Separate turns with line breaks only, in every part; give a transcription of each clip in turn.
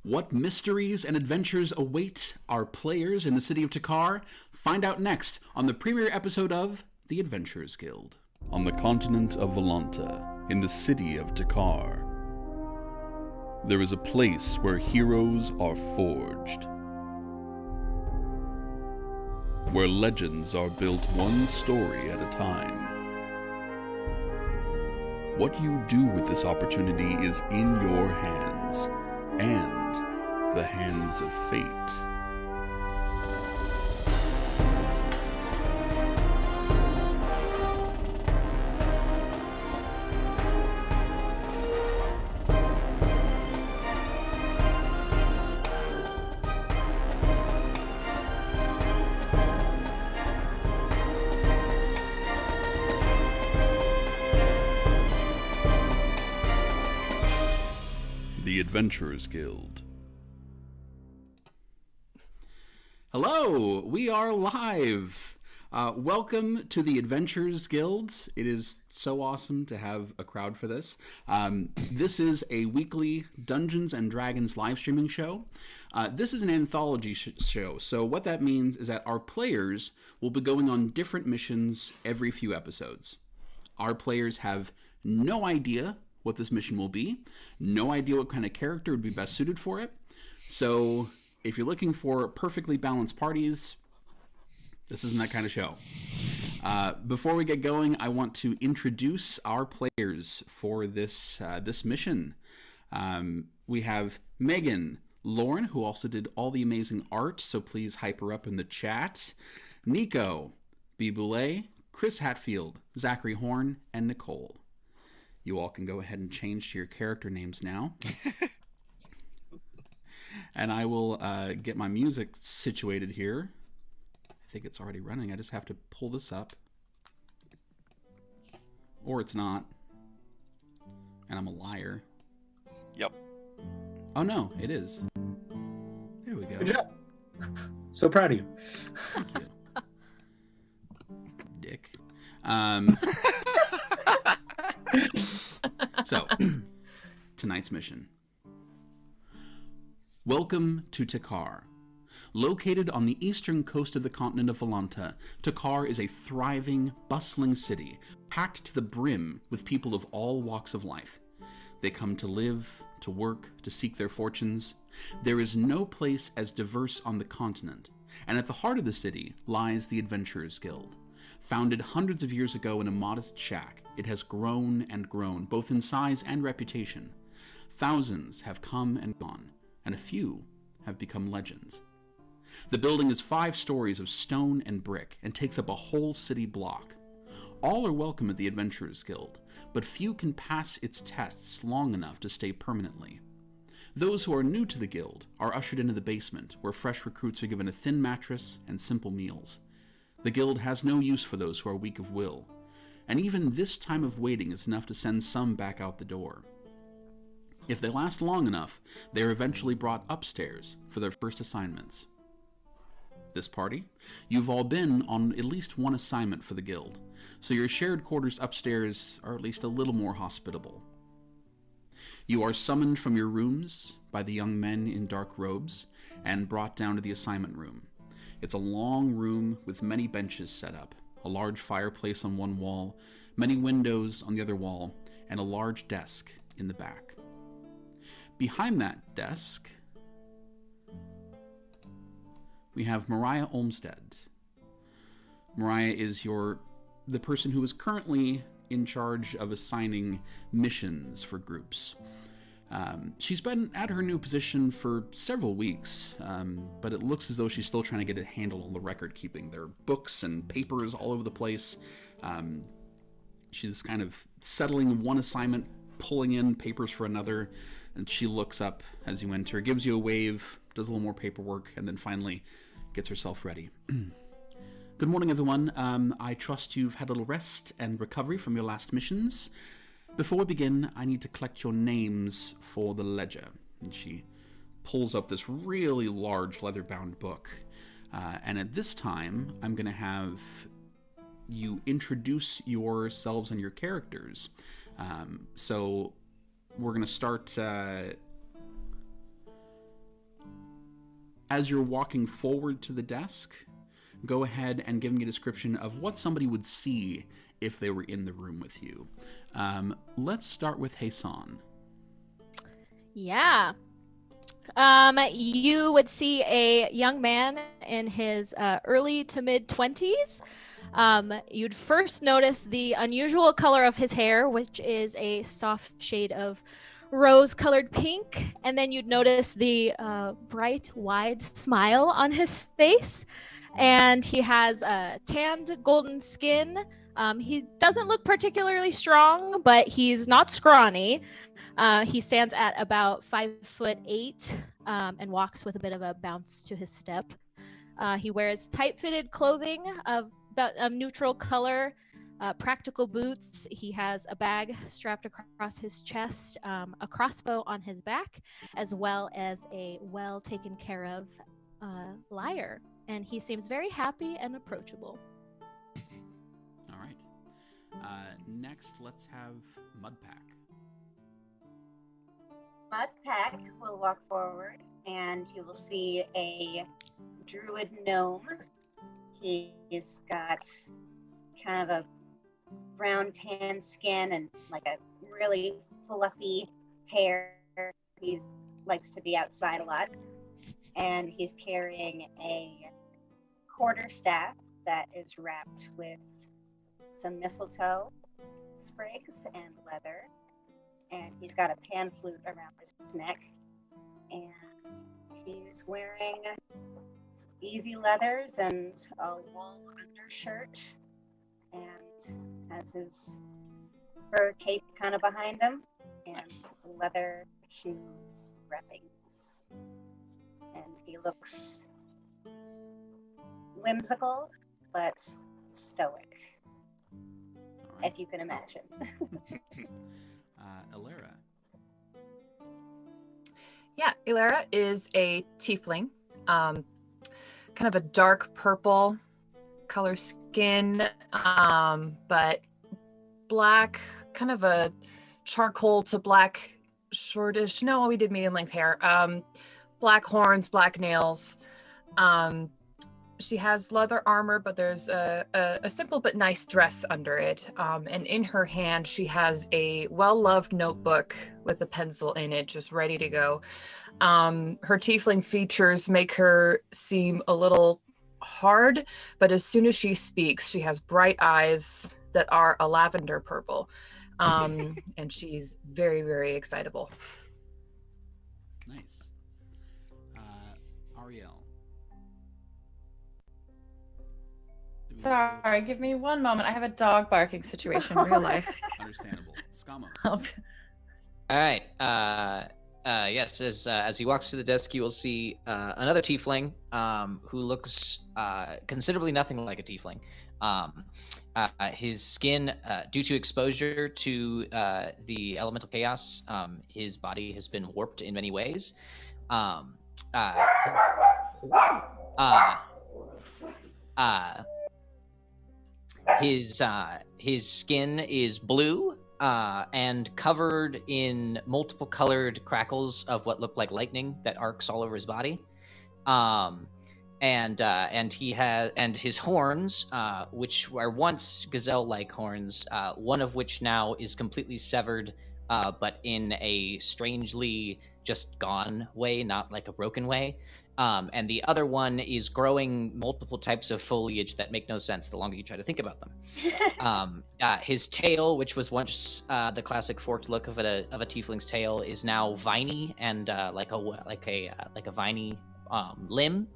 What mysteries and adventures await our players in the city of Takkar? Find out next on the premiere episode of The Adventurers Guild. On the continent of Volanta, in the city of Takkar, there is a place where heroes are forged. Where legends are built one story at a time. What you do with this opportunity is in your hands, and the hands of fate. The Adventurers Guild. Hello, we are live. Welcome to the Adventurers Guild. It is so awesome to have a crowd for this. This is a weekly Dungeons and Dragons live streaming show. This is an anthology show, so what that means is that our players will be going on different missions every few episodes. Our players have no idea what this mission will be, no idea what kind of character would be best suited for it. So if you're looking for perfectly balanced parties, this isn't that kind of show. Before we get going, I want to introduce our players for this mission. We have Megan, Lauren, who also did all the amazing art, so please hype her up in the chat. Nico, B. Boulay, Chris Hatfield, Zachary Horn, and Nicole. You all can go ahead and change to your character names now. And I will get my music situated here. I think it's already running. I just have to pull this up. Or it's not. And I'm a liar.
Yep.
Oh no, it is. There we go.
Good job. So proud of you.
Thank you. Dick. So, tonight's mission. Welcome to Takkar. Located on the eastern coast of the continent of Volanta, Takkar is a thriving, bustling city, packed to the brim with people of all walks of life. They come to live, to work, to seek their fortunes. There is no place as diverse on the continent, and at the heart of the city lies the Adventurers Guild. Founded hundreds of years ago in a modest shack, it has grown and grown, both in size and reputation. Thousands have come and gone, and a few have become legends. The building is 5 stories of stone and brick and takes up a whole city block. All are welcome at the Adventurers Guild, but few can pass its tests long enough to stay permanently. Those who are new to the guild are ushered into the basement, where fresh recruits are given a thin mattress and simple meals. The guild has no use for those who are weak of will, and even this time of waiting is enough to send some back out the door. If they last long enough, they are eventually brought upstairs for their first assignments. This party, you've all been on at least one assignment for the guild, so your shared quarters upstairs are at least a little more hospitable. You are summoned from your rooms by the young men in dark robes and brought down to the assignment room. It's a long room with many benches set up, a large fireplace on one wall, many windows on the other wall, and a large desk in the back. Behind that desk, we have Mariah Olmsted. Mariah is the person who is currently in charge of assigning missions for groups. She's been at her new position for several weeks, but it looks as though she's still trying to get a handle on the record keeping. There are books and papers all over the place. She's kind of settling one assignment, pulling in papers for another, and she looks up as you enter, gives you a wave, does a little more paperwork, and then finally gets herself ready. Good morning, everyone. I trust you've had a little rest and recovery from your last missions. Before we begin, I need to collect your names for the ledger. And she pulls up this really large leather-bound book. And at this time, I'm going to have you introduce yourselves and your characters. So we're going to start As you're walking forward to the desk, go ahead and give me a description of what somebody would see if they were in the room with you. Let's start with Hassan.
Yeah. You would see a young man in his early to mid-20s. You'd first notice the unusual color of his hair, which is a soft shade of rose-colored pink, and then you'd notice the bright, wide smile on his face, and he has tanned golden skin. He doesn't look particularly strong, but he's not scrawny. He stands at about 5'8" and walks with a bit of a bounce to his step. He wears tight-fitted clothing of about a neutral color, practical boots. He has a bag strapped across his chest, a crossbow on his back, as well as a well taken care of lyre. And he seems very happy and approachable.
All right. Next, let's have Mudpack.
Mudpack will walk forward, and you will see a druid gnome. He's got kind of a brown tan skin and like a really fluffy hair. He likes to be outside a lot. And he's carrying a quarterstaff that is wrapped with some mistletoe sprigs and leather. And he's got a pan flute around his neck. And he's wearing easy leathers and a wool undershirt. And has his fur cape kind of behind him. And leather shoe wrappings. And he looks whimsical, but stoic,
Right.
if you can imagine.
Elara.
Yeah, Elara is a tiefling, kind of a dark purple color skin, but black, kind of a charcoal to black shortish. No, we did medium length hair. Black horns, black nails. She has leather armor, but there's a simple but nice dress under it. And in her hand, she has a well-loved notebook with a pencil in it, just ready to go. Her tiefling features make her seem a little hard, but as soon as she speaks, she has bright eyes that are a lavender purple. And she's very, very excitable.
Nice. Ariel.
Sorry, give me one moment. I have a dog barking situation in real life.
Understandable. Scamos.
Oh.
All right. Yes, as he walks to the desk, you will see another tiefling who looks considerably nothing like a tiefling. His skin, due to exposure to the elemental chaos, his body has been warped in many ways. His skin is blue and covered in multiple colored crackles of what look like lightning that arcs all over his body. And his horns, which were once gazelle-like horns, one of which now is completely severed, but in a strangely just gone way, not like a broken way. And the other one is growing multiple types of foliage that make no sense the longer you try to think about them. His tail, which was once the classic forked look of a tiefling's tail, is now viney and like a viney limb.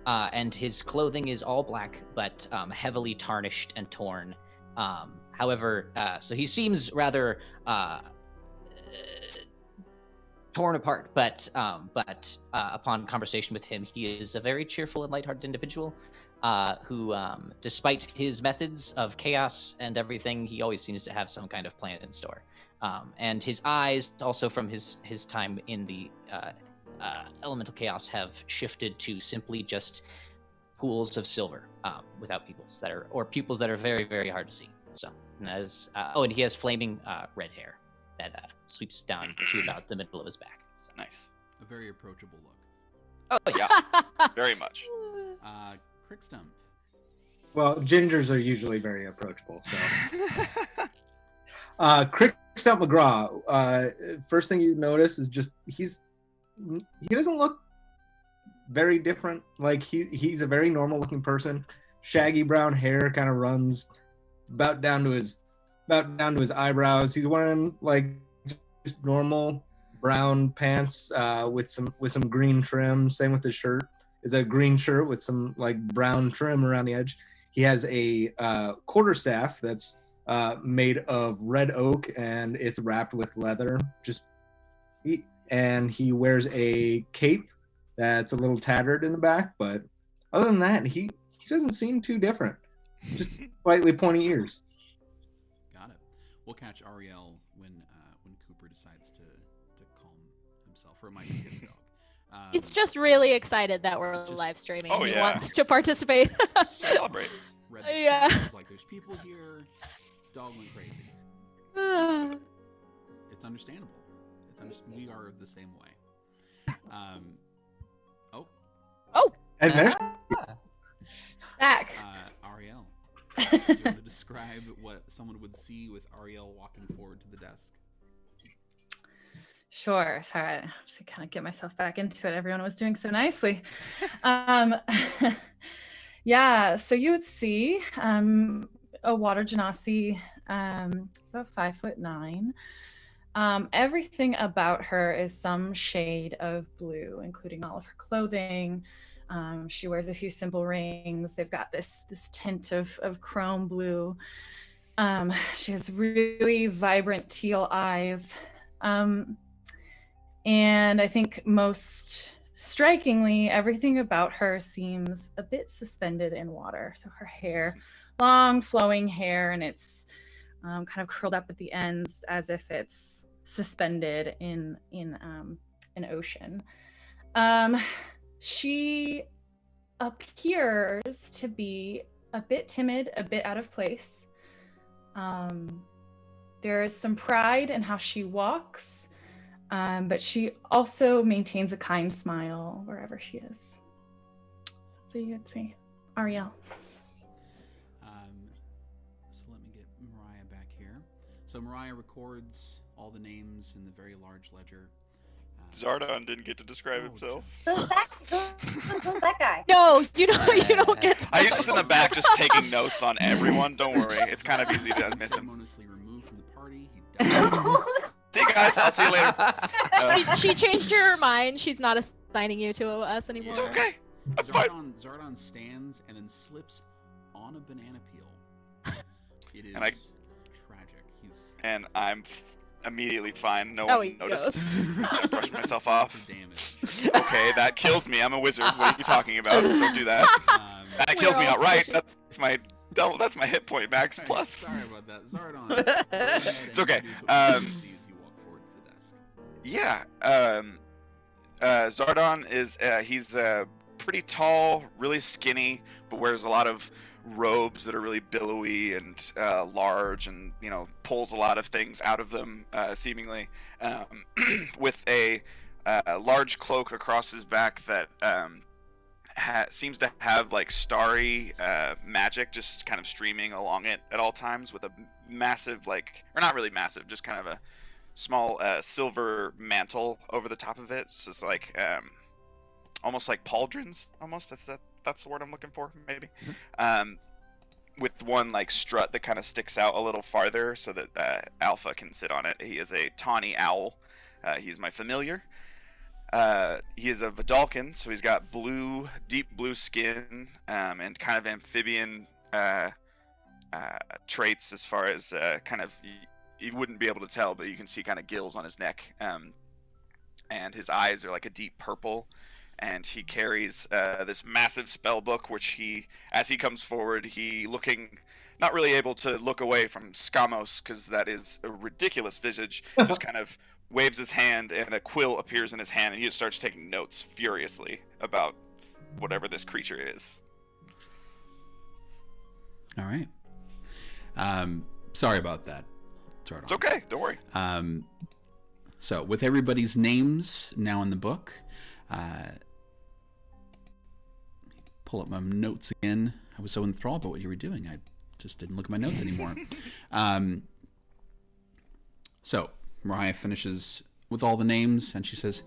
And his clothing is all black, but heavily tarnished and torn. However, so he seems rather torn apart, but upon conversation with him, he is a very cheerful and lighthearted individual who, despite his methods of chaos and everything, he always seems to have some kind of plan in store. And his eyes, also from his time in the elemental chaos, have shifted to simply just pools of silver without pupils that are very, very hard to see. So, and he has flaming red hair that sweeps down to about the middle of his back. So.
Nice. A very approachable look.
Oh yeah, very much.
Crickstump.
Well, gingers are usually very approachable. So, Crickstump McGraw. First thing you notice is just he doesn't look very different. Like he's a very normal looking person. Shaggy brown hair kind of runs about down to his eyebrows. He's wearing like just normal brown pants with some green trim. Same with his shirt. Is a green shirt with some like brown trim around the edge. He has a quarterstaff that's made of red oak and it's wrapped with leather. And he wears a cape that's a little tattered in the back, but other than that, he doesn't seem too different. Just slightly pointy ears.
Got it. We'll catch Ariel when Cooper decides to calm himself, or it might be his dog.
He's just really excited that we're live streaming.
Oh,
He
yeah.
wants to participate.
Celebrate.
Read the
Yeah.
chat, was like, there's people here. Dog went crazy. It's understandable. We are the same way.
And there's
Back.
Ariel, do you want to describe what someone would see with Ariel walking forward to the desk?
Sure. Sorry, I have to kind of get myself back into it. Everyone was doing so nicely. Yeah, so you would see a water genasi, about 5'9". Everything about her is some shade of blue, including all of her clothing. She wears a few simple rings. They've got this tint of chrome blue. She has really vibrant teal eyes. And I think most strikingly, everything about her seems a bit suspended in water. So her hair, long flowing hair, and it's kind of curled up at the ends as if it's suspended in an ocean. She appears to be a bit timid, a bit out of place. There is some pride in how she walks, but she also maintains a kind smile wherever she is. So you could see Ariel.
So let me get Mariah back here. So Mariah records all the names in the very large ledger.
Zardon didn't get to describe himself.
Who's that guy?
No, you don't get to.
He's just in the back, just taking notes on everyone. Don't worry, it's kind of easy to miss him.
Ceremoniously removed from the party. He died.
See you guys, I'll see you later.
She changed her mind. She's not assigning you to us anymore.
It's okay. I'm fine.
Zardon stands and then slips on a banana peel. It is
And I-
tragic.
And I'm immediately fine. No
Oh,
one
he
noticed.
goes.
I brushed myself off.
Damage.
Okay, that kills me. I'm a wizard. What are you talking about? Don't do that. That kills
We're
me
all
outright.
switching.
That's my double. That's my hit point max
Sorry,
plus.
Sorry about that. Zardon. go ahead and
It's okay.
introduce what you see as you walk forward to the desk.
Yeah. Zardon is he's pretty tall, really skinny, but wears a lot of robes that are really billowy and large, and pulls a lot of things out of them seemingly, with a large cloak across his back that seems to have like starry magic just kind of streaming along it at all times, with a massive, like, or not really massive, just kind of a small silver mantle over the top of it. So it's like almost like pauldrons, almost. That's the word I'm looking for, maybe. With one like strut that kind of sticks out a little farther so that Alpha can sit on it. He is a tawny owl. He's my familiar. He is a Vidalcan, so he's got deep blue skin, and kind of amphibian traits as far as kind of, you wouldn't be able to tell, but you can see kind of gills on his neck. And his eyes are like a deep purple. And he carries this massive spell book, which as he comes forward, looking, not really able to look away from Skamos, because that is a ridiculous visage, just kind of waves his hand, and a quill appears in his hand, and he just starts taking notes furiously about whatever this creature is.
All right. Sorry about that, Zardon.
It's okay, don't worry.
So with everybody's names now in the book, pull up my notes again. I was so enthralled by what you were doing, I just didn't look at my notes anymore. So Mariah finishes with all the names, and she says,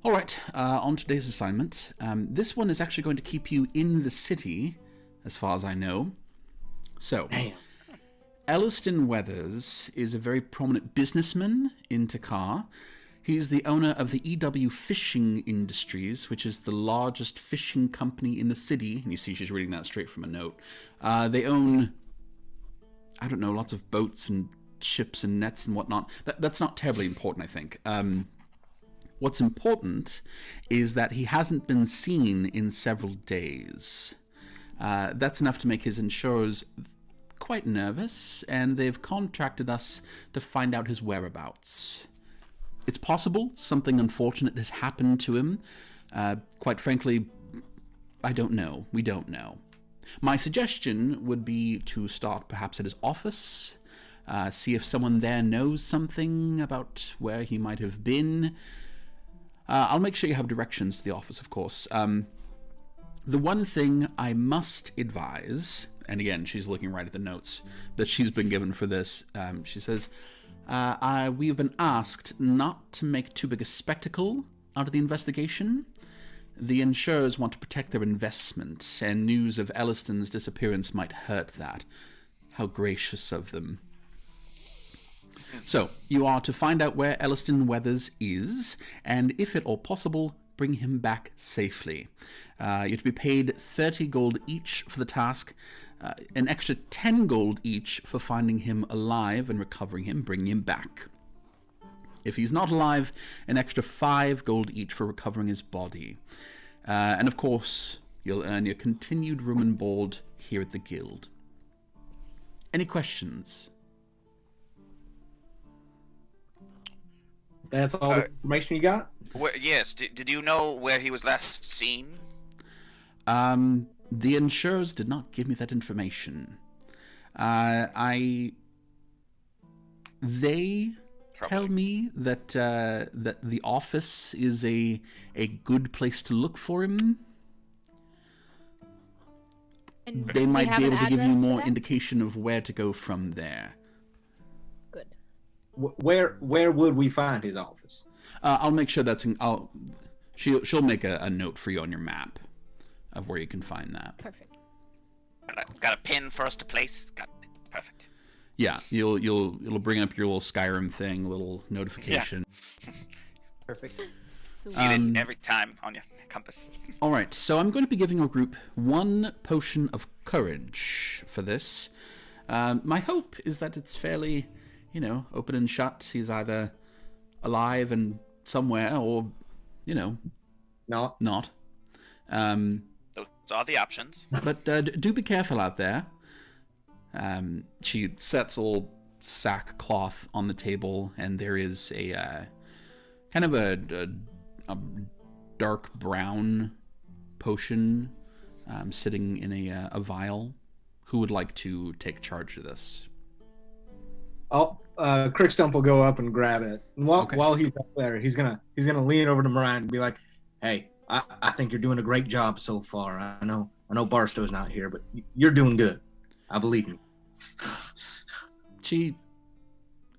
all right, on today's assignment, this one is actually going to keep you in the city, as far as I know. So,
Damn.
Elliston Weathers is a very prominent businessman in Takkar. He's the owner of the EW Fishing Industries, which is the largest fishing company in the city. And you see she's reading that straight from a note. They own, I don't know, lots of boats and ships and nets and whatnot. That's not terribly important, I think. What's important is that he hasn't been seen in several days. That's enough to make his insurers quite nervous, and they've contracted us to find out his whereabouts. It's possible something unfortunate has happened to him. Quite frankly, I don't know. We don't know. My suggestion would be to start perhaps at his office, see if someone there knows something about where he might have been. I'll make sure you have directions to the office, of course. The one thing I must advise, and again, she's looking right at the notes that she's been given for this, she says, we have been asked not to make too big a spectacle out of the investigation. The insurers want to protect their investment, and news of Elliston's disappearance might hurt that. How gracious of them. So, you are to find out where Elliston Weathers is, and if at all possible, bring him back safely. You're to be paid 30 gold each for the task, an extra 10 gold each for finding him alive and recovering him, bringing him back. If he's not alive, an extra 5 gold each for recovering his body. And of course, you'll earn your continued room and board here at the guild. Any questions?
That's all the information you got?
Yes. Did you know where he was last seen?
The insurers did not give me that information. They tell me that that the office is a good place to look for him.
And
They might be able to give you
address for
more
that?
indication of where to go from there.
Good.
Where would we find his office?
I'll make sure that's she'll make a note for you on your map of where you can find that.
Perfect.
Got a pin for us to place? Perfect.
Yeah, it'll bring up your little Skyrim thing, little notification.
Perfect.
See it every time on your compass.
All right, so I'm going to be giving our group 1 potion of courage for this. My hope is that it's fairly, open and shut. He's either alive and somewhere, or,
No.
not.
Those are the options.
But do be careful out there. She sets a little sackcloth on the table, and there is a kind of a dark brown potion sitting in a vial. Who would like to take charge of this?
Crickstump will go up and grab it. And
Okay.
while he's up there, he's gonna lean over to Mariah and be like, "Hey, I think you're doing a great job so far. I know Barstow's not here, but you're doing good. I believe you."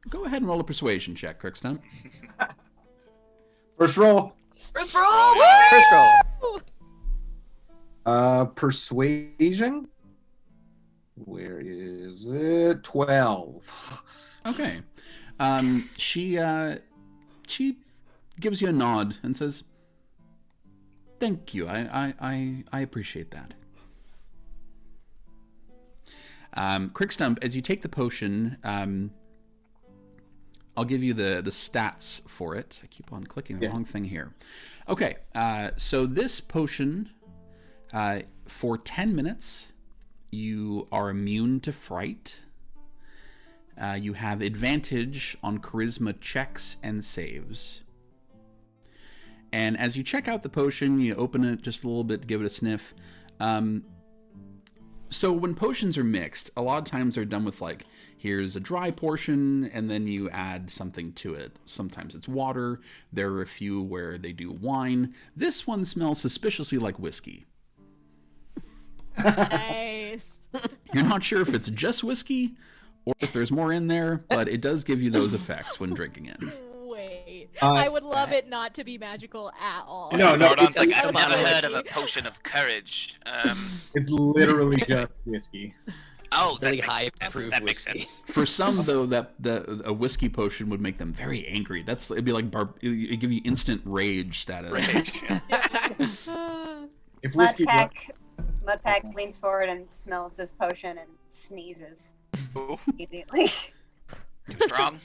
Go ahead and roll a persuasion check, Crickstump.
First roll.
First roll!
First roll.
Persuasion. Where is it? 12.
Okay. She gives you a nod and says, "Thank you. I appreciate that." Crickstump, as you take the potion, I'll give you the stats for it. I keep on clicking the wrong thing here. Okay, so this potion, for 10 minutes, you are immune to fright. You have advantage on charisma checks and saves. And as you check out the potion, you open it just a little bit, give it a sniff. So when potions are mixed, a lot of times they're done with like, here's a dry portion, and then you add something to it. Sometimes it's water. There are a few where they do wine. This one smells suspiciously like whiskey.
Nice.
You're not sure if it's just whiskey or if there's more in there, but it does give you those effects when drinking it.
Wait. I would love it not to be magical at all.
No,
Zardon's
it's
like,
just
I've never
whiskey.
heard of a potion of courage.
It's literally just whiskey.
Oh, that
Really
makes
high
sense.
proof
That makes
whiskey.
sense.
For some, though, a whiskey potion would make them very angry. It'd be like it'd give you instant rage status.
Rage, yeah.
If whiskey
Mudpack leans forward and smells this potion and sneezes
Ooh,
immediately.
too strong.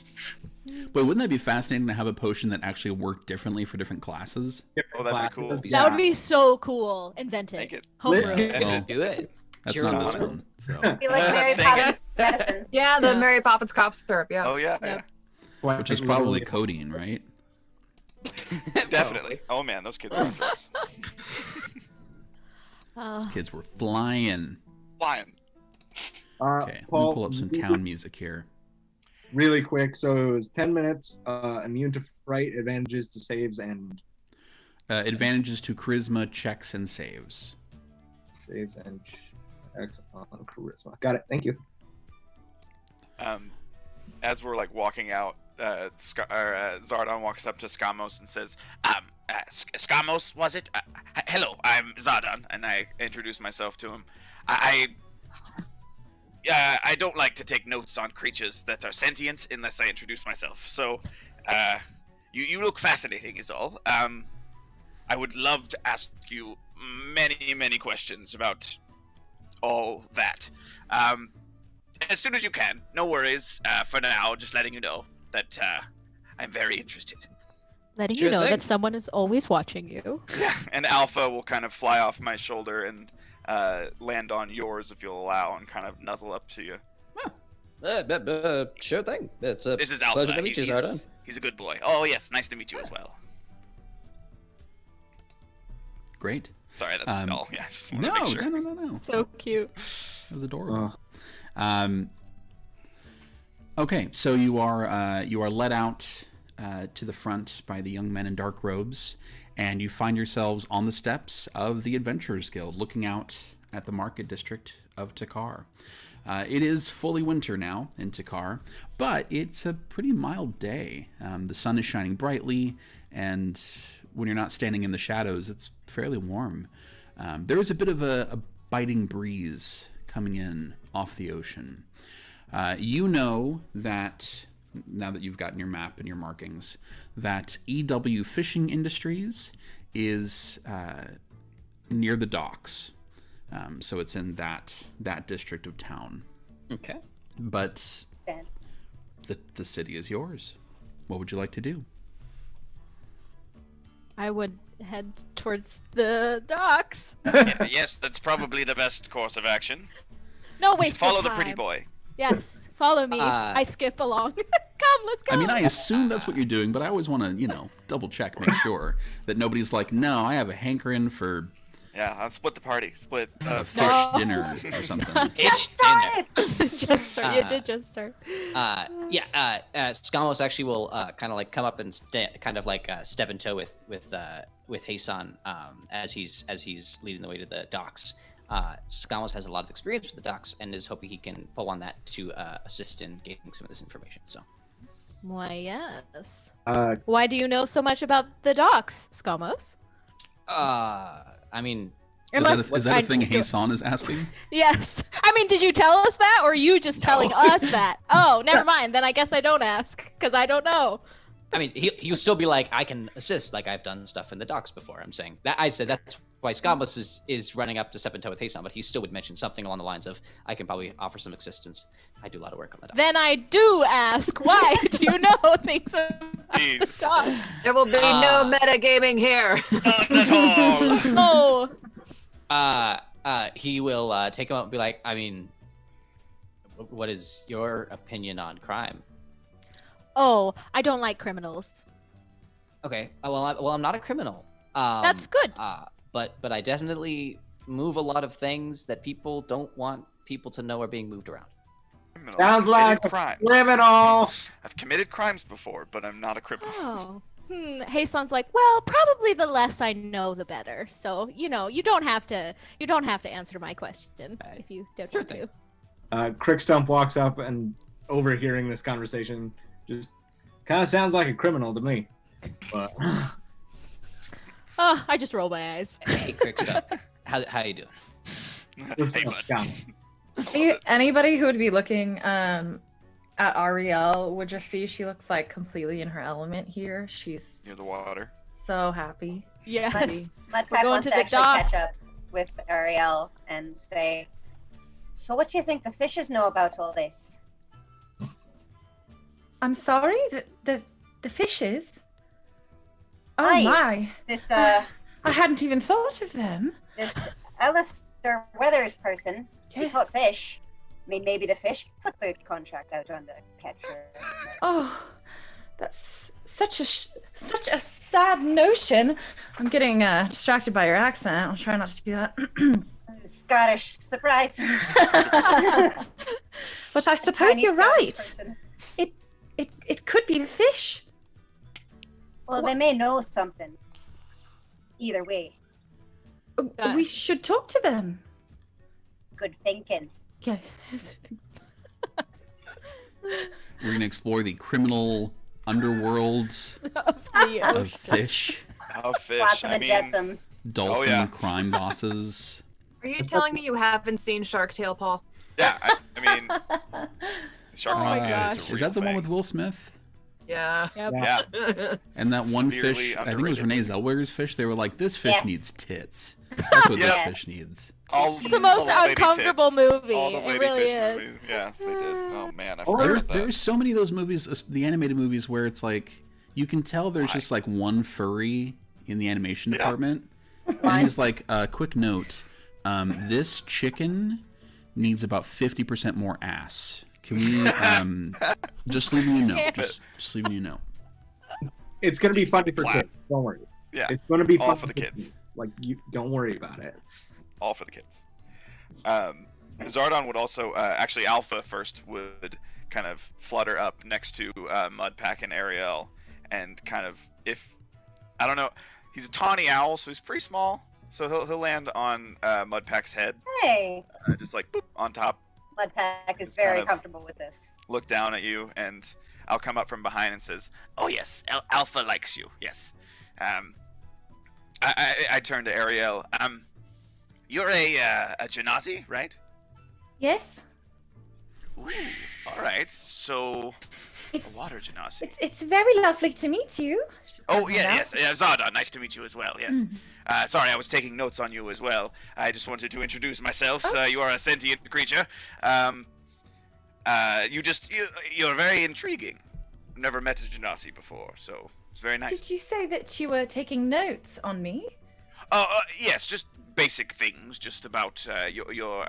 But wouldn't that be fascinating to have a potion that actually worked differently for different classes?
Oh, that'd be cool.
That would be so cool. Invent
Make
it.
it.
Homebrew.
Oh,
Do it.
that's
Cheer
not
on
this
it.
one. So.
Be like Mary
Dang
Poppins medicine.
Yeah, the
Yeah.
Mary Poppins cough syrup. Yeah.
Oh yeah,
Yeah.
Which is probably codeine, right?
yeah. Definitely. Oh man, those kids are on drugs.
Those kids were flying.
Flying.
Okay, let me
Paul,
pull up some town music here.
really quick. So it was 10 minutes. Immune to fright, advantages to saves and
Advantages to charisma, checks, and saves.
checks on charisma. Got it. Thank you.
As we're like walking out, Zardon walks up to Skamos and says, Skamos, was it? Hello, I'm Zardon, and I introduce myself to him. I don't like to take notes on creatures that are sentient unless I introduce myself. So, you look fascinating, is all. I would love to ask you many, many questions about all that. As soon as you can. No worries. For now, just letting you know that I'm very interested.
Letting
Sure
you know
thing.
that someone is always watching you.
Yeah. And Alpha will kind of fly off my shoulder and land on yours if you'll allow, and kind of nuzzle up to you.
Sure thing. It's a
This is Alpha.
pleasure to meet you, Zardon.
He's a good boy. Oh yes, nice to meet you as well.
Great.
Sorry, that's all. Yeah, just want
No,
to make sure.
no.
So cute.
That was adorable. Okay, so you are led out to the front by the young men in dark robes, and you find yourselves on the steps of the Adventurers Guild, looking out at the market district of Takkar. It is fully winter now in Takkar, but it's a pretty mild day. The sun is shining brightly, and when you're not standing in the shadows, it's fairly warm. There is a bit of a biting breeze coming in off the ocean. You know that, now that you've gotten your map and your markings, that EW Fishing Industries is near the docks. So it's in that district of town.
Okay.
But
Dance.
the city is yours. What would you like to do?
I would head towards the docks.
Yes, that's probably the best course of action.
No,
We
wait.
should follow the pretty boy.
Yes, follow me. I skip along. Come, let's go.
I mean, I assume that's what you're doing, but I always want to, double check, make sure that nobody's like, no, I have a hankering for
Yeah, I'll split the party. Split.
a fish
No.
dinner or something.
Just started.
just start. You did just start.
Skamos actually will kind of like come up and kind of like step in toe with Hasan as he's leading the way to the docks. Skamos has a lot of experience with the docks and is hoping he can pull on that to assist in gaining some of this information. So,
Why, yes.
Why
do you know so much about the docks, Skamos?
I mean,
Is that a thing Hasan is asking?
Yes. I mean, did you tell us that, or are you just telling us that? Oh, never mind. Then I guess I don't ask, because I don't know.
I mean, he'll still be like, I can assist, like I've done stuff in the docks before. I'm saying that I said that's why Skamos is running up to step in toe with Hasan, but he still would mention something along the lines of, I can probably offer some assistance. I do a lot of work on the docks.
Then I do ask, why do you know things about the
Please.
docks?
There will be no metagaming here.
Not at all.
Oh,
He will take him up and be like, I mean, what is your opinion on crime?
oh, I don't like criminals.
Okay, I'm not a criminal.
That's good.
But I definitely move a lot of things that people don't want people to know are being moved around.
Criminal.
Sounds
I've committed
like
crimes.
criminal.
I've committed crimes before, but I'm not a criminal.
Oh, Hasan's like, well, probably the less I know, the better. So, you don't have to answer my question if you don't want to.
Crickstump walks up and, overhearing this conversation, just kind of sounds like a criminal to me. But...
Oh, I just roll my eyes.
Hey, Crickstump. How you doing?
Hey, bud.
Anybody who would be looking at Ariel would just see she looks like completely in her element here. She's
Near the water.
so happy.
Yes.
Mudpack
going
wants
to
to
the
actually
dock.
catch up with Ariel and say, so what do you think the fishes know about all this?
I'm sorry, the fishes. Oh
Right.
my!
This
I hadn't even thought of them.
this Alistair Weathers person, he
Yes.
caught fish. I mean, maybe the fish put the contract out on the catcher.
Oh, that's such a sad notion. I'm getting distracted by your accent. I'll try not to do that.
Scottish surprise.
But I suppose
Tiny
you're
Scottish
right.
person.
It could be the fish.
Well, they may know something. Either way,
We should talk to them.
good thinking.
Yeah.
We're going to explore the criminal underworld
Of the
of
ocean.
fish,
Oh, fish.
Flotsam
I
and
mean,
jetsam.
dolphin
yeah.
crime bosses.
Are you telling me you haven't seen Shark Tale, Paul?
yeah. I mean, shark
Oh my
mafia
gosh.
is a
Is that
real
the one
thing.
with Will Smith?
Yeah.
Yep.
Yeah.
And that one
Severely
fish, I think it was
underrated.
Renee Zellweger's fish, they were like, this fish
Yes.
needs tits. That's what
Yes.
this fish needs.
All
It's the most
all lady
uncomfortable
tits.
movie.
All the
It
lady
really
fish
is.
movies. Yeah, they did. Oh man, I
Or-
forgot
There's,
about that.
there's so many of those movies, the animated movies, where it's like, you can tell there's
Why?
just like one furry in the animation
Yeah.
department. And he's like, quick note, this chicken needs about 50% more ass. Can we, just leaving you a note. Just leaving you a note.
It's gonna be funny for
Flat.
kids. Don't worry.
Yeah,
It's gonna be
all
fun
for the kids.
Like you, don't worry about it.
All for the kids. Zardon would also actually Alpha first would kind of flutter up next to Mudpack and Ariel, and kind of, if I don't know, he's a tawny owl, so he's pretty small. So he'll land on Mudpack's head,
Hey,
just like boop, on top.
Mudpack is
It's
very
kind of-
comfortable with this.
Look down at you, and I'll come up from behind and says, "Oh yes, Alpha likes you. Yes." I turn to Ariel. You're a Genasi, right?
Yes.
Ooh, all right. So a
It's
water Genasi.
it's very lovely to meet you.
Oh
Yeah.
yeah, yes, Zardon. Nice to meet you as well. Yes. Sorry, I was taking notes on you as well. I just wanted to introduce myself. You are a sentient creature. You're very intriguing. I've never met a Genasi before, so it's very nice.
Did you say that you were taking notes on me?
Yes, just basic things, just about your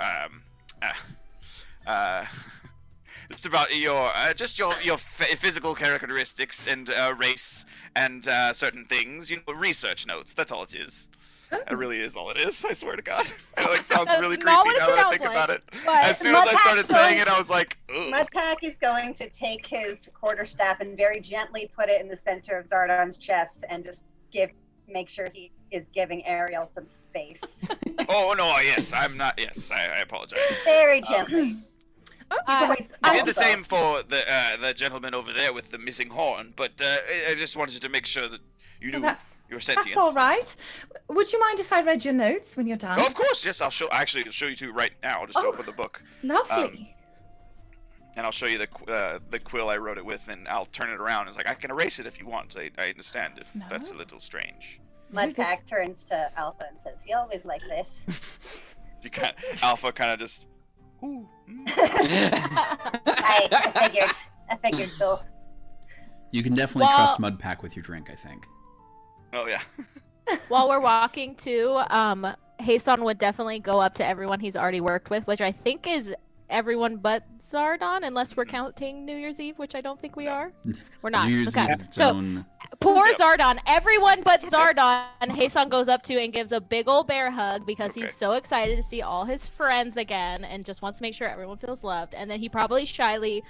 just about your physical characteristics and race and certain things. Research notes. That's all it is. That really is all it is. I swear to God. I know it sounds really creepy
Not what it
now that I
sounds
think about
like,
it.
but
As soon as I
Mudpack's
started saying
going
it, I was like, ugh.
Mudpack is going to take his quarterstaff and very gently put it in the center of Zardon's chest and just make sure he is giving Ariel some space.
Oh no, yes, I'm not. Yes, I apologize.
Very gently.
Uh,
I did the same for the gentleman over there with the missing horn, but I just wanted to make sure that you knew you were sentient.
That's all right. Would you mind if I read your notes when you're done?
Oh, of course, yes. I'll show you two right now. I'll just
Oh.
open the book,
Lovely.
and I'll show you the quill I wrote it with, and I'll turn it around. It's like I can erase it if you want. I understand if
No.
that's a little strange.
Mudpack turns to Alpha and says, "He always like this."
Alpha kind of just. Ooh.
I figured so.
You can definitely trust Mudpack with your drink, I think.
Oh yeah.
While we're walking too, Hasan would definitely go up to everyone he's already worked with, which I think is everyone but Zardon, unless we're counting New Year's Eve, which I don't think we are. We're not.
New Year's
Okay.
Eve is its
So
own.
poor
Yep.
Zardon, everyone but
It's okay.
Zardon, Hasan goes up to and gives a big old bear hug because
It's okay.
he's so excited to see all his friends again and just wants to make sure everyone feels loved. And then he probably shyly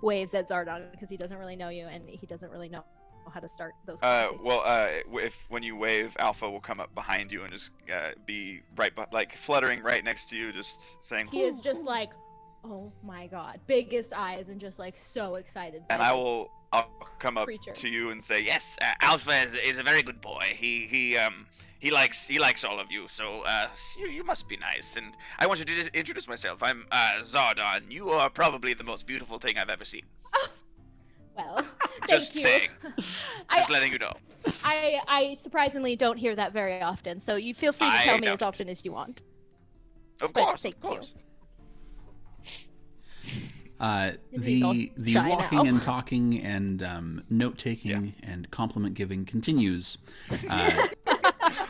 waves at Zardon because he doesn't really know you and he doesn't really know how to start those.
If when you wave, Alpha will come up behind you and just be right, like fluttering right next to you, just saying.
He is just like, oh my god, biggest eyes and just like so excited.
And I'll come up to you and say, yes, Alpha is a very good boy. He likes all of you, so you must be nice. And I want you to introduce myself. I'm Zardon. You are probably the most beautiful thing I've ever seen.
Well,
just
thank
saying.
You.
Just letting you know.
I surprisingly don't hear that very often, so you feel free to tell me as often as you want.
Of course.
The walking and talking and note taking and compliment giving continues.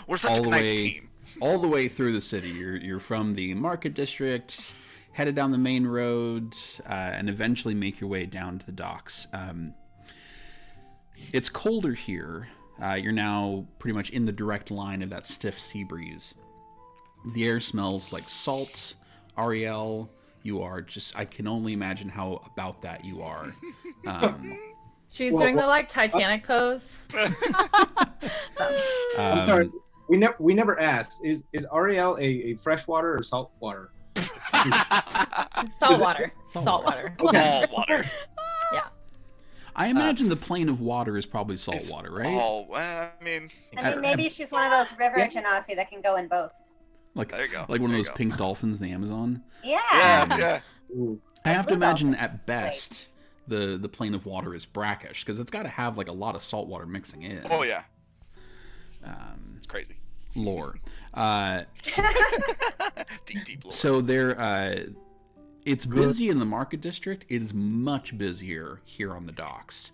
We're such a nice team.
All the way through the city. You're from the market district, headed down the main road, and eventually make your way down to the docks. It's colder here. You're now pretty much in the direct line of that stiff sea breeze. The air smells like salt. Ariel, you are just, I can only imagine how about that you are.
She's doing the like Titanic pose.
I'm sorry. We never asked. Is Ariel a freshwater or saltwater?
Saltwater. Saltwater.
Okay.
Water.
Yeah.
I imagine the plane of water is probably salt water, right?
Oh, well, I mean,
maybe she's one of those river genasi that can go in both.
Like,
there you go.
Like one of those pink dolphins in the Amazon.
Yeah.
Yeah.
I have to imagine at best the plane of water is brackish because it's got to have like a lot of salt water mixing in.
Oh yeah. It's crazy.
Lore.
Deep lore.
So it's busy in the market district. It is much busier here on the docks.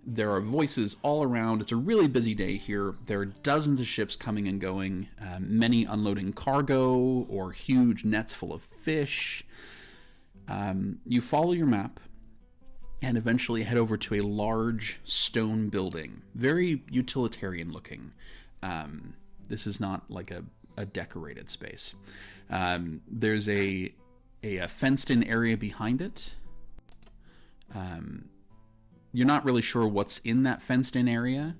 There are voices all around. It's a really busy day here. There are dozens of ships coming and going, many unloading cargo or huge nets full of fish. You follow your map and eventually head over to a large stone building, very utilitarian looking. This is not like a decorated space. There's a fenced-in area behind it. You're not really sure what's in that fenced-in area,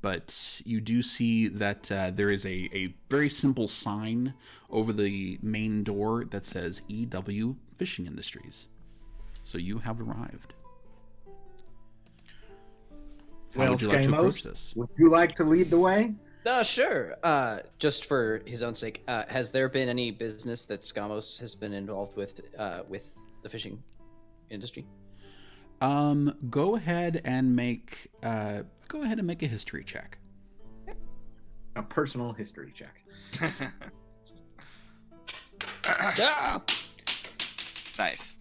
but you do see that there is a very simple sign over the main door that says EW Fishing Industries. So you have arrived. How would you like to approach this?
Would you like to lead the way?
Sure. Just for his own sake, has there been any business that Skamos has been involved with the fishing industry?
Go ahead and make a history check.
A personal history check.
Nice.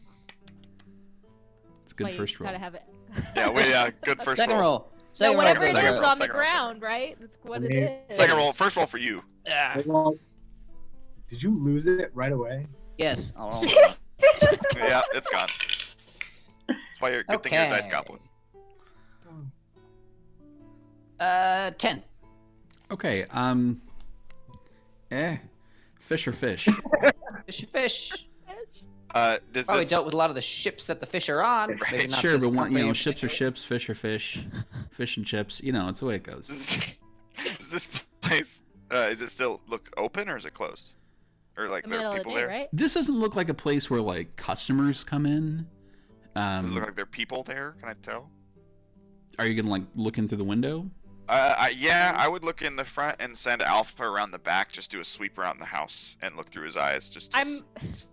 It's a good first roll.
Gotta have it.
Yeah, good first
Second roll.
So whatever it
Second
is
roll,
on the
second roll,
ground, right? That's what it is.
Second roll. First roll for you.
Well, did you lose it right away?
Yes. I'll roll.
Yeah, it's gone. That's why you're good thing you're a dice goblin.
10.
Okay. Fish or fish?
Fish.
Does
Probably
this
dealt with a lot of the ships that the fish are on.
Right.
Maybe not
Sure,
this
but
company in
ships are
particular.
ships, fish are fish, fish and chips. It's the way it goes.
does this place is it still look open or is it closed? Or like
The
there
middle
are
of the
people
day,
there?
right?
This doesn't look like a place where like customers come in.
Does it look like there are people there? Can I tell?
Are you gonna like look in through the window?
Yeah, I would look in the front and send Alpha around the back. Just do a sweep around the house and look through his eyes just to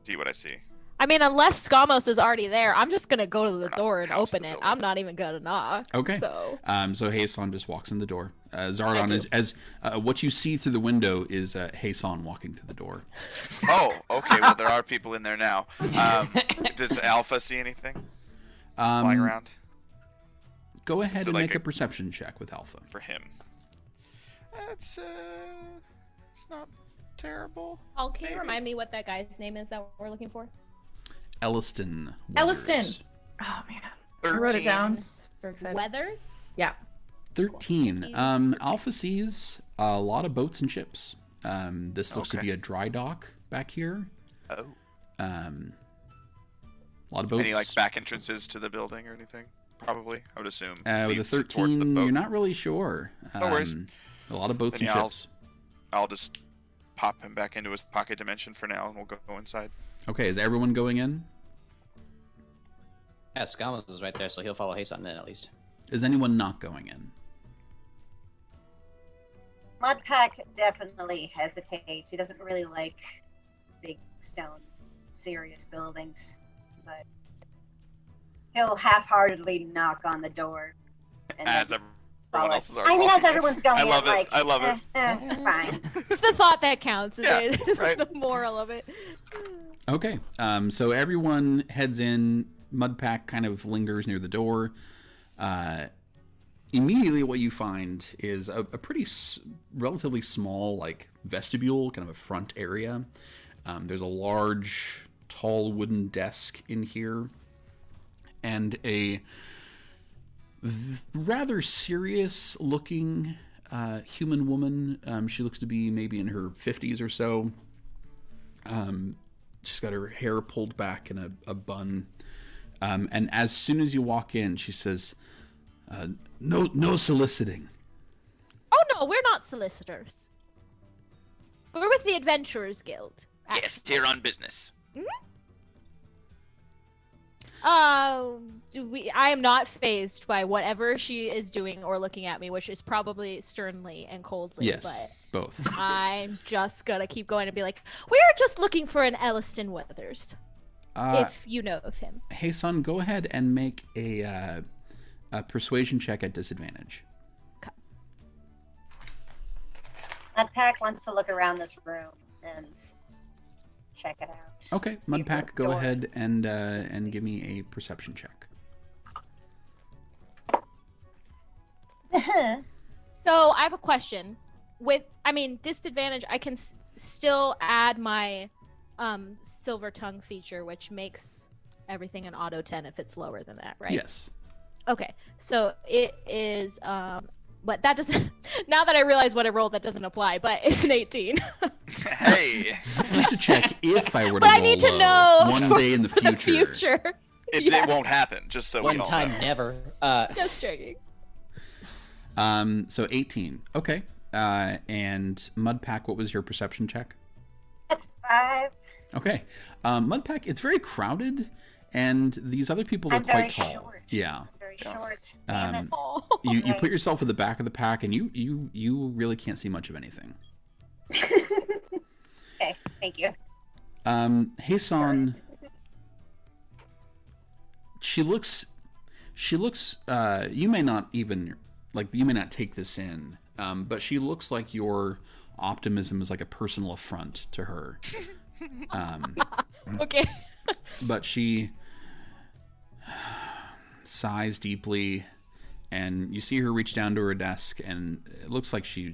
see what I see.
I mean, unless Skamos is already there, I'm just gonna go to the door and
house
open
the
it.
building.
I'm not even gonna knock.
Okay.
So
So Hasan just walks in the door. Zardon is as what you see through the window is Hasan walking through the door.
Oh, okay. Well, there are people in there now. Does Alpha see anything flying around?
Go ahead
Just
and
like
make a perception check with Alpha.
For him. It's not terrible.
Paul, can you
Maybe.
remind me what that guy's name is that we're looking for?
Elliston.
Elliston.
Weathers.
Oh man.
13.
I wrote it down. Super excited.
Weathers?
Yeah.
13. Alpha sees a lot of boats and ships. This looks to
Okay.
be a dry dock back here.
Oh.
A lot of boats.
Any like back entrances to the building or anything? probably. I would assume.
With a
leads towards the
13,
boat.
you're not really sure.
No worries.
A lot of boats
Then
and
yeah,
ships.
I'll just pop him back into his pocket dimension for now, and we'll go inside.
Okay, is everyone going in?
Yeah, Skamos is right there, so he'll follow Hason in at least.
Is anyone not going in?
Mudpack definitely hesitates. He doesn't really like big stone, serious buildings, but he'll half-heartedly knock on the door. And
As
then
everyone
follow.
else is
I mean, as everyone's going
I love
in,
it.
like,
I love it.
Fine.
It's the thought that counts.
Yeah,
This
right.
is the moral of it.
Okay, so everyone heads in. Mudpack kind of lingers near the door. Immediately what you find is a pretty relatively small like vestibule, kind of a front area. There's a large, tall wooden desk in here, and a rather serious looking human woman. She looks to be maybe in her 50s or so. She's got her hair pulled back in a bun. And as soon as you walk in, she says, no soliciting.
Oh no, we're not solicitors. We're with the Adventurers Guild.
Yes, here on business.
I am not fazed by whatever she is doing or looking at me, which is probably sternly and coldly.
Yes,
But
both.
I'm just gonna keep going and be like, we are just looking for an Elliston Weathers, if you know of him.
Hey, son, go ahead and make a persuasion check at disadvantage.
Mudpack wants to look around this room and check it out.
Okay,
See if there
Mudpack,
are
go ahead
doors.
and give me a perception check.
So I have a question. Disadvantage, I can still add my silver tongue feature, which makes everything an auto 10 if it's lower than that, right?
Yes.
Okay, so it is, but that doesn't, now that I realize what I rolled, that doesn't apply, but it's an 18.
Hey,
Just to check if I were to
But I
roll
need to
low
know
one
for
day in the
the
future.
future.
it
Yes.
won't happen. Just so
One
we all
time,
know.
never.
Just checking.
So 18. Okay. And Mudpack, what was your perception check?
That's 5.
Okay. Mudpack, it's very crowded, and these other people are
I'm
quite
very
tall.
short.
Yeah.
I'm very short. Damn it.
Oh.
You put yourself at the back of the pack, and you really can't see much of anything.
Okay, thank you.
Hasan, she looks, you may not even, you may not take this in, but she looks like your optimism is like a personal affront to her.
Okay.
But she sighs deeply, and you see her reach down to her desk, and it looks like she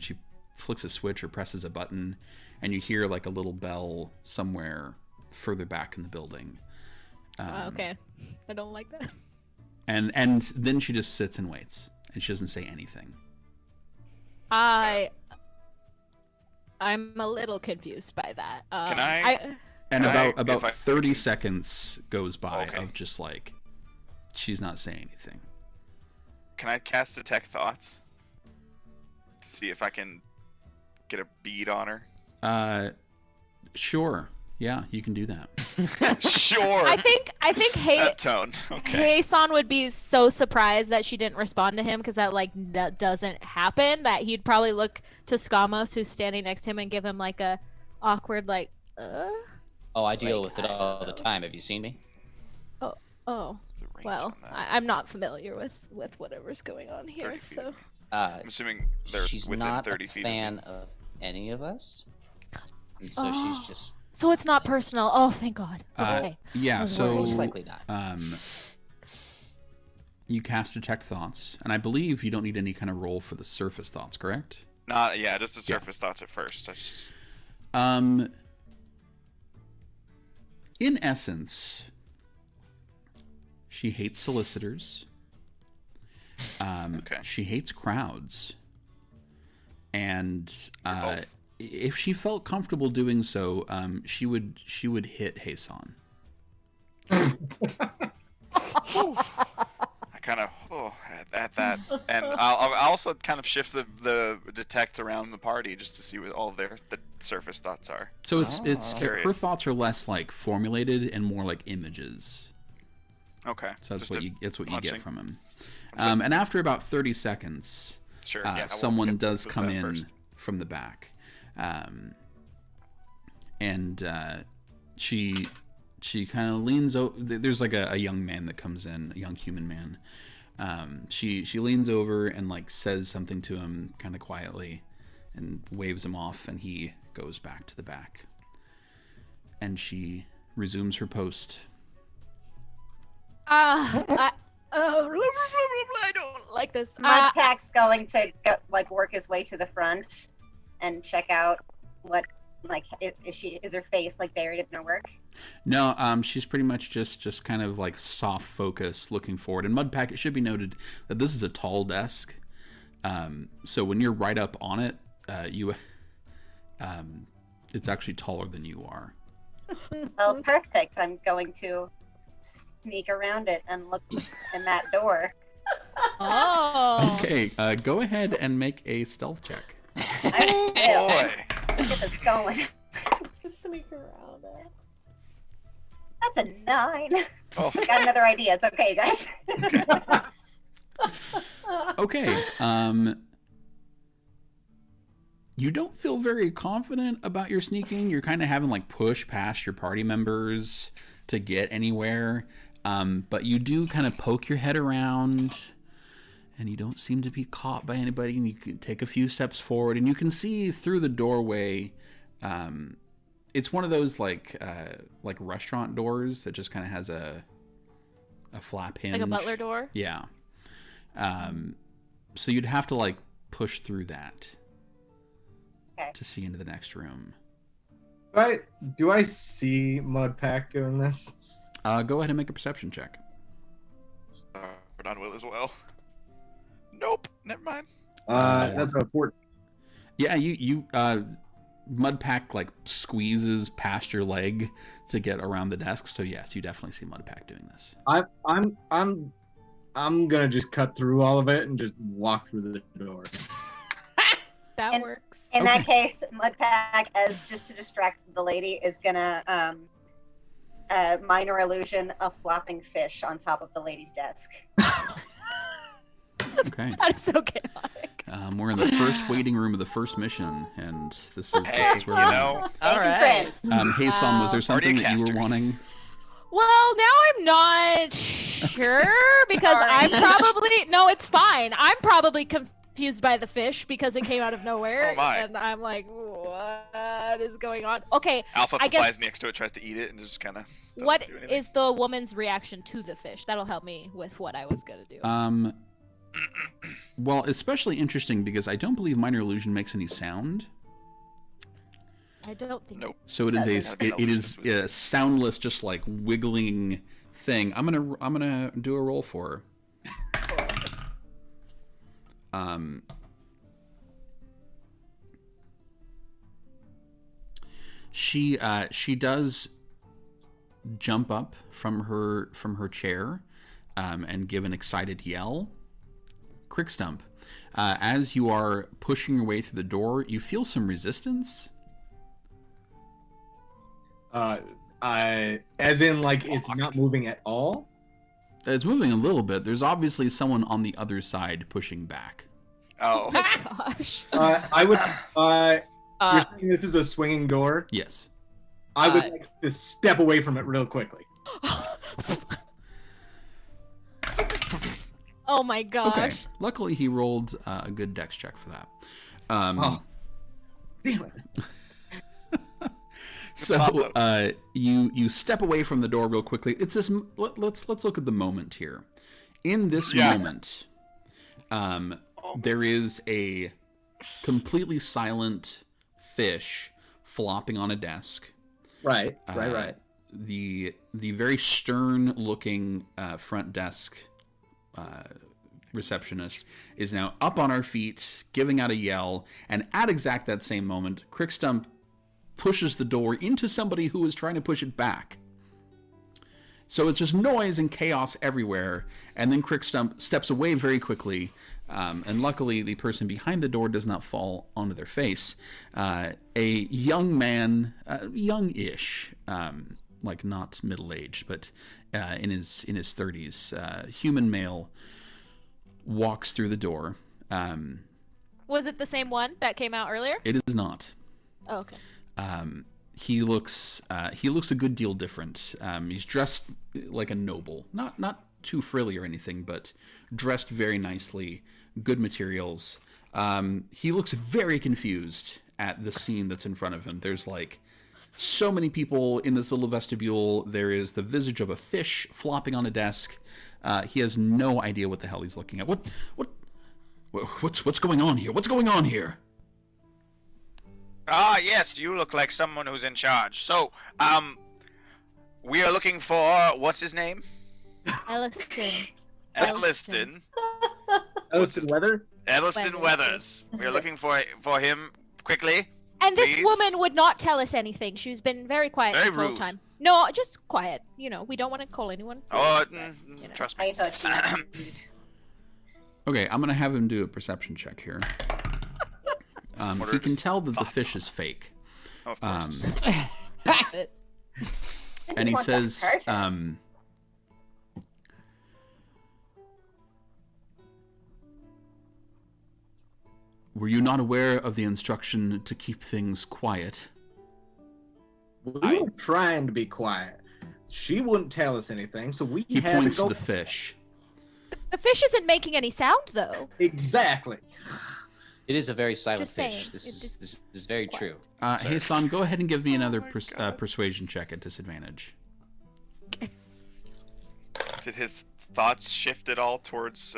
flicks a switch or presses a button, and you hear like a little bell somewhere further back in the building.
Okay. I don't like that.
And then she just sits and waits, and she doesn't say anything.
I'm a little confused by that.
Can I-
And
Can I-
about
if I-
30 seconds goes by
Okay.
of just like she's not saying anything.
Can I cast Detect Thoughts? To see if I can get a bead on her?
Sure. Yeah, you can do that.
Sure.
I think
that tone. Okay.
Hasan would be so surprised that she didn't respond to him, because that doesn't happen. That he'd probably look to Skamos, who's standing next to him, and give him like a awkward
Oh, I deal with it all the time. Have you seen me?
oh.
The range
Well,
on that.
I'm not familiar with whatever's going on
30
here,
feet.
so.
I'm assuming they're
She's
within
not
30
a
feet.
fan of any of us, and so she's just
So it's not personal. Oh, thank God. Okay.
Yeah, so
most likely not.
you cast Detect Thoughts, and I believe you don't need any kind of roll for the surface thoughts, correct?
Just the surface thoughts at first.
In essence, she hates solicitors.
Okay.
She hates crowds. And
Both.
if she felt comfortable doing so, she would hit Hasan.
I kind of And I'll also kind of shift the detect around the party just to see what all of the surface thoughts are.
So it's her
Curious.
thoughts are less like formulated and more like images.
Okay.
So that's
just
what
a
you get
punching.
from him. And after about 30 seconds,
Sure. Yeah, I won't
someone
hit
does
with
come
that
in
first.
from the back, and she kind of leans over. There's like a young man that comes in, a young human man. She leans over and like says something to him kind of quietly, and waves him off, and he goes back to the back. And she resumes her post.
I don't like this.
Mudpack's going to go, like work his way to the front and check out what like is her face like buried in her work?
No, she's pretty much just kind of like soft focus, looking forward. And Mudpack, it should be noted that this is a tall desk, so when you're right up on it, it's actually taller than you are.
Well, perfect. I'm going to sneak around it and look in that door.
Oh.
Okay, go ahead and make a stealth check.
I will.
Boy.
Let's get this going.
Sneak around it.
That's a 9.
Oh.
Got another idea. It's okay, guys.
Okay, you don't feel very confident about your sneaking. You're kind of having like push past your party members to get anywhere, but you do kind of poke your head around, and you don't seem to be caught by anybody. And you can take a few steps forward, and you can see through the doorway. It's one of those like restaurant doors that just kind of has a flap hinge,
Like a butler door?
Yeah. So you'd have to like push through that to see into the next room.
Do I see Mudpack doing this?
Go ahead and make a perception check.
Bernard will as well. Nope. Never mind.
That's a 4.
Yeah, you Mudpack like squeezes past your leg to get around the desk. So yes, you definitely see Mudpack doing this.
I'm gonna just cut through all of it and just walk through the door.
That works.
In that case, Mudpack, as just to distract the lady, is gonna minor illusion a flopping fish on top of the lady's desk.
Okay.
That is so chaotic.
We're in the first waiting room of the first mission, and this is where
you
we're
know.
All
Making
right.
friends.
Hey, Son, was there something that you were
Party
wanting?
Well, now I'm not sure because I'm
Sorry.
probably it's fine. I'm probably confused by the fish because it came out of nowhere,
Oh my.
and I'm like, what is going on? Okay,
Alpha
I guess-
flies next to it, tries to eat it, and just kind of.
what is the woman's reaction to the fish? That'll help me with what I was gonna do.
Well, especially interesting because I don't believe minor illusion makes any sound.
I don't think.
Nope.
So it is
Doesn't.
it is a soundless, just like wiggling thing. I'm gonna do a roll for her. She does jump up from her chair, and give an excited yell. Crickstump, as you are pushing your way through the door, you feel some resistance.
As in like it's not moving at all.
It's moving a little bit. There's obviously someone on the other side pushing back.
Oh.
Gosh.
I would. You're saying this is a swinging door.
Yes.
I would like to step away from it real quickly.
Oh my gosh.
Okay. Luckily, he rolled a good dex check for that.
Oh. Damn it.
So you step away from the door real quickly. It's this. Let's look at the moment here. In this moment, there is a completely silent fish flopping on a desk.
Right.
The very stern looking front desk receptionist is now up on her feet, giving out a yell, and at exact that same moment, Crickstump pushes the door into somebody who is trying to push it back. So it's just noise and chaos everywhere, and then Crickstump steps away very quickly, And luckily, the person behind the door does not fall onto their face. A young man, young-ish, like not middle-aged, but in his 30s, human male, walks through the door.
Was it the same one that came out earlier?
It is not.
Oh, okay.
He looks a good deal different. He's dressed like a noble, not too frilly or anything, but dressed very nicely, good materials. He looks very confused at the scene that's in front of him. There's like so many people in this little vestibule. There is the visage of a fish flopping on a desk. He has no idea what the hell he's looking at. What's going on here? What's going on here?
Ah, yes, you look like someone who's in charge. So, we are looking for, what's his name?
Elliston.
Elliston.
Elliston Weather?
Elliston Weathers. We are looking for him quickly.
And this
please.
woman would not tell us anything. She's been very quiet
Very
this whole
rude.
time. No, just quiet. You know, we don't want to call anyone.
Oh,
you know.
trust me.
I thought she was rude.
Okay, I'm gonna have him do a perception check here.
What
He
are
can
his
tell that the
thoughts
fish
on
is
this?
fake.
Oh, of course.
And he
want that
says,
person.
were you not aware of the instruction to keep things quiet?
We were trying to be quiet. She wouldn't tell us anything, so we
He
had
points
to
to
go.
the fish.
The fish isn't making any sound, though.
Exactly.
It is a very silent
Just
fish.
saying,
This
it
is
just-
this is very true.
Hey, Son, go ahead and give me another
my God.
persuasion check at disadvantage.
Did his thoughts shift at all towards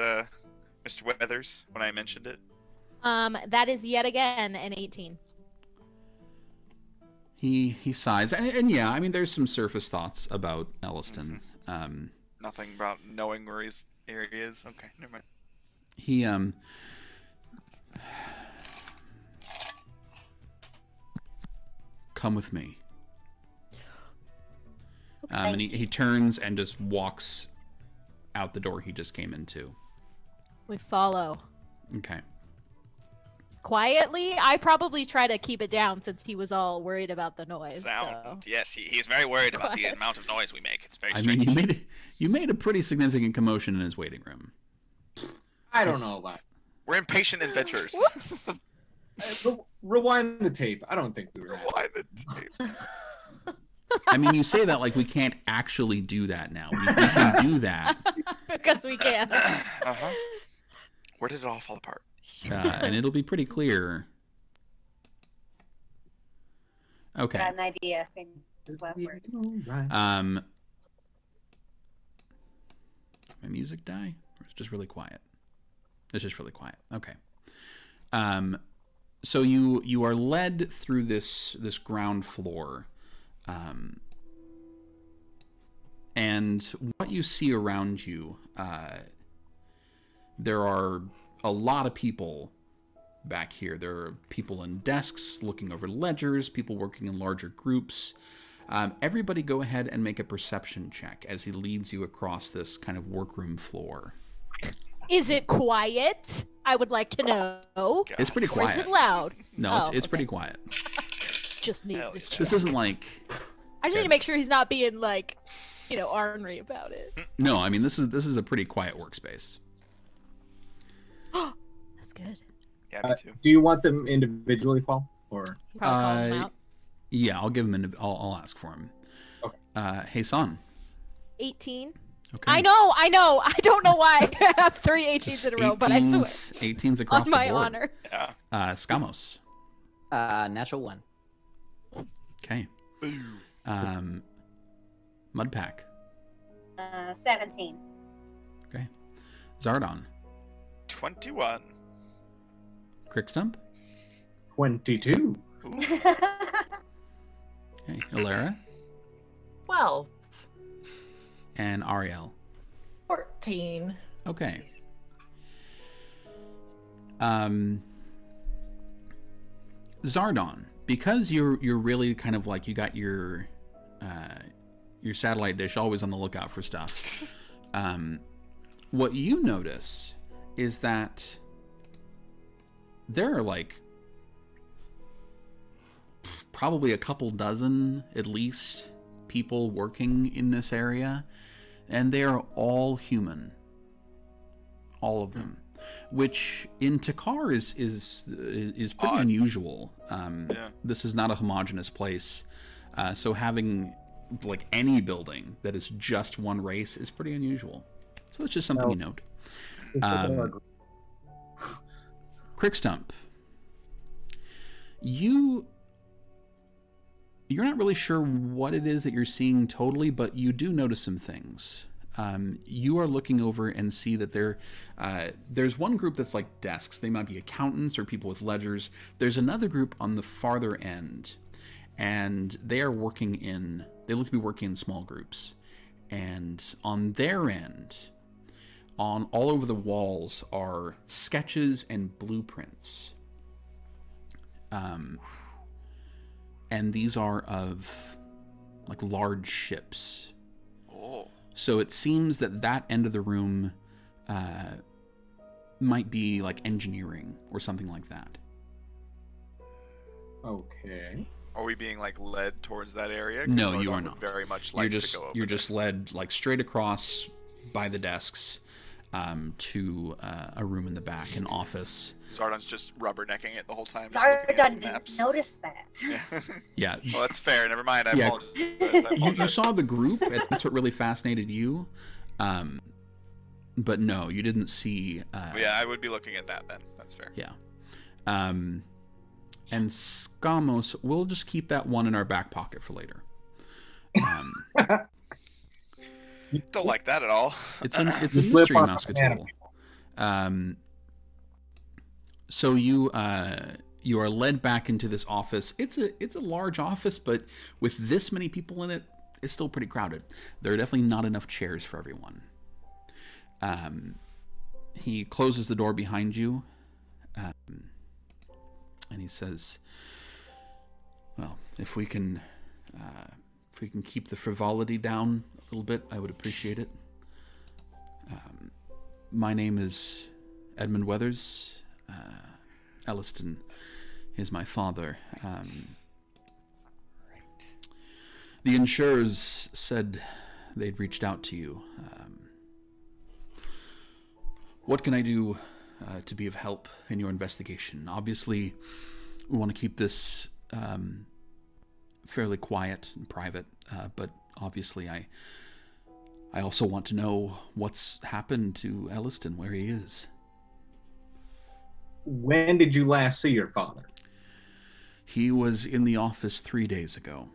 Mr. Weathers when I mentioned it?
That is yet again an 18.
He sighs, and yeah, I mean, there's some surface thoughts about Elliston.
Nothing about knowing where he is. Okay, never mind.
He come with me. And he turns and just walks out the door he just came into.
We follow.
Okay.
Quietly, I probably try to keep it down since he was all worried about the noise.
Sound.
So.
Yes, he's very worried about the
Quiet.
amount of noise we make. It's very
I
strange.
mean, you made a pretty significant commotion in his waiting room.
I don't know about
We're impatient adventurers.
Whoops.
it. Rewind the tape. I don't think we were.
Why the tape?
I mean, you say that like we can't actually do that now. We can do that,
Because we can.
Uh-huh. Where did it all fall apart?
and it'll be pretty clear. Okay.
Got an idea in his last words.
Right.
My music die? Or it's just really quiet? It's just really quiet. Okay. So you are led through this ground floor, and what you see around you, there are a lot of people back here. There are people in desks looking over ledgers, people working in larger groups. Everybody go ahead and make a perception check as he leads you across this kind of workroom floor.
Is it quiet? I would like to know.
It's pretty
Or is
quiet.
it loud?
No,
Oh,
it's
okay.
pretty quiet.
Just need
Hell
to
yeah.
check.
This isn't like...
I just need to make sure he's not being like, ornery about it.
No, I mean, this is a pretty quiet workspace.
That's good.
Yeah, me too.
Do you want them individually, Paul? Or
Probably call him out.
Yeah, I'll give him I'll ask for him.
Okay.
Hey, son.
18.
Okay.
I know. I don't know why I have 3 18s in a row, but I swear.
18's across
On my
the board.
honor.
Yeah.
Skamos.
Natural 1.
Okay. Mudpack.
17.
Okay. Zardon.
21.
Crickstump.
22.
Okay. Alara.
12.
And Ariel.
14.
Okay. Zardon, because you're really kind of like, you got your satellite dish always on the lookout for stuff. What you notice is that there are like probably a couple dozen at least people working in this area, and they are all human, all of them, which in Takkar is pretty
Odd.
unusual.
Yeah.
This is not a homogenous place, so having like any building that is just one race is pretty unusual. So that's just something you note. Crickstump, you're not really sure what it is that you're seeing totally, but you do notice some things. You are looking over and see that there's one group that's like desks. They might be accountants or people with ledgers. There's another group on the farther end, and they look to be working in small groups. And on their end, on all over the walls are sketches and blueprints. And these are of like large ships.
Oh.
So it seems that end of the room might be like engineering or something like that.
Okay.
Are we being like led towards that area?
No,
Zardon
you are
would
not.
Very much like to go over
you're
there.
just led like straight across by the desks to a room in the back, an office.
Zardon's just rubbernecking it the whole time. just looking at
Zardon
the maps.
didn't notice that.
Yeah.
Yeah.
Well, that's fair. Never mind. I
Yeah.
apologize.
You saw the group, and that's what really fascinated you. But no, you didn't see.
Yeah, I would be looking at that then. That's fair.
Yeah. And Skamos, we'll just keep that one in our back pocket for later.
Don't like that at all.
It's a
You
mystery
slip on the
musketeer. So you are led back into this office. It's a large office, but with this many people in it, it's still pretty crowded. There are definitely not enough chairs for everyone. He closes the door behind you, and he says, "Well, if we can keep the frivolity down a little bit, I would appreciate it. My name is Edmund Weathers. Elliston is my father. The insurers said they'd reached out to you. What can I do to be of help in your investigation? Obviously, we want to keep this fairly quiet and private, but obviously I also want to know what's happened to Elliston, where he is."
When did you last see your father?
He was in the office 3 days ago.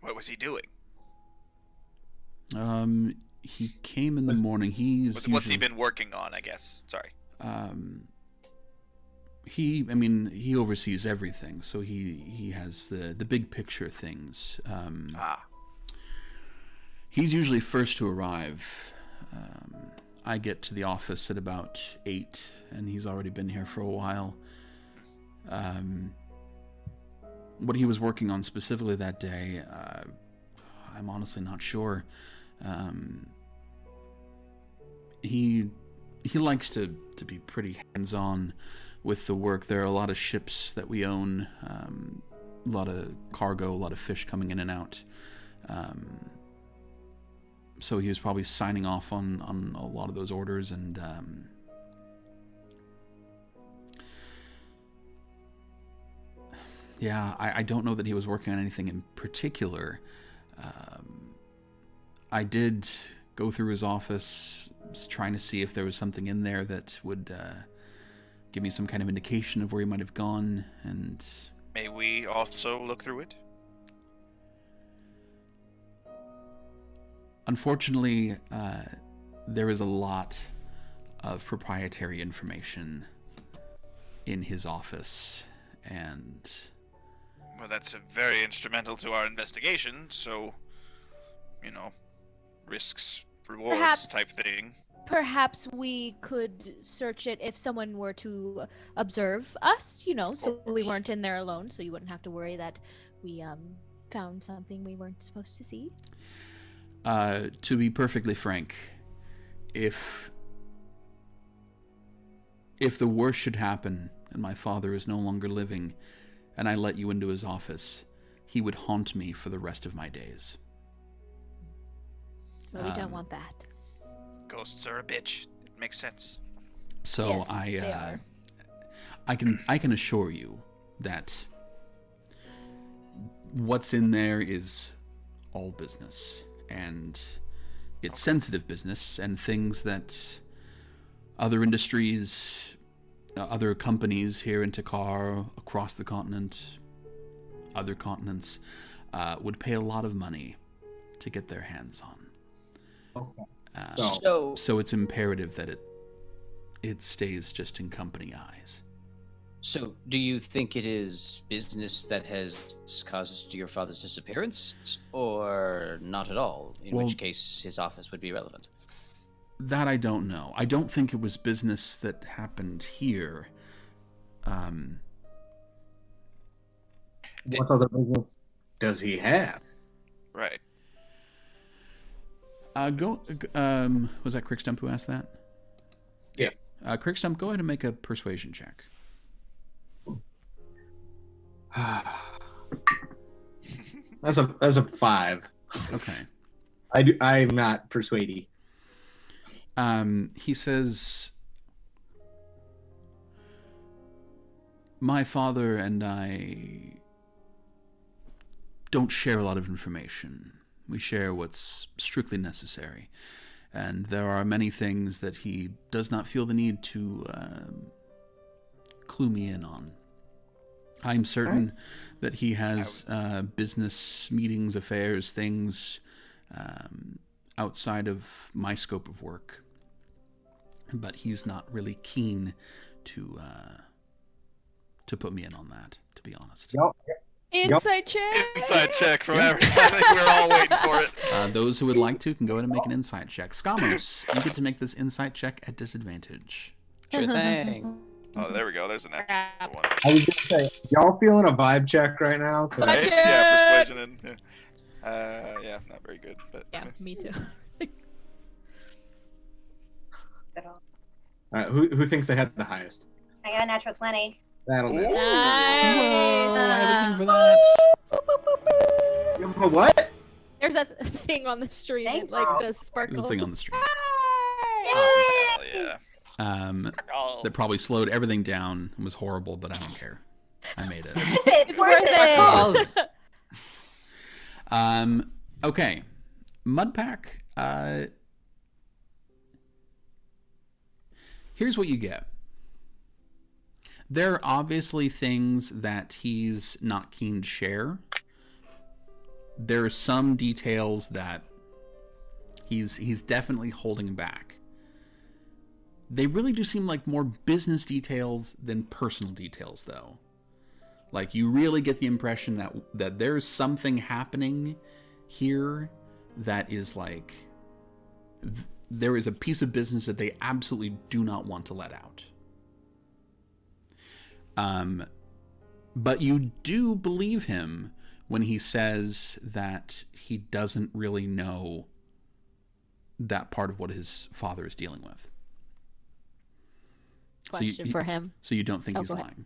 What was he doing?
He came in the morning.
What's he been working on, I guess? Sorry.
He oversees everything, so he has the big picture things. He's usually first to arrive. I get to the office at about 8, and he's already been here for a while. What he was working on specifically that day, I'm honestly not sure. He likes to be pretty hands-on with the work. There are a lot of ships that we own, a lot of cargo, a lot of fish coming in and out. So he was probably signing off on a lot of those orders, and yeah, I don't know that he was working on anything in particular. I did go through his office, trying to see if there was something in there that would give me some kind of indication of where he might have gone, and...
May we also look through it?
Unfortunately, there is a lot of proprietary information in his office, and...
Well, that's very instrumental to our investigation, so, risks, rewards
Perhaps-
type thing.
Perhaps we could search it if someone were to observe us, so we weren't in there alone, so you wouldn't have to worry that we found something we weren't supposed to see.
To be perfectly frank, if if the worst should happen and my father is no longer living and I let you into his office, he would haunt me for the rest of my days.
But we don't want that.
Ghosts are a bitch. It makes sense.
So
Yes, they are.
I can assure you that what's in there is all business, and it's sensitive business, and things that other industries, other companies here in Takkar, across the continent, other continents, would pay a lot of money to get their hands on.
Okay.
So it's imperative that it stays just in company eyes.
So, do you think it is business that has caused your father's disappearance, or not at all? In
Well,
which case, his office would be relevant.
That I don't know. I don't think it was business that happened here.
What other business does he have?
Right.
Was that Crickstump who asked that?
Yeah.
Crickstump, go ahead and make a persuasion check.
That's a 5.
Okay.
I'm not persuadey.
He says, my father and I don't share a lot of information. We share what's strictly necessary. And there are many things that he does not feel the need to clue me in on. I'm certain that he has business meetings, affairs, things outside of my scope of work. But he's not really keen to put me in on that, to be honest.
Yep.
Inside check.
Inside check from everybody. I think we're all waiting for it.
Those who would like to can go ahead and make an insight check. Skamos, you get to make this insight check at disadvantage.
Sure thing.
Oh, there we go. There's an extra one.
I was gonna say, y'all feeling a vibe check right now? 'Cause-
Right? Yeah, persuasion and yeah, not very good, but
Yeah, me too.
At all.
Who thinks they had the highest?
I got a natural 20.
That'll do.
Whoa, I have a thing for that.
You have a what?
There's a thing on the stream
Thank
that like
you.
does
There's
sparkle.
a thing on the stream.
oh yeah. Oh.
That probably slowed everything down and was horrible, but I don't care. I made it.
It's worth it.
Okay. Mudpack, here's what you get. There are obviously things that he's not keen to share. There are some details that he's definitely holding back. They really do seem like more business details than personal details, though. Like, you really get the impression that there's something happening here that is like... there is a piece of business that they absolutely do not want to let out. But you do believe him when he says that he doesn't really know that part of what his father is dealing with.
Question for him.
So you don't think he's
go ahead.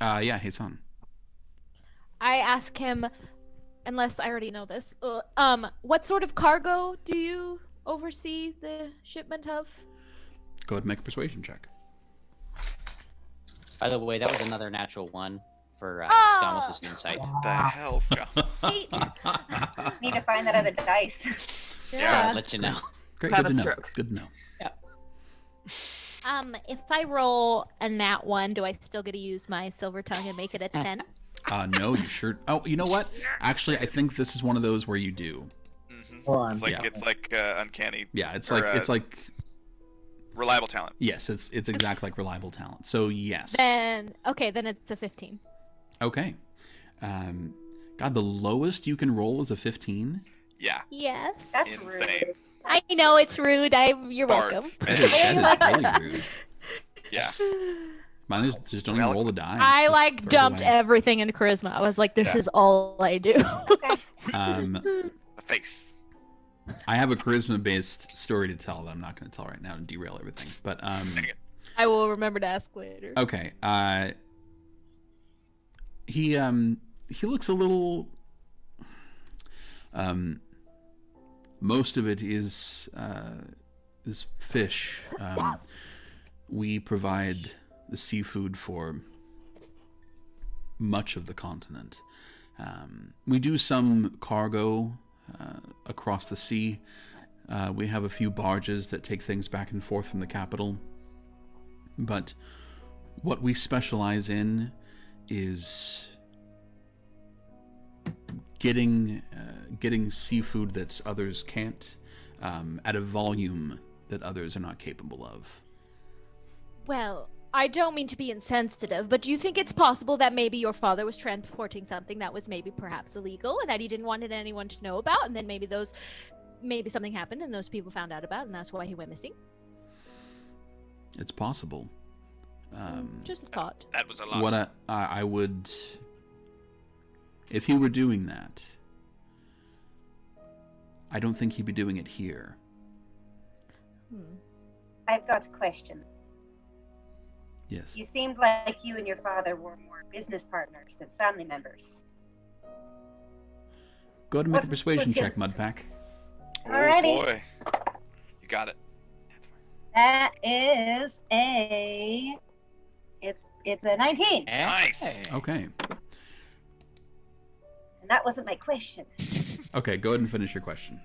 lying? Yeah, Hasan.
I ask him, unless I already know this, what sort of cargo do you oversee the shipment of?
Go ahead and make a persuasion check.
By the way, that was another natural one for Skamos' insight.
What the hell, Scott?
Eight. Need to find that other dice.
Yeah.
I'll let you know.
Great,
Have
good
a
to know.
stroke.
Good to know.
If I roll a nat 1, do I still get to use my silver tongue and make it a 10?
No, you sure. Oh, you know what? Actually, I think this is one of those where you do.
Hold on.
It's like uncanny.
Yeah, it's
Or,
like
reliable talent.
yes, it's exactly like reliable talent. So yes.
Then it's a 15.
Okay. God, the lowest you can roll is a 15.
Yeah.
Yes.
That's
Insane.
rude.
I know it's rude. You're welcome.
Bards.
That is really rude.
Yeah.
Mine is just don't even roll the die.
I
Just
like
throw it
dumped
away.
everything in charisma. I was like, this
Yeah.
is all I do.
The face.
I have a charisma-based story to tell that I'm not going to tell right now to derail everything. But
I will remember to ask later.
okay. He looks a little. Most of it is fish. We provide the seafood for much of the continent. We do some cargo across the sea. We have a few barges that take things back and forth from the capital. But what we specialize in is getting seafood that others can't, at a volume that others are not capable of.
Well, I don't mean to be insensitive, but do you think it's possible that maybe your father was transporting something that was maybe perhaps illegal and that he didn't want anyone to know about, and then maybe something happened and those people found out about, and that's why he went missing?
It's possible.
Just a thought.
That was a lot.
What I would, if he were doing that, I don't think he'd be doing it here.
I've got a question.
Yes.
You seemed like you and your father were more business partners than family members.
Go ahead and make a
What
persuasion
was
check,
his-
Mudpack.
Oh
Alrighty.
boy, you got it.
That is it's a 19,
Nice.
Okay.
and that wasn't my question.
Okay, go ahead and finish your question.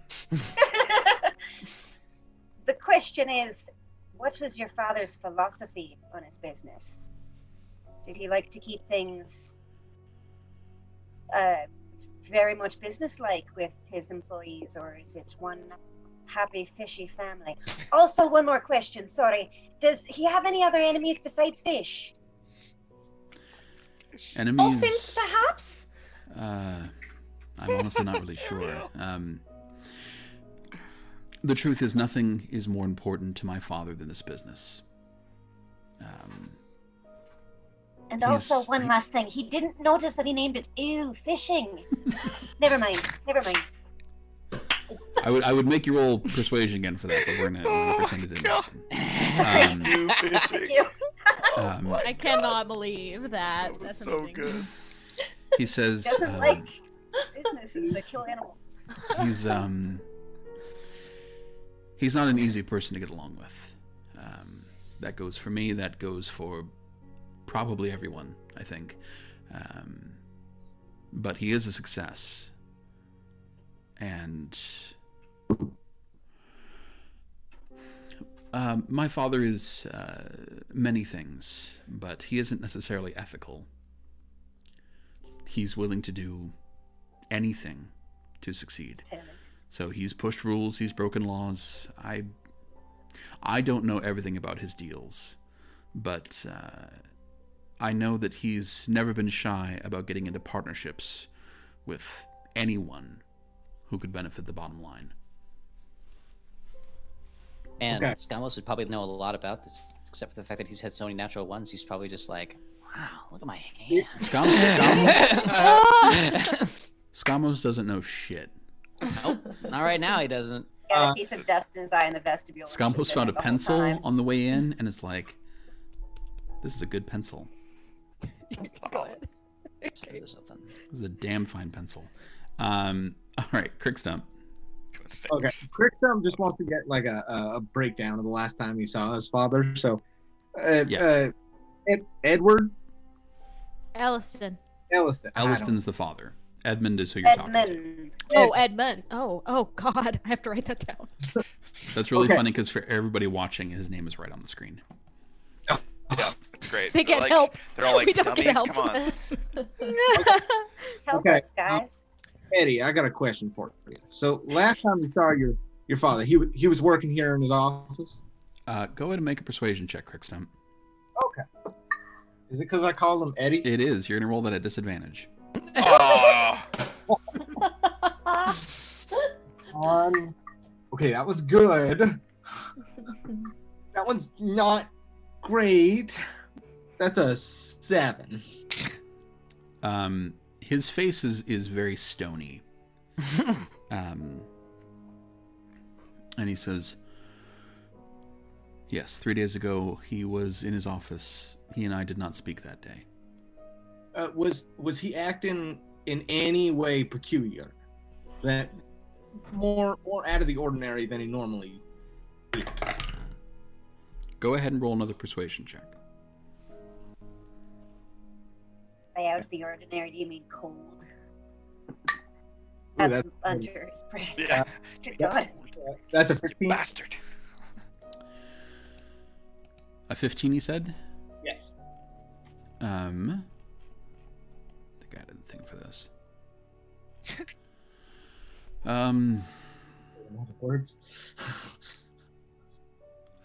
The question is, what was your father's philosophy on his business? Did he like to keep things very much businesslike with his employees, or is it one happy, fishy family? Also, one more question, sorry. Does he have any other enemies besides fish?
Enemies.
Dolphins, perhaps?
I'm honestly not really sure. The truth is, nothing is more important to my father than this business.
And also, one last thing. He didn't notice that he named it Ew, fishing. Never mind.
I would make you roll persuasion again for that, but we're gonna pretend it didn't happen.
You fishing.
Thank you.
I cannot believe that. That's
so
amazing.
good.
He says
Doesn't like businesses that kill animals.
he's not an easy person to get along with. That goes for me. That goes for probably everyone, I think. But he is a success. And my father is many things, but he isn't necessarily ethical. He's willing to do anything to succeed. So he's pushed rules, he's broken laws. I don't know everything about his deals, but I know that he's never been shy about getting into partnerships with anyone who could benefit the bottom line.
Man,
Okay.
Skamos would probably know a lot about this, except for the fact that he's had so many natural ones. He's probably just like, wow, look at my hand.
Skamos doesn't know shit.
Nope, not right now. He doesn't.
Got a piece of dust in his eye in the vestibule. and
Skamos
just
found a
been there the whole
pencil
time.
on the way in, and it's like, this is a good pencil.
Go ahead.
Let's do something.
This is a damn fine pencil. All right, Crickstump.
Okay, Crickstump just wants to get like a breakdown of the last time he saw his father. So, Edward
Elliston.
Elliston.
Elliston's the father. Edmund is who you're talking to.
Edmund.
Oh, Edmund. Oh, God. I have to write that down.
That's really
Okay.
funny because for everybody watching, his name is right on the screen.
Yeah, it's great.
They
They're
get
like,
help.
They're all like,
We don't get
dummies,
help.
come on.
Help
Okay,
us, guys.
Eddie, I got a question for you. So last time you saw your father, he was working here in his office.
Go ahead and make a persuasion check, Crickstump.
Okay. Is it because I called him Eddie?
It is. You're going to roll that at disadvantage.
Oh,
Okay, that was good. That one's not great. That's a 7.
His face is very stony. And he says, yes, 3 days ago he was in his office. He and I did not speak that day.
Was he acting in any way peculiar? That more out of the ordinary than he normally is?
Go ahead and roll another persuasion check.
By out of the ordinary, do you mean cold?
Ooh,
That's under his breath.
Yeah.
Good God.
That's a 15.
Bastard.
A 15, he said?
Yes.
I think I had a thing for this.
Words.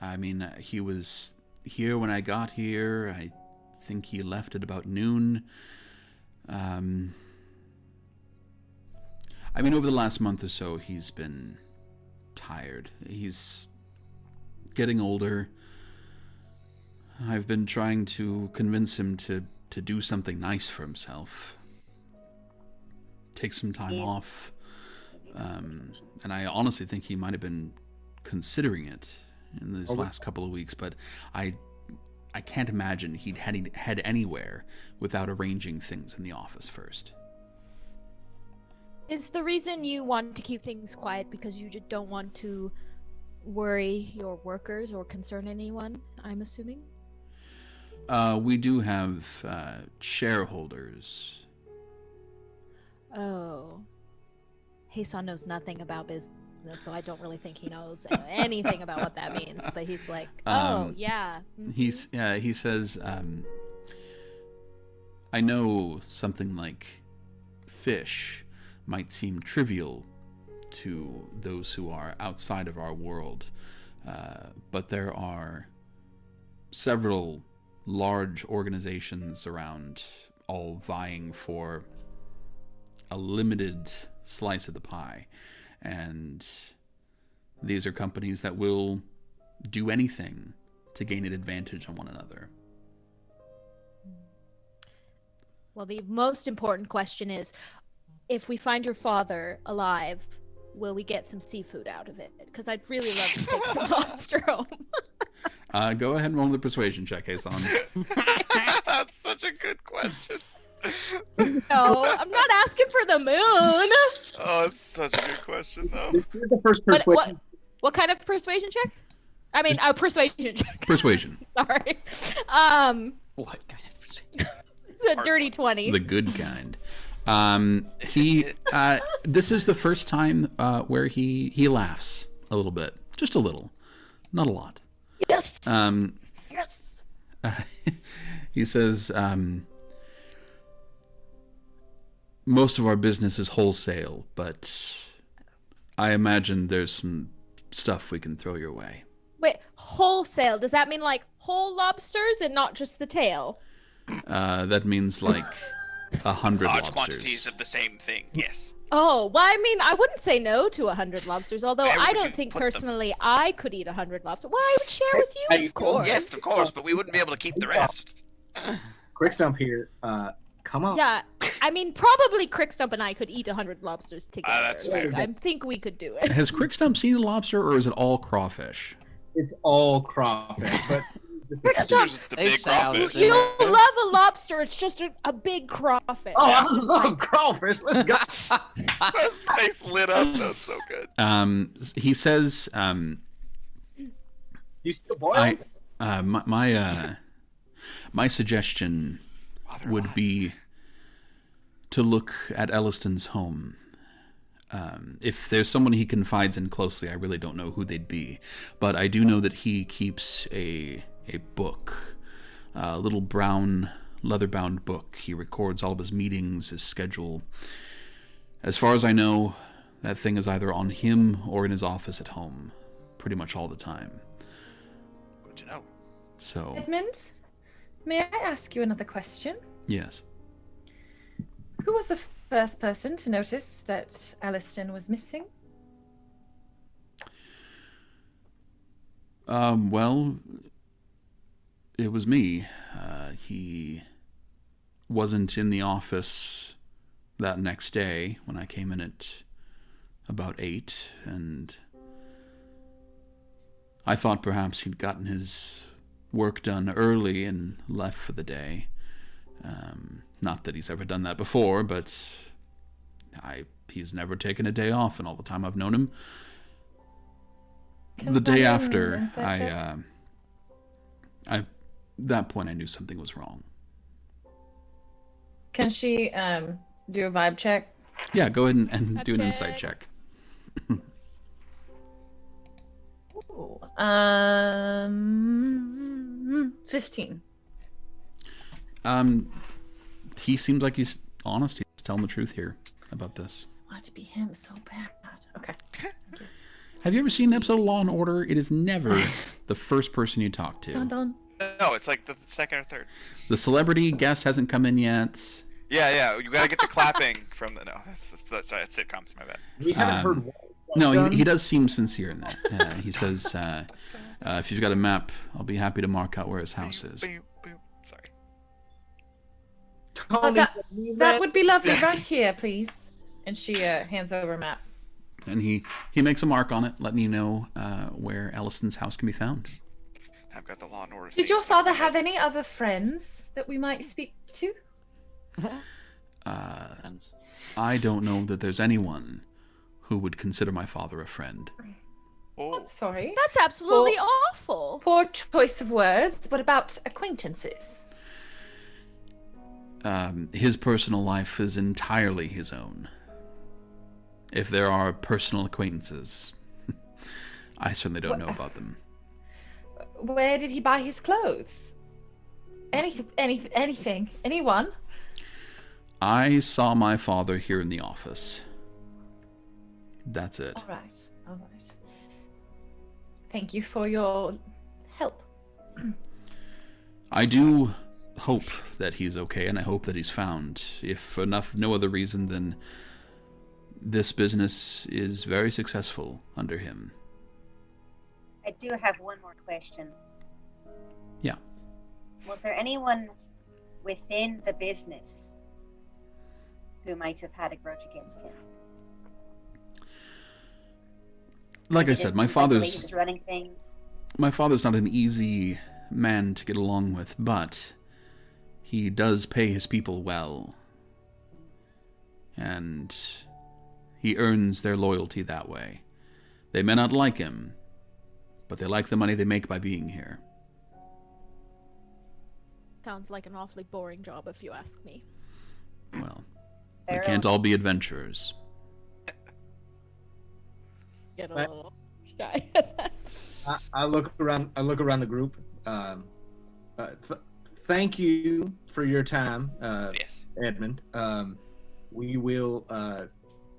I mean, he was here when I got here. I think he left at about noon. I mean, over the last month or so, he's been tired. He's getting older. I've been trying to convince him to do something nice for himself. Take some time off. And I honestly think he might have been considering it in these last couple of weeks, but I can't imagine he'd head anywhere without arranging things in the office first.
Is the reason you want to keep things quiet because you just don't want to worry your workers or concern anyone, I'm assuming?
We do have shareholders.
Oh. Hasan knows nothing about business, so I don't really think he knows anything about what that means. But he's like, oh, yeah. Mm-hmm.
He says, I know something like fish might seem trivial to those who are outside of our world, but there are several large organizations around, all vying for a limited slice of the pie, and these are companies that will do anything to gain an advantage on one another.
Well, the most important question is, if we find your father alive, will we get some seafood out of it? Because I'd really love to take some lobster home.
Go ahead and roll the persuasion check, Hasan.
That's such a good question.
No, I'm not asking for the moon.
Oh, it's such a good question, though.
This is the first persuasion.
What kind of persuasion check? I mean, persuasion check.
Persuasion.
Sorry.
What kind of persuasion?
It's a dirty 20.
The good kind. This is the first time where he laughs a little bit, just a little, not a lot.
Yes.
Yes. He says, most of our business is wholesale, but I imagine there's some stuff we can throw your way.
Wait, wholesale? Does that mean like whole lobsters and not just the tail?
That means like 100
Large
lobsters.
quantities of the same thing, yes.
Oh, well, I mean, I wouldn't say no to 100 lobsters, although
Where
I
would you
don't think
put them?
personally I could eat 100 lobsters. Well, I would share with you, of course.
Yes, of course, but we wouldn't be able to keep the rest.
Quick Stump here. Come on.
Yeah, I mean, probably Crickstump and I could eat 100 lobsters together.
That's fair.
Like, I think we could do it.
Has Crickstump seen a lobster, or is it all crawfish?
It's all crawfish, but
There's the
They
big
sound
crawfish.
similar.
You'll love a lobster. It's just a big crawfish.
oh, I love crawfish. Let's go.
His face lit up. That was so good.
He says,
You still boil?
my suggestion would be to look at Elliston's home. If there's someone he confides in closely, I really don't know who they'd be, but I do know that he keeps a book, a little brown leather-bound book. He records all of his meetings, his schedule. As far as I know, that thing is either on him or in his office at home, pretty much all the time.
Good to know.
So,
Edmund, may I ask you another question?
yes.
Who was the first person to notice that Alliston was missing?
Well, it was me. He wasn't in the office that next day when I came in at about 8, and I thought perhaps he'd gotten his work done early and left for the day. Not that he's ever done that before, but he's never taken a day off in all the time I've known him. The day after, that point I knew something was wrong.
Can she do a vibe check?
Yeah, go ahead and do an insight check.
Ooh, 15.
He seems like he's honest. He's telling the truth here about this.
I want to be him so bad. Okay.
Have you ever seen an episode of Law and Order? It is never the first person you talk to.
Dun, dun.
No, it's like the second or third.
The celebrity guest hasn't come in yet.
Yeah. You gotta get the clapping from the. No, that's sitcoms. My bad.
We haven't heard one.
No, he does seem sincere in that. He says, if you've got a map, I'll be happy to mark out where his house is.
Sorry.
Tony,
That would be lovely. Right here, please. And she hands over a map.
And he makes a mark on it, letting you know where Ellison's house can be found.
I've got the Law and Order.
Did your father have any other friends that we might speak to?
I don't know that there's anyone who would consider my father a friend.
Oh.
Sorry.
That's absolutely awful.
Poor choice of words. What about acquaintances?
His personal life is entirely his own. If there are personal acquaintances, I certainly don't know about them.
Where did he buy his clothes? Anything? Anyone?
I saw my father here in the office. That's it.
All right. Thank you for your help.
I do hope that he's okay, and I hope that he's found. If for no other reason than this business is very successful under him.
I do have one more question.
Yeah.
Was there anyone within the business who might have had a grudge against him?
Like I said, my
The way he was
father's
running things.
not an easy man to get along with, but he does pay his people well. And he earns their loyalty that way. They may not like him, but they like the money they make by being here.
Sounds like an awfully boring job, if you ask me.
Well,
Fair
they can't
enough.
all be adventurers.
Get a
Right.
little shy.
I look around the group. Thank you for your time,
Yes.
Edmund. We will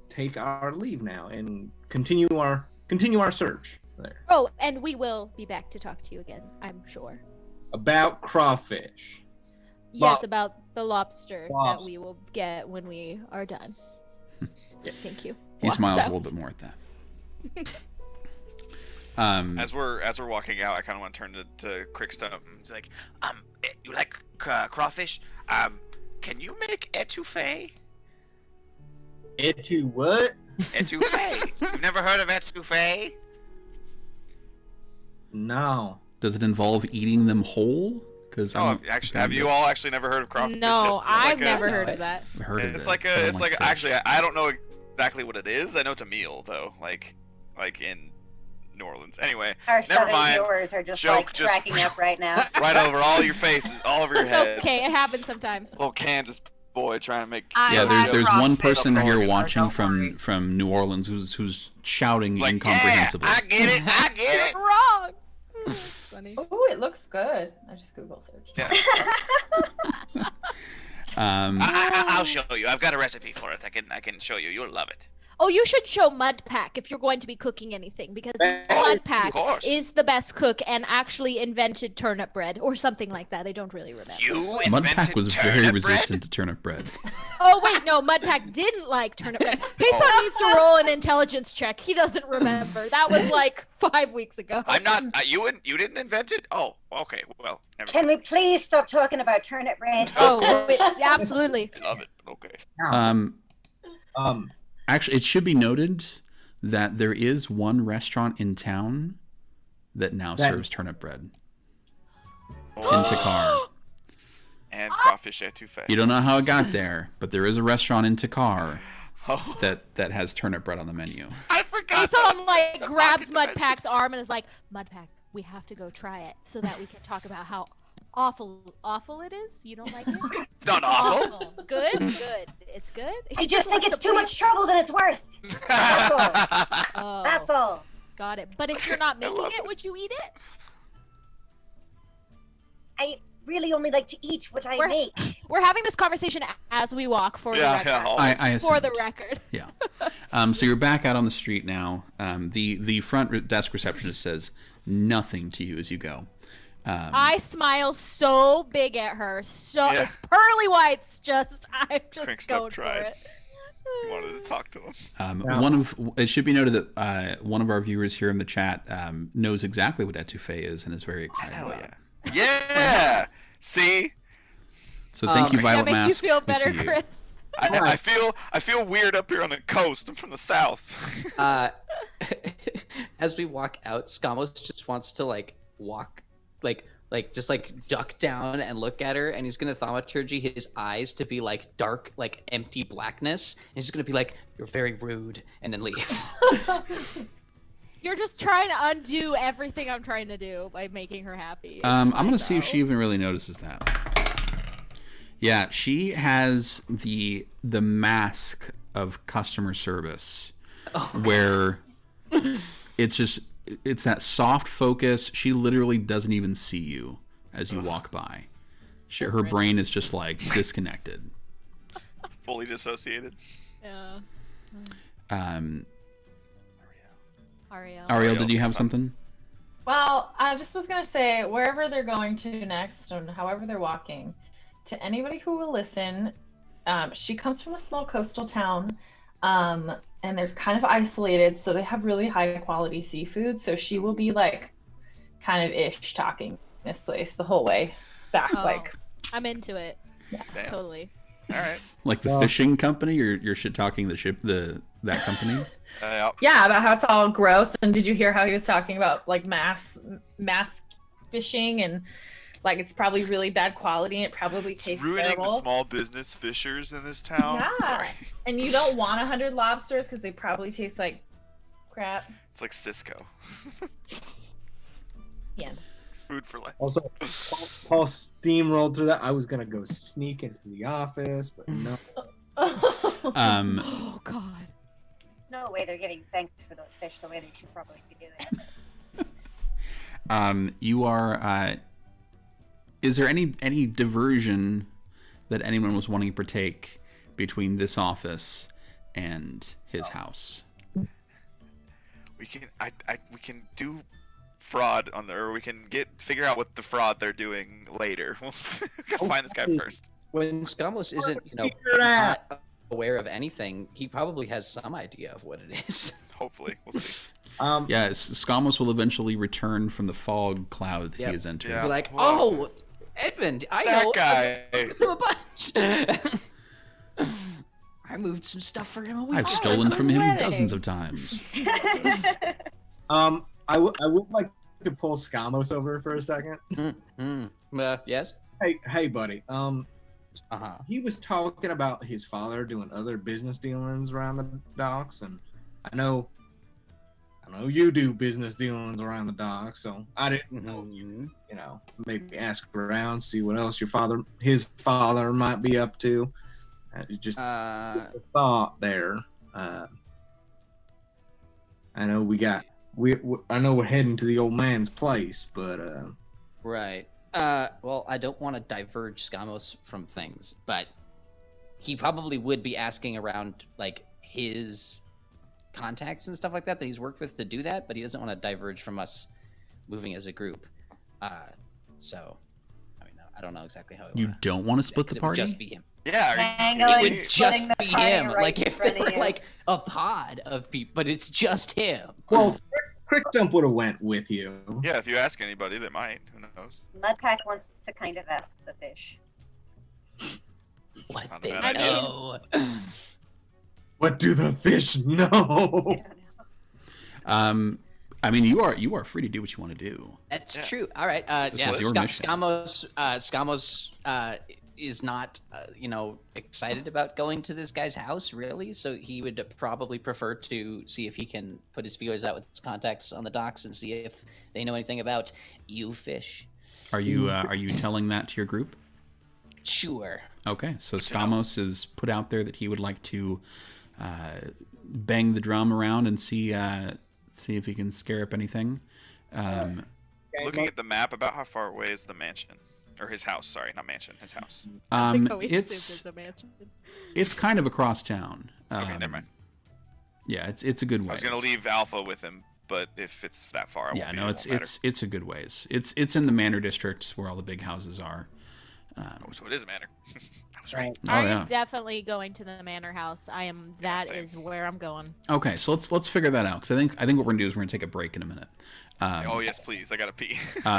take our leave now and continue our search there.
Oh, and we will be back to talk to you again, I'm sure.
About crawfish.
Yes, about the lobster that
Lobster.
we will get when we are done. Thank you.
He
Walks
smiles a
out.
little bit more at that.
As we're walking out, I kind of want to turn to Crickstone. He's like, you like crawfish? Can you make etouffee?
Etu what?
Etouffee. You've never heard of etouffee?
No.
Does it involve eating them whole? Because
Oh, have you all actually never heard of crawfish?
No,
It's
I've
like a-
never heard of that.
heard of
It's
it,
like
but I don't
it's like
fish.
actually I don't know exactly what it is. I know it's a meal though, like in New Orleans. Anyway,
Our
never
southern
mind.
viewers are just
Joke
like
just-
cracking up right now.
Right over all your faces, all over your heads.
Okay, it happens sometimes.
Little Kansas boy trying to make.
I
Yeah,
have
there's
crossed
one
it
person
over
here
Oregon.
watching
Don't worry.
from New Orleans who's shouting
Like,
incomprehensibly.
Yeah, I get it. I get it.
Wrong. It's funny.
Oh, it looks good. I just Google searched.
Yeah.
Um,
I'll show you. I've got a recipe for it. I can show you. You'll love it.
Oh, you should show Mudpack if you're going to be cooking anything, because
of
Mudpack
course.
is the best cook and actually invented turnip bread or something like that. I don't really remember.
You
Mudpack
invented
was very
turnip
resistant
bread?
to turnip bread.
Oh wait, no, Mudpack didn't like turnip bread. Payson needs to roll an intelligence check. He doesn't remember. That was like 5 weeks ago.
I'm not. You didn't invent it? Oh, okay. Well, never
Can we please stop talking about turnip bread?
Oh, wait, absolutely.
I love it. But okay.
Actually, it should be noted that there is one restaurant in town that now
That-
serves turnip bread in
Oh,
Takkar.
and crawfish etouffee.
You don't know how it got there, but there is a restaurant in Takkar
Oh,
that has turnip bread on the menu.
I forgot.
Someone
that.
like grabs Mudpack's arm and is like, Mudpack, we have to go try it so that we can talk about how awful it is. You don't like it?
It's not awful.
Good. It's good.
I just think it's too much trouble than it's worth.
Oh,
That's all.
got it. But if you're not making
love
it, would you eat it?
I really only like to eat what I
We're-
make.
We're having this conversation as we walk for the record.
I assumed.
For the record.
Yeah. So you're back out on the street now. The front desk receptionist says nothing to you as you go.
I smile so big at her. So
Yeah.
it's pearly whites. I'm just
Crinks
going
up
for
tried.
it.
Wanted to talk to him.
Yeah. It should be noted that one of our viewers here in the chat knows exactly what etouffee is and is very excited
Hell
about it.
Yeah. See,
So thank you,
That
Violet
makes
Mask.
you feel
We
better,
see you.
Chris.
I feel weird up here on the coast. I'm from the south.
As we walk out, Skamos just wants to walk, just duck down and look at her, and he's gonna thaumaturgy his eyes to be dark, empty blackness. And he's just gonna be like, "You're very rude," and then leave.
You're just trying to undo everything I'm trying to do by making her happy.
I'm gonna see if she even really notices that. Yeah, she has the mask of customer service, where it's that soft focus. She literally doesn't even see you as you walk by. Her brain is just disconnected.
Fully dissociated.
Yeah.
Ariel, did you have something?
Well, I just was gonna say, wherever they're going to next, and however they're walking, to anybody who will listen, she comes from a small coastal town, and they're kind of isolated, so they have really high quality seafood. So she will be kind of ish talking this place the whole way back.
Oh, I'm into it.
Yeah.
Damn.
Totally.
All right.
Like the fishing company, or you're shit talking that company?
Yeah, about how it's all gross. And did you hear how he was talking about mass fishing and it's probably really bad quality and it probably tastes
Ruining
terrible.
the small business fishers in this town.
Yeah.
Sorry.
And you don't want 100 lobsters because they probably taste like crap.
It's like Cisco.
Yeah.
Food for life.
Also, Paul steamrolled through that. I was gonna go sneak into the office, but no.
Oh God.
No way they're giving thanks for those fish the way they should probably be doing.
You are. Is there any diversion that anyone was wanting to partake between this office and his house?
We can we can do fraud on or we can figure out what the fraud they're doing later. We'll gotta find this guy first.
When Skamos isn't,
Figure it out.
not aware of anything, he probably has some idea of what it is.
Hopefully, we'll see.
Yeah, Skamos will eventually return from the fog cloud that he has entered.
Yeah.
Be like,
Whoa.
oh, Edmund, I
That
know.
guy.
I with him a bunch. I moved some stuff for him a week
I've
ago.
stolen from him
wedding.
dozens of times.
I would like to pull Skamos over for a second.
Yes.
Hey, buddy.
Uh-huh.
He was talking about his father doing other business dealings around the docks, and I know you do business dealings around the docks, so I didn't know if you maybe ask around, see what else his father might be up to. It's just a thought there. I know I know we're heading to the old man's place, but
Right. Well, I don't want to diverge Skamos from things, but he probably would be asking around his contacts and stuff like that he's worked with to do that, but he doesn't want to diverge from us moving as a group. So, I mean, I don't know exactly how it
You don't want to split the
It would
party?
just be him.
Yeah.
Tangling,
It would just
splitting the
be
party
him.
right in
If
front
there
of
were
you.
a pod of people, but it's just him.
well, Crick Dump would have went with you.
Yeah, if you ask anybody, they might. Who knows?
Mudpack wants to kind of ask the fish.
What
Not a
they
bad idea.
know.
What do the fish know?
I don't know.
I mean, you are free to do what you want to do.
That's
Yeah.
true. All right.
This is your mission.
Skamos is not, excited about going to this guy's house, really. So he would probably prefer to see if he can put his feelers out with his contacts on the docks and see if they know anything about you fish.
Are you telling that to your group?
Sure.
Okay, so Skamos is put out there that he would like to bang the drum around and see if he can scare up anything.
Looking at the map, about how far away is the mansion? Or his house, sorry, not mansion, his house.
It's kind of across town.
Okay, never mind.
Yeah, it's a good ways.
I was gonna leave Alpha with him, but if it's that far,
it's a good ways. It's in the manor district where all the big houses are.
So it is a manor. I was right.
I am definitely going to the manor house. That is where I'm going.
Okay, so let's figure that out, because I think what we're gonna do is we're gonna take a break in a minute.
Oh yes, please. I gotta pee.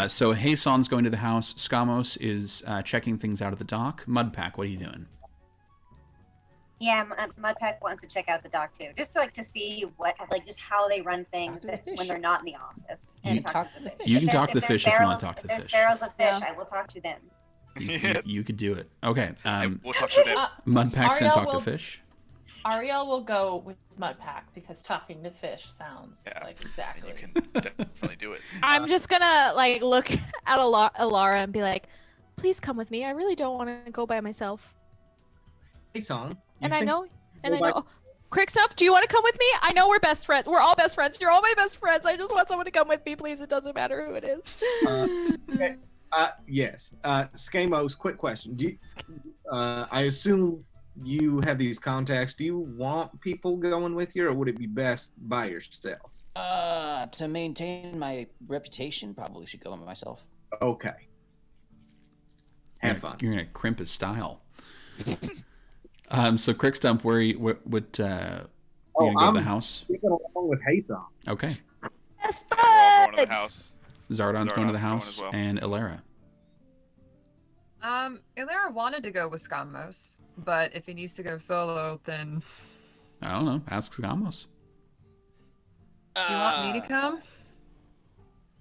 So Haeson's going to the house. Skamos is checking things out at the dock. Mudpack, what are you doing?
Yeah, Mudpack wants to check out the dock too, just to see just how they run things when they're not in the office. And talk to the fish.
You can talk to the fish if you want to talk to the fish.
If there's barrels of fish, I will talk to them.
You could do it. Okay.
We'll talk to them.
Mudpack's gonna talk to fish.
Ariel will go with Mudpack because talking to fish sounds like exactly.
You can definitely do it.
I'm just gonna look at Alara and be like, "Please come with me. I really don't want to go by myself."
Hey, Song.
I know. Quickstep, do you want to come with me? I know we're best friends. We're all best friends. You're all my best friends. I just want someone to come with me, please. It doesn't matter who it is.
Yes. Skamos, quick question. I assume you have these contacts. Do you want people going with you, or would it be best by yourself?
To maintain my reputation, probably should go by myself.
Okay. Have fun.
You're gonna crimp his style. So Crickstump, where you go to the house?
I'm going along with Hason.
Okay.
Yes,
We're all going to
bud.
the house.
Zardon's going to the
Zardon's
house,
going as
and Ilara.
Ilara wanted to go with Skamos, but if he needs to go solo, then
I don't know. Ask Skamos.
do you want me to come?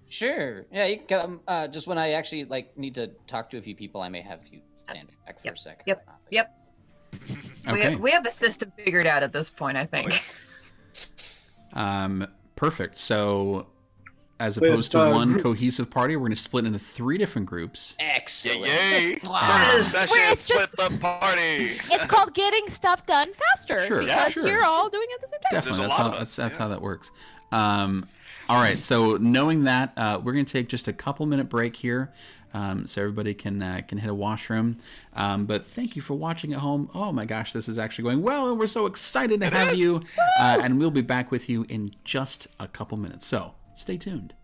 Sure. Yeah, you can come. Just when I actually need to talk to a few people, I may have you stand back for a sec.
Yep.
Okay.
We have the system figured out at this point, I think.
Perfect. So, as opposed to one cohesive party, we're going to split into 3 different groups.
Excellent.
Yay!
Wow.
First session,
It's
split
just-
the party.
It's called getting stuff done faster
Sure,
because
sure.
you're all doing it at the same time.
Definitely.
There's a lot of us,
That's how that works. All right. So, knowing that, we're going to take just a couple-minute break here. So everybody can hit a washroom. But thank you for watching at home. Oh my gosh, this is actually going well, and we're so excited to have you. And we'll be back with you in just a couple minutes. So stay tuned.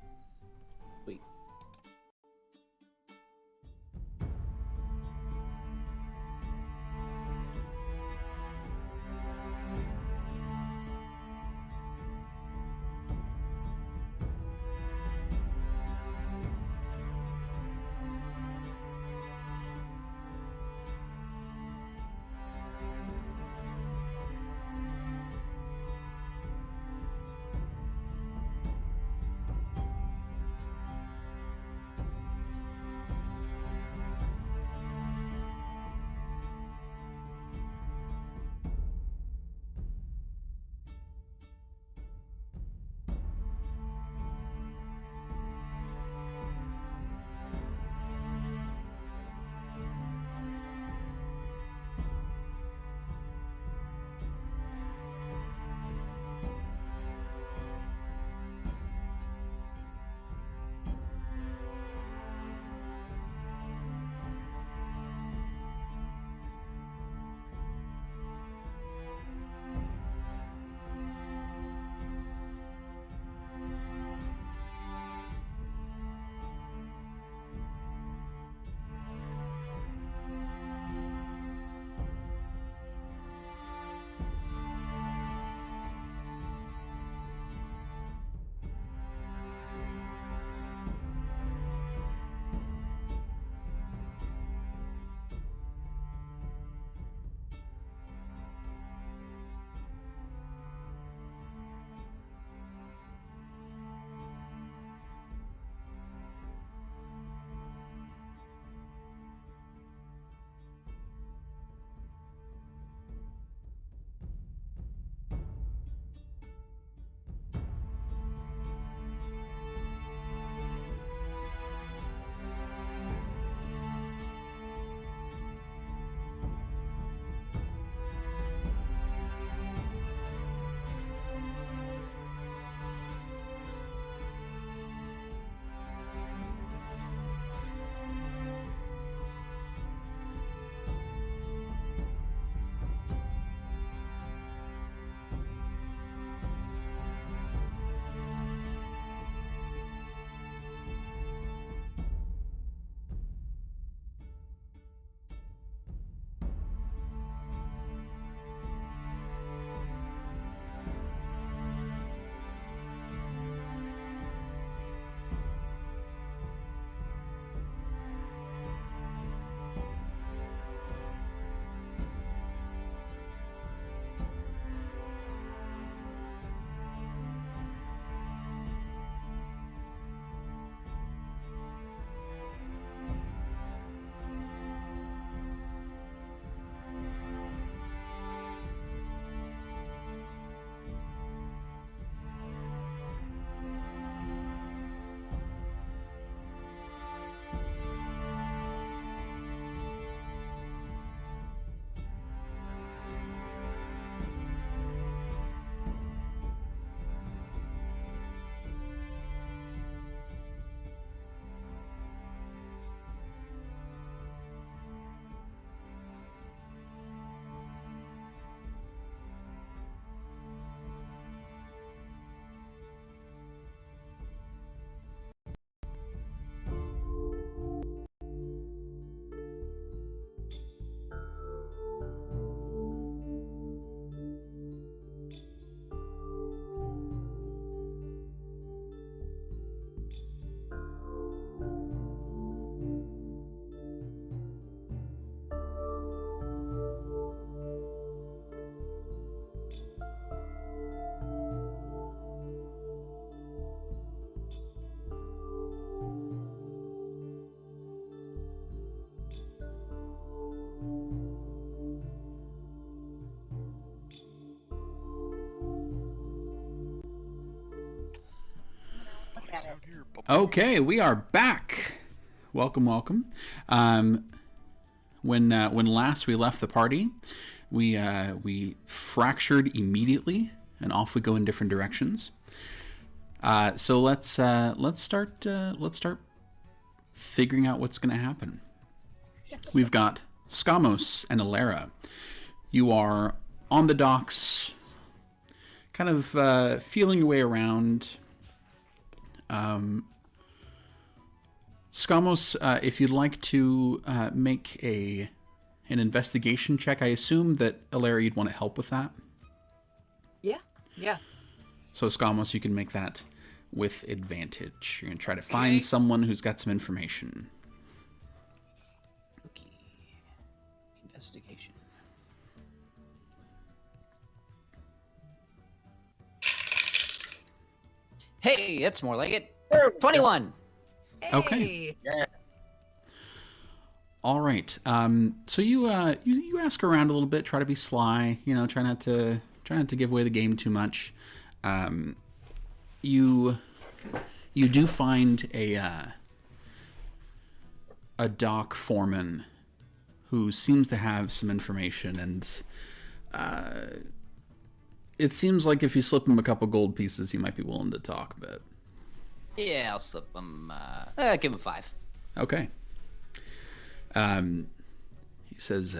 Got it.
Okay, we are back. Welcome, welcome. When last we left the party, we fractured immediately, and off we go in different directions. So let's start figuring out what's going to happen. We've got Skamos and Alera. You are on the docks, kind of feeling your way around. Skamos, if you'd like to make an investigation check, I assume that Alera, you'd want to help with that.
Yeah.
So Skamos, you can make that with advantage. You're going to try to find someone who's got some information.
Okay. Investigation. Hey, that's more like it. 21.
Okay.
Yeah.
All right. So you ask around a little bit, try to be sly. Try not to give away the game too much. You do find a dock foreman who seems to have some information, and it seems like if you slip him a couple gold pieces, he might be willing to talk a bit.
Yeah, I'll slip him. Give him 5.
Okay. He says,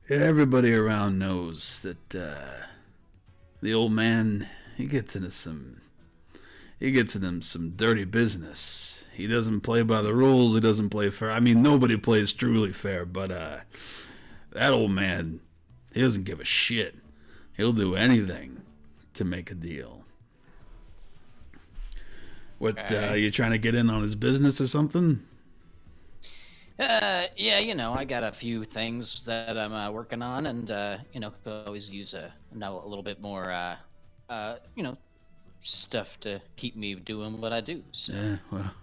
everybody around knows that the old man, he gets into some dirty business. He doesn't play by the rules. He doesn't play fair. I mean, nobody plays truly fair, but that old man, he doesn't give a shit. He'll do anything to make a deal. What, you trying to get in on his business or something?
Yeah, I got a few things that I'm working on, and could always use a little bit more, stuff to keep me doing what I do. So.
Yeah, well,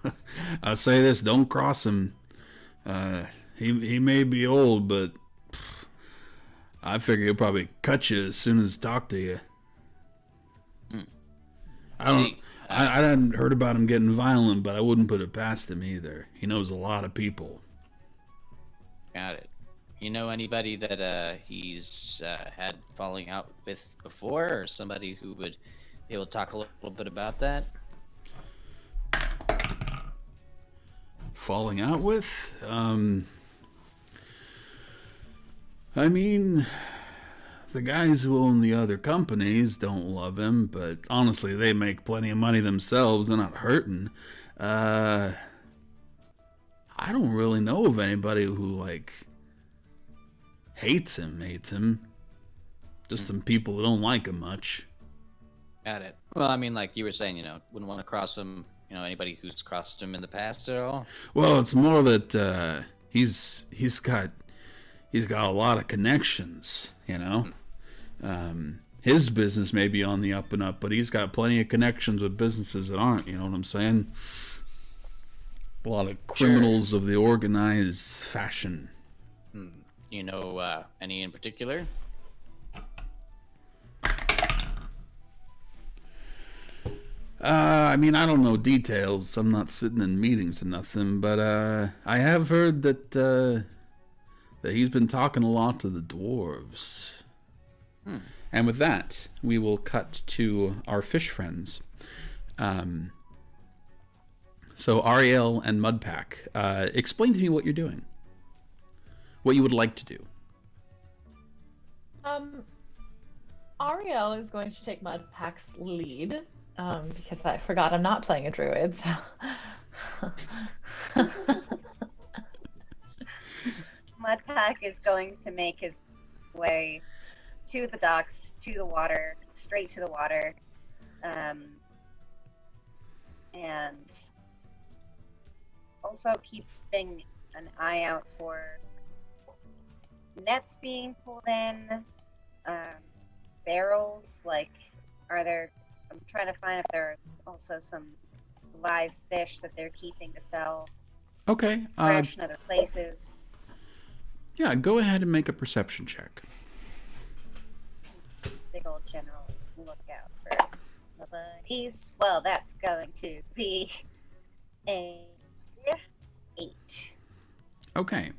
I'll say this: don't cross him. He may be old, but I figure he'll probably cut you as soon as talk to you. I hadn't heard about him getting violent, but I wouldn't put it past him either. He knows a lot of people.
Got it. You know anybody that he's had falling out with before, or somebody who would be able to talk a little bit about that?
Falling out with? I mean, the guys who own the other companies don't love him, but honestly, they make plenty of money themselves. They're not hurting. I don't really know of anybody who, hates him. Just some people that don't like him much.
Got it. Well, I mean, like you were saying, wouldn't want to cross him, anybody who's crossed him in the past at all?
Well, it's more that he's got a lot of connections, His business may be on the up and up, but he's got plenty of connections with businesses that aren't, you know what I'm saying? A lot of criminals of the organized fashion.
Any in particular?
I mean, I don't know details. I'm not sitting in meetings or nothing, but I have heard that he's been talking a lot to the dwarves. And with that, we will cut to our fish friends. So Ariel and Mudpack, explain to me what you're doing. What you would like to do.
Ariel is going to take Mudpack's lead, because I forgot I'm not playing a druid. So.
Mudpack is going to make his way to the docks, to the water, straight to the water, and also keeping an eye out for nets being pulled in, barrels, I'm trying to find if there are also some live fish that they're keeping to sell.
Okay.
Fresh in other places.
Yeah, go ahead and make a perception check.
Big old general lookout for my buddies. Well, that's going to be a 8.
Okay.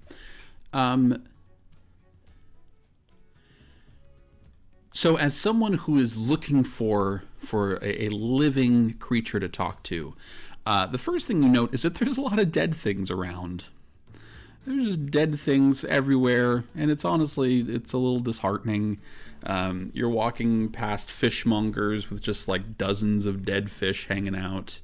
So as someone who is looking for a living creature to talk to, the first thing you note is that there's a lot of dead things around. There's just dead things everywhere, and it's a little disheartening. You're walking past fishmongers with just like dozens of dead fish hanging out.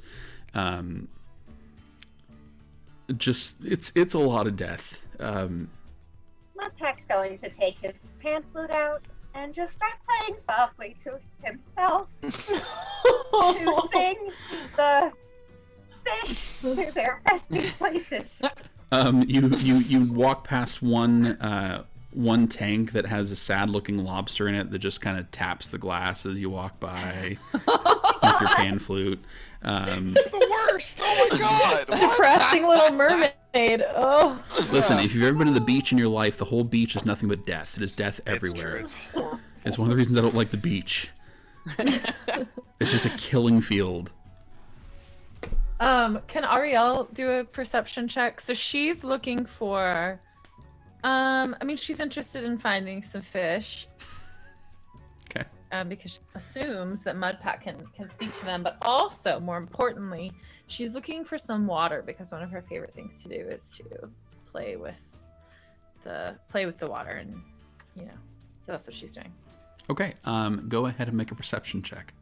It's a lot of death.
Mudpack's going to take his pan flute out and just start playing softly to himself to sing the fish to their resting places.
You walk past one tank that has a sad-looking lobster in it that just kind of taps the glass as you walk by with your pan flute.
It's the worst. Oh my god!
Depressing Little Mermaid. Oh.
Listen, if you've ever been to the beach in your life, the whole beach is nothing but death. It is death everywhere.
It's horrible.
It's one of the reasons I don't like the beach. It's just a killing field.
Can Ariel do a perception check? So she's looking for, she's interested in finding some fish.
Okay.
Because she assumes that Mudpack can speak to them, but also, more importantly, she's looking for some water because one of her favorite things to do is to play with the water, and so that's what she's doing.
Okay. Go ahead and make a perception check.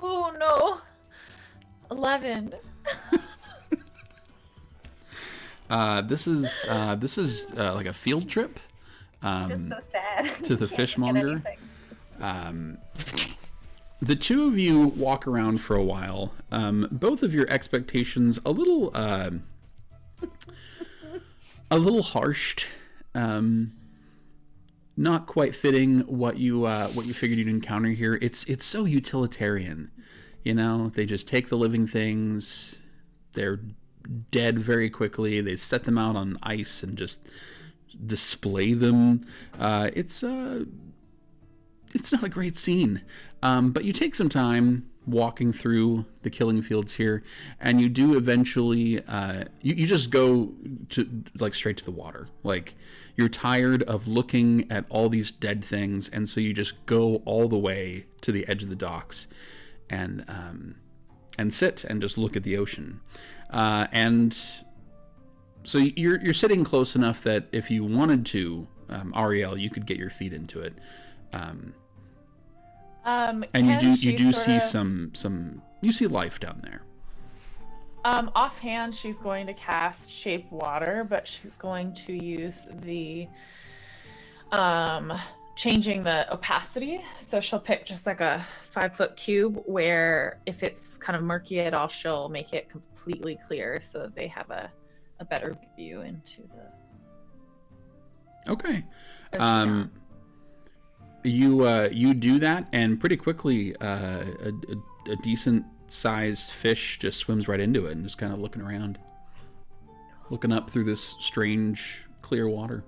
Oh no. 11.
This is like a field trip.
Just so sad.
To the
Can't get
fishmonger.
anything.
The two of you walk around for a while. Both of your expectations a little harshed. Not quite fitting what you figured you'd encounter here. It's so utilitarian, They just take the living things. They're dead very quickly. They set them out on ice and just display them. It's not a great scene, but you take some time walking through the killing fields here, and you do eventually you just go to straight to the water. You're tired of looking at all these dead things, and so you just go all the way to the edge of the docks and sit and just look at the ocean. And so you're sitting close enough that if you wanted to, Ariel, you could get your feet into it. And you do see some you see life down there.
Offhand, she's going to cast Shape Water, but she's going to use the changing the opacity. So she'll pick just like a 5-foot cube where if it's kind of murky at all, she'll make it completely clear so that they have a better view into the.
Okay. You do that, and pretty quickly a decent sized fish just swims right into it and just kind of looking around, looking up through this strange clear water.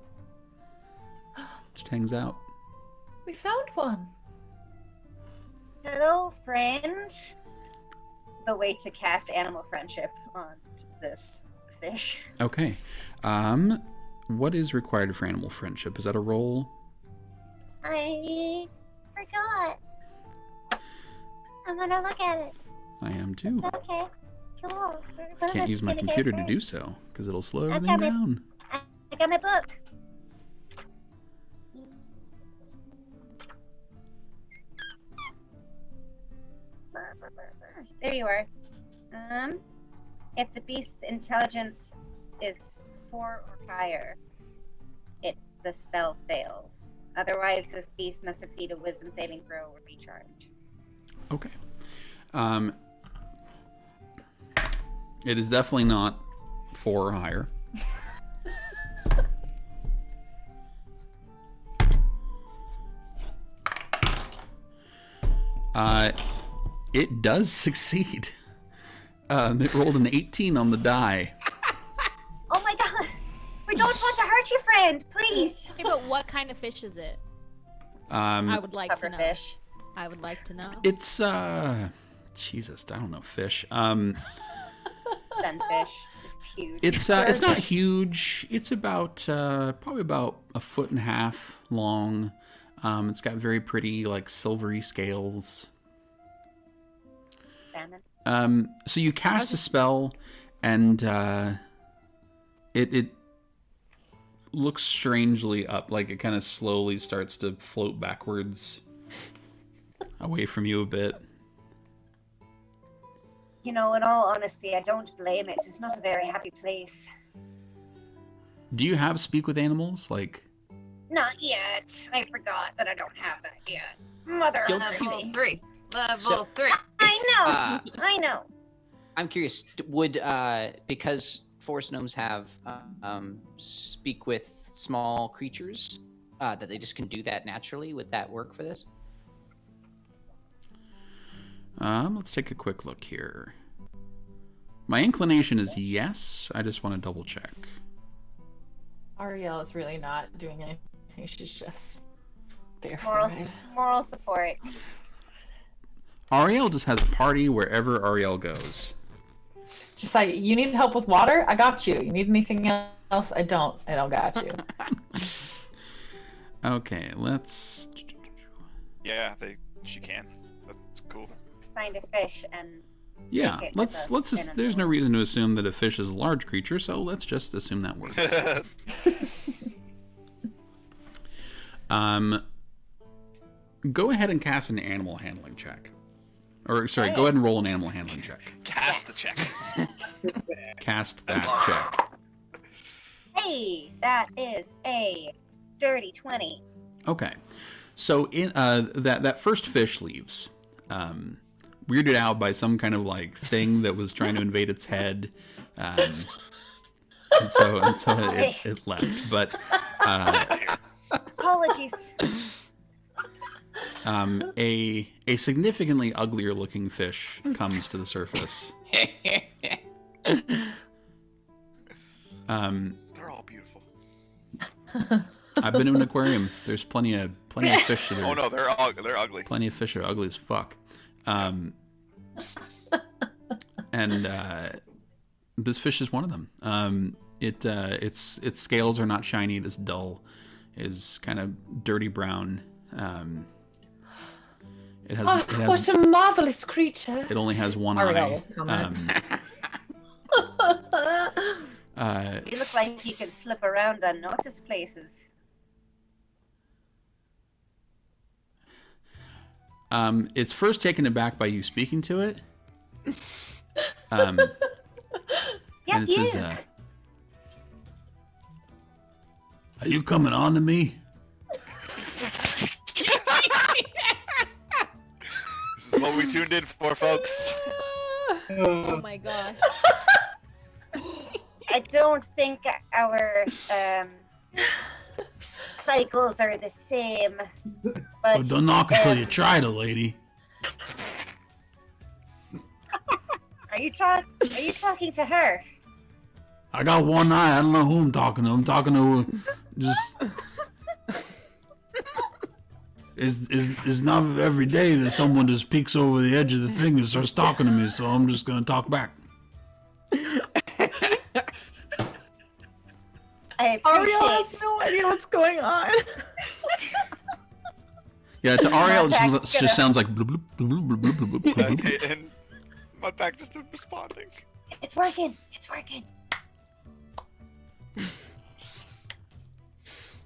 Just hangs out.
We found one.
Hello, friend. The way to cast animal friendship on this fish.
Okay. What is required for animal friendship? Is that a roll?
I forgot. I'm gonna look at it.
I am too.
Okay. Cool.
I can't use my computer to do so because it'll slow everything
got my-
down.
I got my book. There you are. If the beast's intelligence is 4 or higher, the spell fails. Otherwise, this beast must succeed a wisdom saving throw or be charged.
Okay. It is definitely not 4 or higher. It does succeed. It rolled an 18 on the die.
Oh my god! We don't want to hurt your friend, please!
Okay, but what kind of fish is it? I would like to know.
Pufferfish.
I would like to know.
It's Jesus, I don't know, fish.
Sunfish. Just huge.
It's not huge. It's about probably about 1.5 feet long. It's got very pretty like silvery scales.
Salmon.
So you cast a spell, and it looks strangely up, like it kind of slowly starts to float backwards away from you a bit.
You know, in all honesty, I don't blame it. It's not a very happy place.
Do you have speak with animals? Like,
Not yet. I forgot that I don't have that yet. Mother of
Don't you-
mercy.
3. Level
So-
3.
I know. I know.
I'm curious, would because forest gnomes have speak with small creatures, that they just can do that naturally, would that work for this?
let's take a quick look here. My inclination is yes. I just want to double check.
Ariel is really not doing anything. She's just there for
Moral,
it.
moral support.
Ariel just has a party wherever Ariel goes.
Just like, you need help with water? I got you. You need anything else? I don't got you.
Okay, let's...
Yeah, she can. That's cool.
Find a fish and
Yeah,
take it
let's
with us
just,
in a
there's no
bowl.
reason to assume that a fish is a large creature, so let's just assume that works. Go ahead and cast an animal handling check. Or, sorry, go ahead and roll an animal handling check.
Cast the check.
Cast that check.
Hey, that is a dirty 20.
Okay. So in that first fish leaves, weirded out by some kind of like thing that was trying to invade its head, and so it left. But
Apologies.
a significantly uglier looking fish comes to the surface.
They're all beautiful.
I've been in an aquarium. There's plenty of fish that are,
Oh no, they're ugly.
plenty of fish are ugly as fuck. And this fish is one of them. Its scales are not shiny. It is dull. It is kind of dirty brown. It has.
What a marvelous creature.
It only has one
Ariel,
eye.
You look like you can slip around unnoticed places.
It's first taken aback by you speaking to it. And
Yes,
it
you.
says, "Are you coming on to me?"
This is what we tuned in for, folks.
Oh my gosh.
I don't think our cycles are the same. But
Oh, don't knock until you try it, lady.
Are you talking to her?
I got one eye. I don't know who I'm talking to. I'm talking to just. It's not every day that someone just peeks over the edge of the thing and starts talking to me, so I'm just gonna talk back.
I
Ariel
appreciate.
has no idea what's going on.
Yeah, to Ariel, it
Mudpack's
just sounds like. Bloop, bloop, bloop, bloop, bloop, bloop, bloop, bloop.
And Mudpack just responding.
It's working. It's working.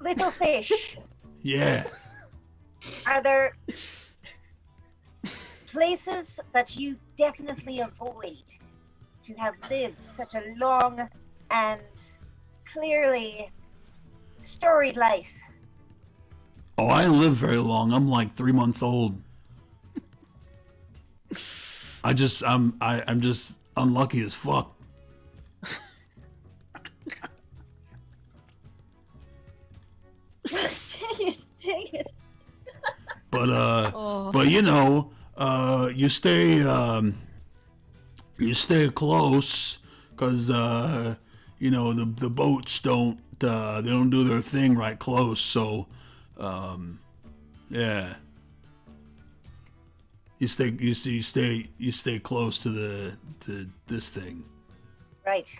Little fish,
Yeah.
are there places that you definitely avoid to have lived such a long and clearly storied life?
Oh, I didn't live very long. I'm like 3 months old. I'm just unlucky as fuck.
Dang it.
But
Oh.
but you know, you stay close, cause you know the boats don't they don't do their thing right close. So Yeah. You stay close to this thing.
Right.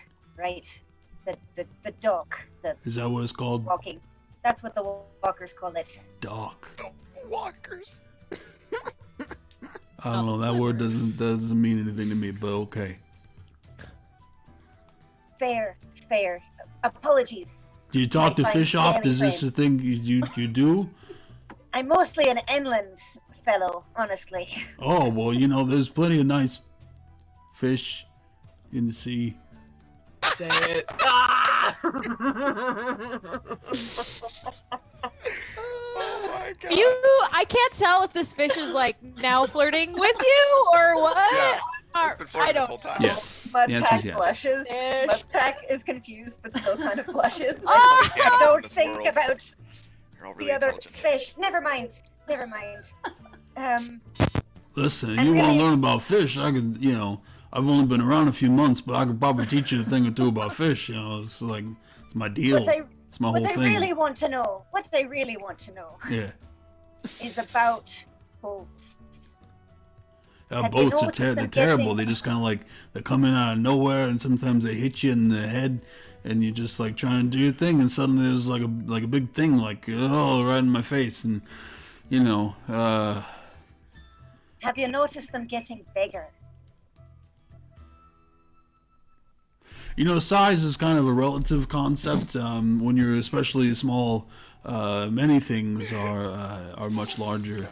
The dock.
Is that what it's called?
Walking. That's what the walkers call it.
Dock.
Walkers.
I don't know. That word doesn't mean anything to me, but okay.
Fair. Apologies.
Do you talk
My
to
fine
fish off?
scaly
Is this a thing you do?
I'm mostly an inland fellow, honestly.
Oh, well, there's plenty of nice fish in the sea.
Say it. Ah!
Oh my god.
I can't tell if this fish is like now flirting with you or what.
Yeah, he's been
I
flirting this
don't
whole time.
Yes. The answer
Mudpack
is yes.
blushes.
Fish.
Mudpack is confused, but still kind of blushes.
Oh!
Animals in
Don't
this
think
world.
about
You're all really
the other
intelligent.
fish. Never mind.
Listen,
I'm
you want
really-
to learn about fish? I could, I've only been around a few months, but I could probably teach you a thing or two about fish. It's like, it's my deal. It's my whole
What I
thing.
really want to know
Yeah.
is about boats. Have you
Boats are
noticed
they're
them
terrible.
getting-
They just kind of like, they come in out of nowhere, and sometimes they hit you in the head, and you're just like trying to do your thing, and suddenly there's like a big thing, like, oh, right in my face, and
Have you noticed them getting bigger?
Size is kind of a relative concept. When you're especially small, many things are much larger.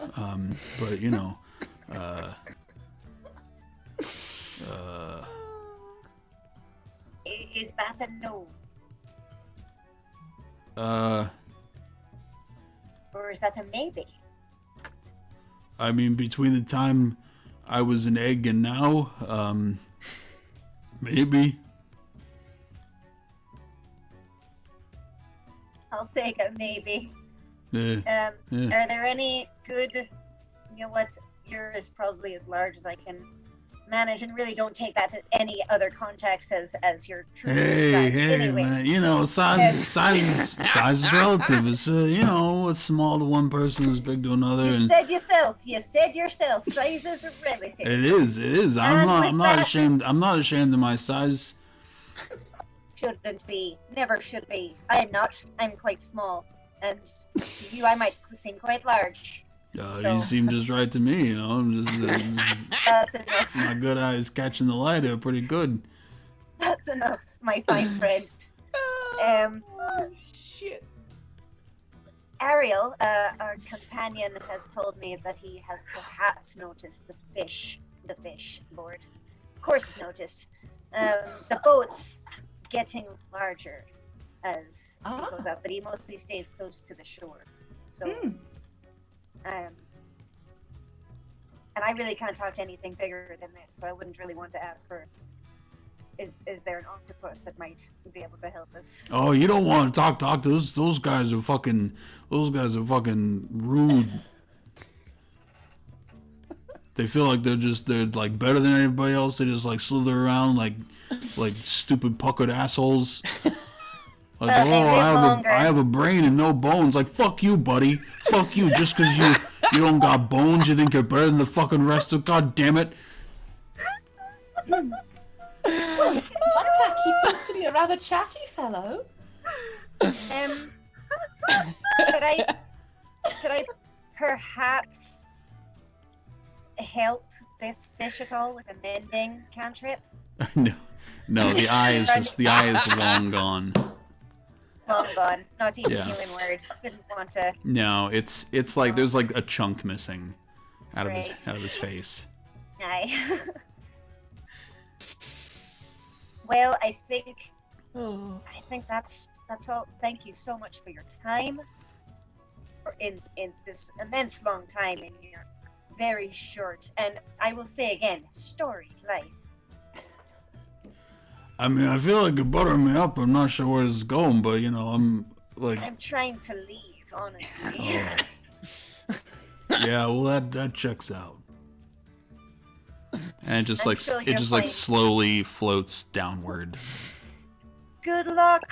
But
Is that a no? Or is that a maybe?
I mean, between the time I was an egg and now, maybe.
I'll take a maybe.
Yeah.
Are there any good, you know what, you're as probably as large as I can manage, and really don't take that to any other context as your true size.
Hey,
Anyway,
man, size is relative. It's what's small to one person is big to another,
you
and
said yourself, size is relative.
it is. I'm
And
not
with
ashamed. I'm not ashamed of my size.
Shouldn't be, never should be. I'm not. I'm quite small, and to you, I might seem quite large. So-
You seem just right to me. I'm just
That's enough.
my good eyes catching the light are pretty good.
That's enough, my fine friend.
Shit.
Ariel, our companion, has told me that he has perhaps noticed the fish, Lord. Of course he's noticed. The boats getting larger as he goes up, but he mostly stays close to the shore. So, and I really can't talk to anything bigger than this, so I wouldn't really want to ask for, is there an octopus that might be able to help us?
Oh, you don't want to talk to those guys are fucking rude. They feel like they're like better than everybody else. They just like slither around like stupid puckered assholes. Like,
Well, they live longer.
I have a brain and no bones. Like, fuck you, buddy. Fuck you. Just because you don't got bones, you think you're better than the fucking rest of. God damn it.
Mudpack, he seems to be a rather chatty fellow.
Could I perhaps help this fish at all with a mending cantrip?
No. The eye is long gone.
Long gone. Not even
Yeah.
human word. Didn't want to.
No, it's like there's like a chunk missing out of
Right.
his face.
Aye. Well, I think that's all. Thank you so much for your time. In this immense long time in your very short, and I will say again, storied life.
I mean, I feel like you're buttering me up. I'm not sure where this is going, but I'm like,
I'm trying to leave, honestly.
oh. Yeah, well that checks out. And it just
Until
it
your
just like
point.
slowly floats downward.
Good luck.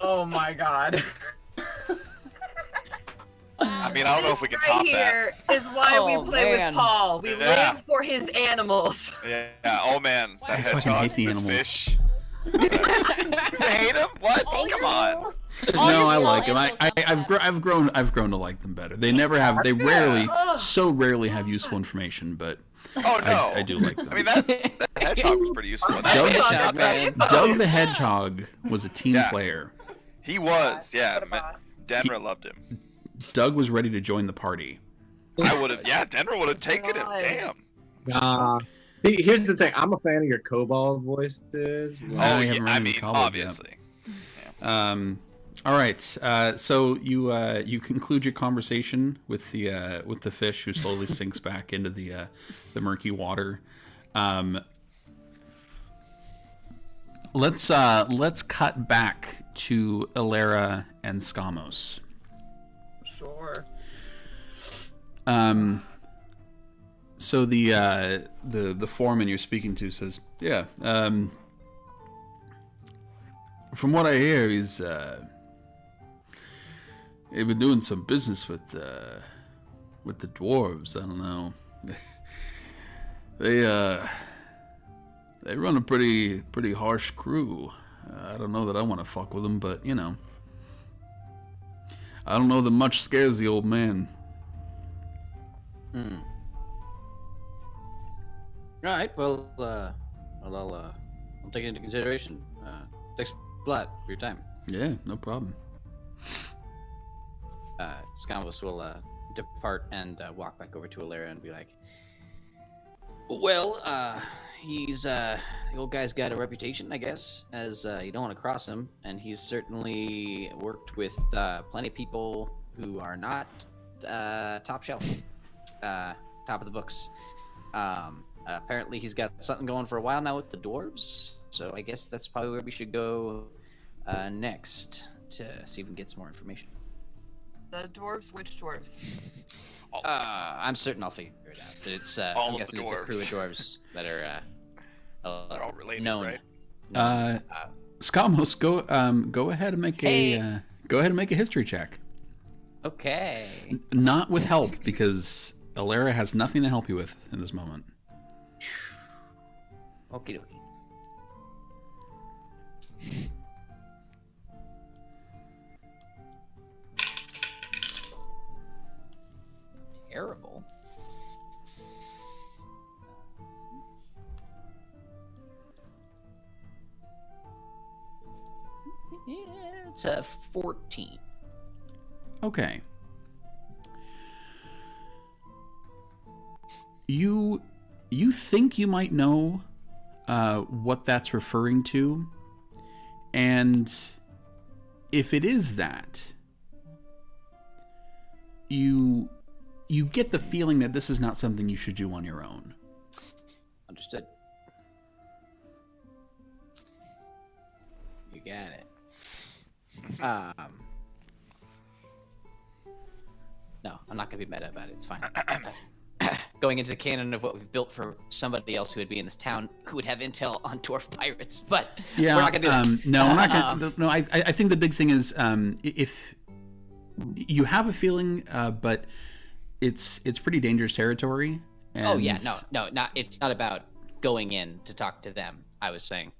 Oh my god.
I mean, I don't know if we can
right
top that.
here is why
Oh,
we play
man.
with Paul. We
Yeah.
live for his animals.
Yeah. Oh man, that
I fucking
hedgehog,
hate the
this
animals.
fish. You hate him? What?
Oh,
Come on.
no.
No, I
All
like them.
animals have
I've grown to like them better. They never have. They rarely,
Ugh.
so rarely have useful information, but
Oh no.
I do like them.
I mean, that hedgehog was pretty useful.
That
Doug-
hedgehog,
man.
Doug the Hedgehog was a team
Yeah.
player.
He was. Yeah.
What a boss.
Denver loved him.
Doug was ready to join the party.
I would have. Yeah, Denver would have taken him.
God.
Damn.
See, here's the thing. I'm a fan of your kobold voices.
Now
Oh
we
yeah.
haven't run
I
into
mean,
kobolds yet.
obviously.
All right. So you conclude your conversation with the fish who slowly sinks back into the murky water. Let's cut back to Ilera and Skamos.
Sure.
So the foreman you're speaking to says, yeah. From what I hear, he's been doing some business with the dwarves. I don't know. They run a pretty harsh crew. I don't know that I want to fuck with them, but you know, I don't know that much scares the old man.
Hmm. All right. Well, I'll take it into consideration. Thanks a lot for your time.
Yeah, no problem.
Skamos will depart and walk back over to Ilera and be like, "Well, he's the old guy's got a reputation, I guess, as you don't want to cross him, and he's certainly worked with plenty of people who are not top shelf, top of the books. Apparently, he's got something going for a while now with the dwarves, so I guess that's probably where we should go next to see if we can get some more information."
The dwarves? Which dwarves?
I'm certain I'll figure it out. But it's
All
I'm
of
guessing
the
it's a crew of
dwarves.
dwarves that are
They're all related,
known.
right?
Skamos, go ahead and make a history check.
Okay.
Not with help, because Ilera has nothing to help you with in this moment.
Okie dokie. Terrible. Yeah, it's a 14.
Okay. You think you might know what that's referring to, and if it is that, you get the feeling that this is not something you should do on your own.
Understood. You got it. No, I'm not gonna be meta about it. It's fine. Going into the canon of what we've built for somebody else who would be in this town who would have intel on dwarf pirates, but
Yeah,
we're not gonna do that.
No, we're not gonna. No, I think the big thing is if you have a feeling, but it's pretty dangerous territory. And
Oh yeah, no, not. It's not about going in to talk to them. I was saying,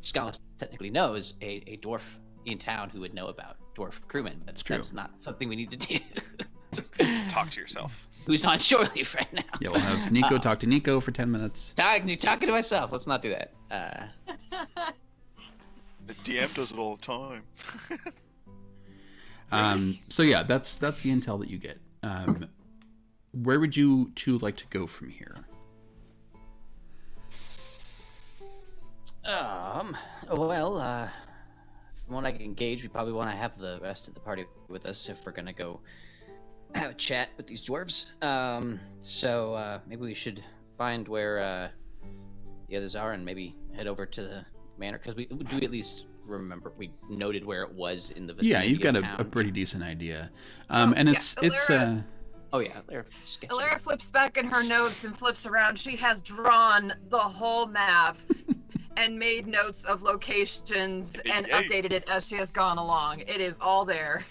Scott technically knows a dwarf in town who would know about dwarf crewmen, but
true.
that's not something we need to do.
Talk to yourself.
Who's on shore leave right now?
Yeah, we'll have Nico talk to Nico for 10 minutes.
Talking to myself. Let's not do that.
The DM does it all the time.
So yeah, that's the intel that you get. Where would you two like to go from here?
Well, from what I can gauge, we probably want to have the rest of the party with us if we're gonna go have a chat with these dwarves. So maybe we should find where the others are and maybe head over to the manor, because we do at least remember we noted where it was in the vicinity.
Yeah, you've got
of
a
town.
pretty decent idea. And it's
Ilera-
Oh yeah, they're sketchy.
Ilera flips back in her notes and flips around. She has drawn the whole map and made notes of locations and
Yay.
updated it as she has gone along. It is all there.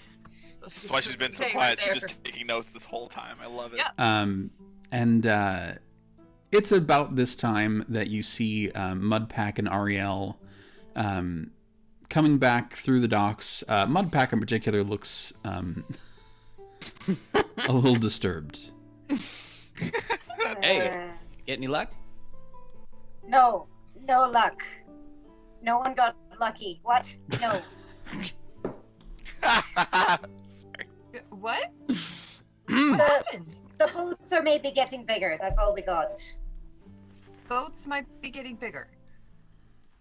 That's why she's been so quiet. She's just taking notes this whole time. I love it.
Yeah.
It's about this time that you see Mudpack and Ariel coming back through the docks. Mudpack in particular looks a little disturbed.
Hey, get any luck?
No luck. No one got lucky. What? No.
What?
What
happened?
The boats are maybe getting bigger. That's all we got.
Boats might be getting bigger.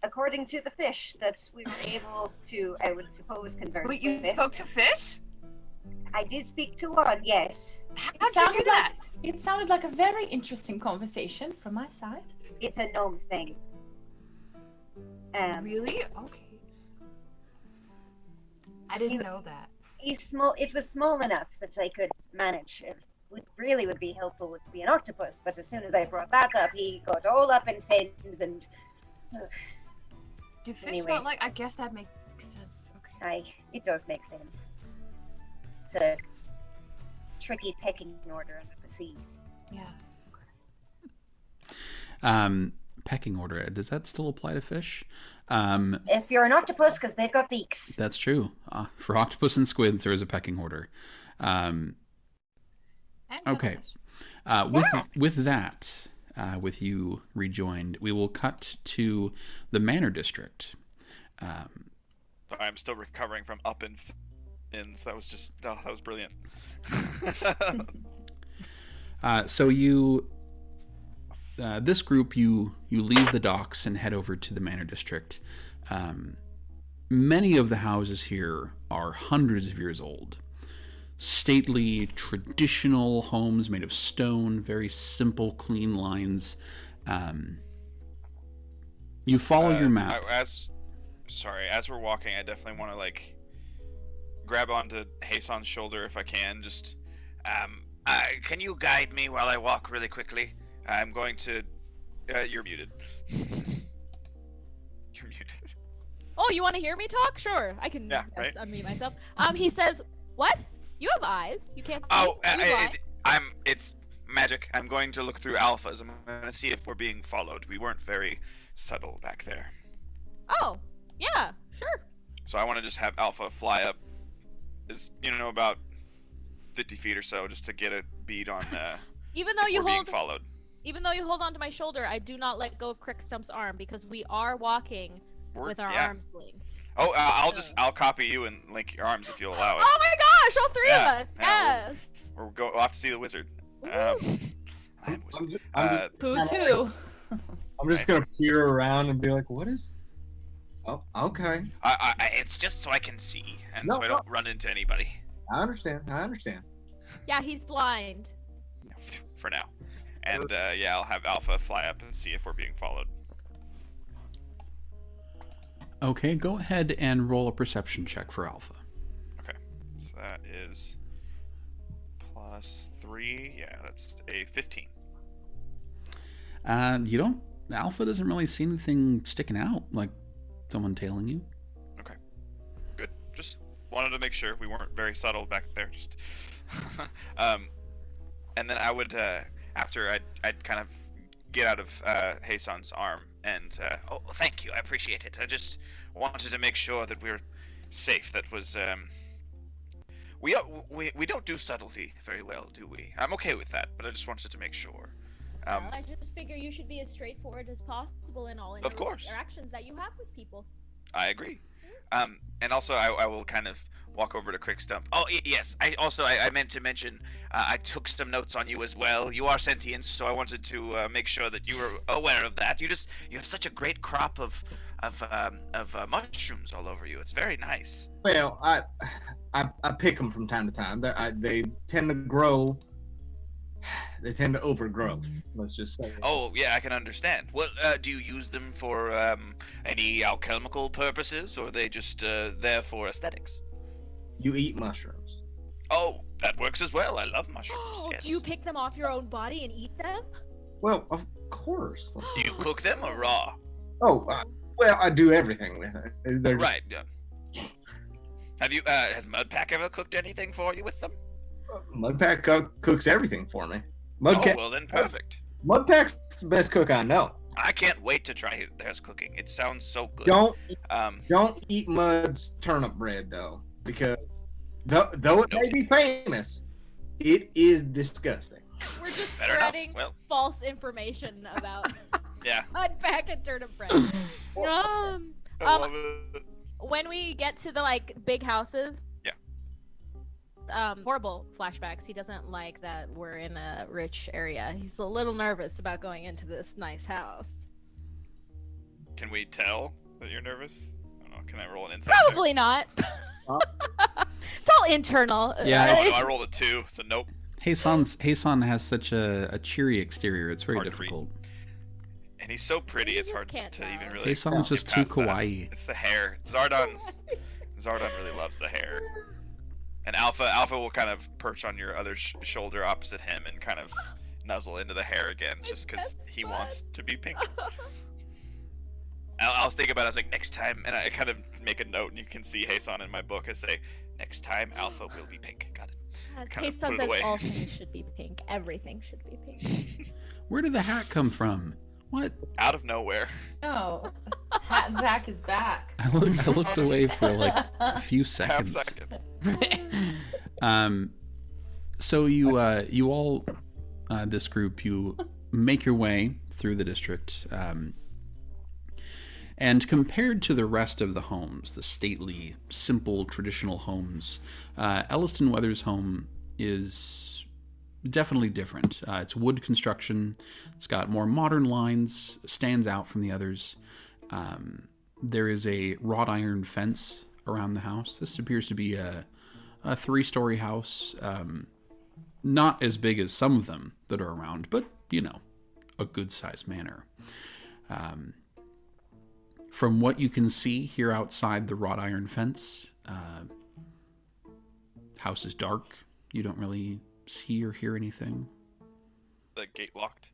According to the fish that we were able to, I would suppose, converse
Wait, you
with.
spoke to fish?
I did speak to one, yes.
How'd you do that?
It sounded like a very interesting conversation from my side.
It's a gnome thing.
Really? Okay. I didn't know that.
He's small. It was small enough that I could manage. It really would be helpful would be an octopus, but as soon as I brought that up, he got all up in fins and.
Do fish
Anyway.
not like? I guess that makes sense. Okay.
It does make sense. It's a tricky pecking order under the sea.
Yeah.
Pecking order, does that still apply to fish?
If you're an octopus, because they've got beaks.
That's true. For octopus and squids, there is a pecking order. Okay. With that, with you rejoined, we will cut to the Manor District.
I'm still recovering from up and ins. That was just that was brilliant.
So you, this group, you leave the docks and head over to the Manor District. Many of the houses here are hundreds of years old. Stately, traditional homes made of stone, very simple, clean lines. You follow your map.
As we're walking, I definitely want to grab onto Hason's shoulder if I can. Just, can you guide me while I walk really quickly? I'm going to. You're muted. You're muted.
Oh, you want to hear me talk? Sure, I can unmute myself. He says, "What? You have eyes. You can't see."
Oh, it's magic. I'm going to look through alphas. I'm going to see if we're being followed. We weren't very subtle back there.
Oh, yeah, sure.
So I want to just have Alpha fly up, about 50 feet or so, just to get a bead on.
Even though you
being followed.
Even though you hold onto my shoulder, I do not let go of Crickstump's arm because we are walking with our arms linked.
Oh, I'll copy you and link your arms if you'll allow it.
Oh my gosh, all three of us! Yes.
We'll have to see the wizard. I'm
just gonna peer around and be like, "What is?" Oh, okay.
It's just so I can see and so I don't run into anybody.
I understand.
Yeah, he's blind.
For now. And I'll have Alpha fly up and see if we're being followed.
Okay, go ahead and roll a perception check for Alpha.
Okay, so that is +3. Yeah, that's a 15.
Alpha doesn't really see anything sticking out, like someone tailing you.
Okay, good. Just wanted to make sure we weren't very subtle back there. Just, and then I would, after I'd kind of get out of Hason's arm and, oh, thank you, I appreciate it. I just wanted to make sure that we're safe. That was, we don't do subtlety very well, do we? I'm okay with that, but I just wanted to make sure.
Well, I just figure you should be as straightforward as possible in all interactions that you have with people.
I agree. And also, I will kind of walk over to Crickstump. Oh, yes. I meant to mention, I took some notes on you as well. You are sentient, so I wanted to make sure that you were aware of that. You have such a great crop of mushrooms all over you. It's very nice.
Well, I pick them from time to time. They tend to grow. They tend to overgrow. Let's just say.
Oh, yeah, I can understand. Well, do you use them for any alchemical purposes, or are they just there for aesthetics?
You eat mushrooms.
Oh, that works as well. I love mushrooms. Yes.
Do you pick them off your own body and eat them?
Well, of course.
Do you cook them or raw?
Oh, well, I do everything with it.
Right. Yeah. Have you? Has Mudpack ever cooked anything for you with them?
Mudpack cooks everything for me.
Oh, well then, perfect.
Mudpack's the best cook I know.
I can't wait to try theirs cooking. It sounds so good.
Don't eat Mud's turnip bread though, because though it may be famous, it is disgusting.
We're just
Fair enough.
spreading
Well.
false information about
Yeah.
Mudpack and turnip bread.
I love it.
When we get to the like big houses, horrible flashbacks. He doesn't like that we're in a rich area. He's a little nervous about going into this nice house.
Can we tell that you're nervous? I don't know. Can I roll an insight?
Probably not. It's all internal.
Yeah.
Oh, no, I rolled a 2, so nope.
Heisan has such a cheery exterior. It's very
Hard to read.
difficult.
And he's so pretty,
You
it's
just
hard
can't
to
tell.
even really.
Heisan's
get
just too
past that.
kawaii.
It's the hair. Zardon really loves the hair. And Alpha will kind of perch on your other shoulder opposite him and kind of nuzzle into the hair again, just because he wants to be pink. I'll think about it. I was like, next time, and I kind of make a note, and you can see Heisan in my book. I say, next time, Alpha will be pink. Got it.
As
kind of
Heisan
put it
says,
away.
all things should be pink. Everything should be pink.
Where did the hat come from? What?
Out of nowhere.
No, Hat Zach is back.
I looked away for like a few
Half
seconds.
second.
So you all, this group, you make your way through the district, and compared to the rest of the homes, the stately, simple, traditional homes, Elliston Weathers' home is definitely different. It's wood construction. It's got more modern lines, stands out from the others. There is a wrought iron fence around the house. This appears to be a 3-story house. Not as big as some of them that are around, but, you know, a good-sized manor. From what you can see here outside the wrought iron fence, house is dark. You don't really see or hear anything.
The gate locked.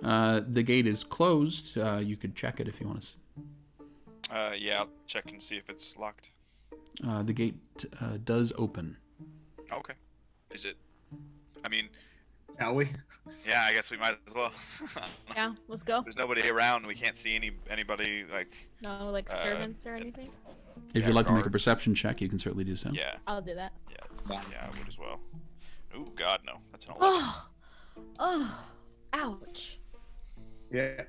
The gate is closed. You could check it if you want to.
Yeah, I'll check and see if it's locked.
The gate does open.
Okay. Is it? I mean,
Shall we?
yeah, I guess we might as well.
Yeah, let's go.
There's nobody around. We can't see anybody like.
No, like servants or anything.
If
Yeah,
you'd like to make a
guards.
perception check, you can certainly do so.
Yeah,
I'll do that.
yeah, I would as well. Oh God, no, that's an 11.
Oh, ouch.
Yeah.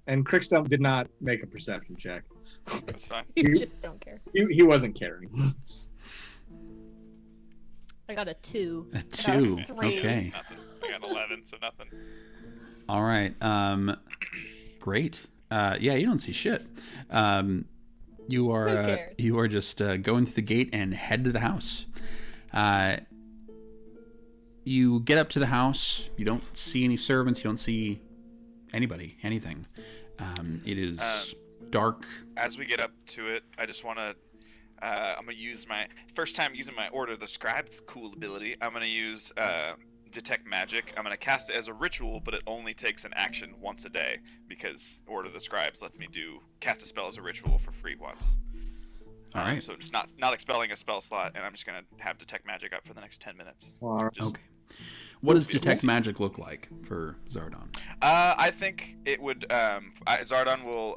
And Crickstone did not make a perception check.
That's fine.
You just don't care.
He wasn't caring.
I got a 2.
A 2.
Three.
Okay.
Nothing. I got 11, so nothing.
All right. Great. Yeah, you don't see shit. You are just going through the gate and head to the house. You get up to the house. You don't see any servants. You don't see anybody, anything. It is dark.
As we get up to it, I just want to. I'm gonna use my first time using my Order of the Scribe. It's a cool ability. I'm gonna use Detect Magic. I'm gonna cast it as a ritual, but it only takes an action once a day because Order of the Scribes lets me cast a spell as a ritual for free once.
All right.
So just not expelling a spell slot, and I'm just gonna have Detect Magic up for the next 10 minutes. Just,
Okay. What does Detect Magic look like for Zardon?
I think it would. Zardon will.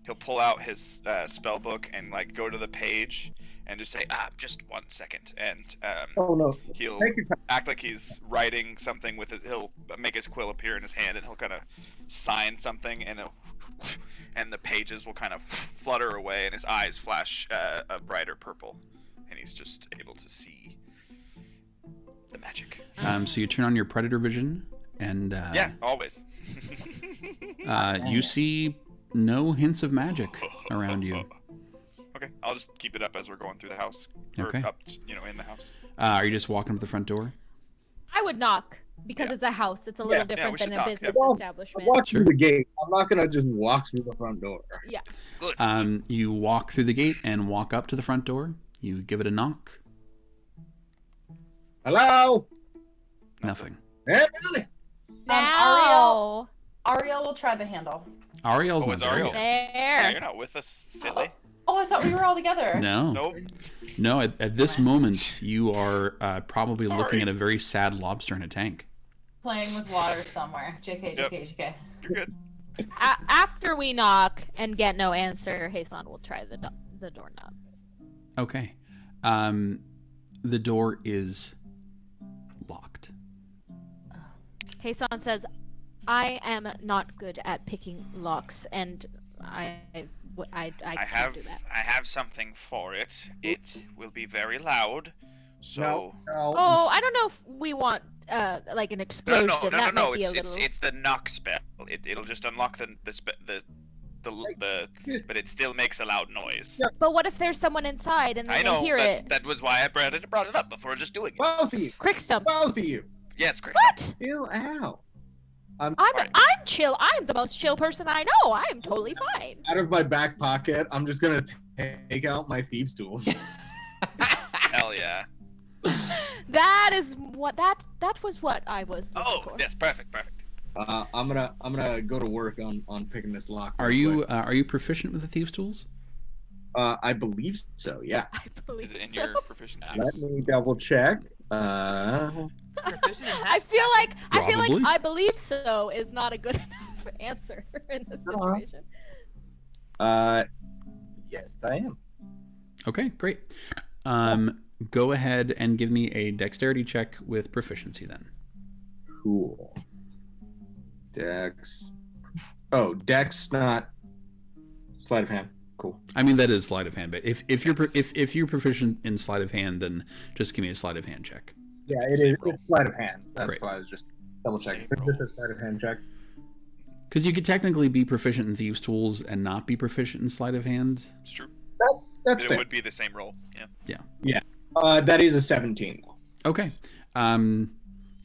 He'll pull out his spell book and like go to the page and just say, just 1 second, and
Oh no.
he'll
Take your time.
act like he's writing something with it. He'll make his quill appear in his hand, and he'll kind of sign something, and and the pages will kind of flutter away, and his eyes flash a brighter purple, and he's just able to see the magic.
So you turn on your Predator Vision, and
Yeah, always.
you see no hints of magic around you.
Okay, I'll just keep it up as we're going through the house. Or
Okay.
up, in the house.
Are you just walking to the front door?
I would knock because
Yeah.
it's a house. It's a little
Yeah,
different
we
than
should
a
knock,
business
yeah.
establishment.
Walk
Sure.
through the gate. I'm not gonna just walk through the front door.
Yeah.
Good.
You walk through the gate and walk up to the front door. You give it a knock.
Hello?
Nothing.
Anybody?
Now.
Ariel will try the handle.
Ariel's
Oh,
not
it's
there
Ariel.
yet.
Yeah,
There.
you're not with us, silly.
Oh, I thought we were all together.
No.
Nope.
No, at this moment, you are probably
Sorry.
looking at a very sad lobster in a tank.
Playing with water somewhere. JK,
Yep.
JK, JK.
You're good.
After we knock and get no answer, Hasan will try the doorknob.
Okay. The door is locked.
Hasan says, "I am not good at picking locks, and I can't do that."
I have something for it. It will be very loud. So
No.
Oh, I don't know if we want like an explosion.
no.
That might be a
It's
little...
it's the knock spell. It'll just unlock the but it still makes a loud noise.
Yeah.
But what if there's someone inside and then
I know.
they hear it?
That was why I brought it up before just doing it.
Both of you.
Crickstum.
Both of you.
Yes, Chris.
What?
Chill out. I'm
Alright.
I'm chill. I'm the most chill person I know. I am totally fine.
out of my back pocket. I'm just gonna take out my thieves' tools.
Hell yeah.
That is what that was what I was looking
Oh,
for.
yes, perfect.
I'm gonna go to work on picking this lock.
Are
real
you proficient with the thieves' tools?
quick. I believe so. Yeah.
I believe
Is it in
so.
your proficiency?
Let me double check.
Proficient in
I feel like
Probably.
I believe so is not a good enough answer in this situation.
Yes, I am.
Okay, great. Go ahead and give me a dexterity check with proficiency then.
Cool. Dex. Oh, Dex, not sleight of hand. Cool.
I mean that is sleight of hand, but if you're proficient in sleight of hand, then just give me a sleight of hand check.
Yeah, it is. It's sleight of hand. That's
Great.
why I was just double checking.
Same
It's just a sleight of hand check.
Because you could technically be proficient in thieves' tools and not be proficient in sleight of hand.
It's true.
That's
It
fair.
would be the same roll. Yeah.
That is a 17.
Okay.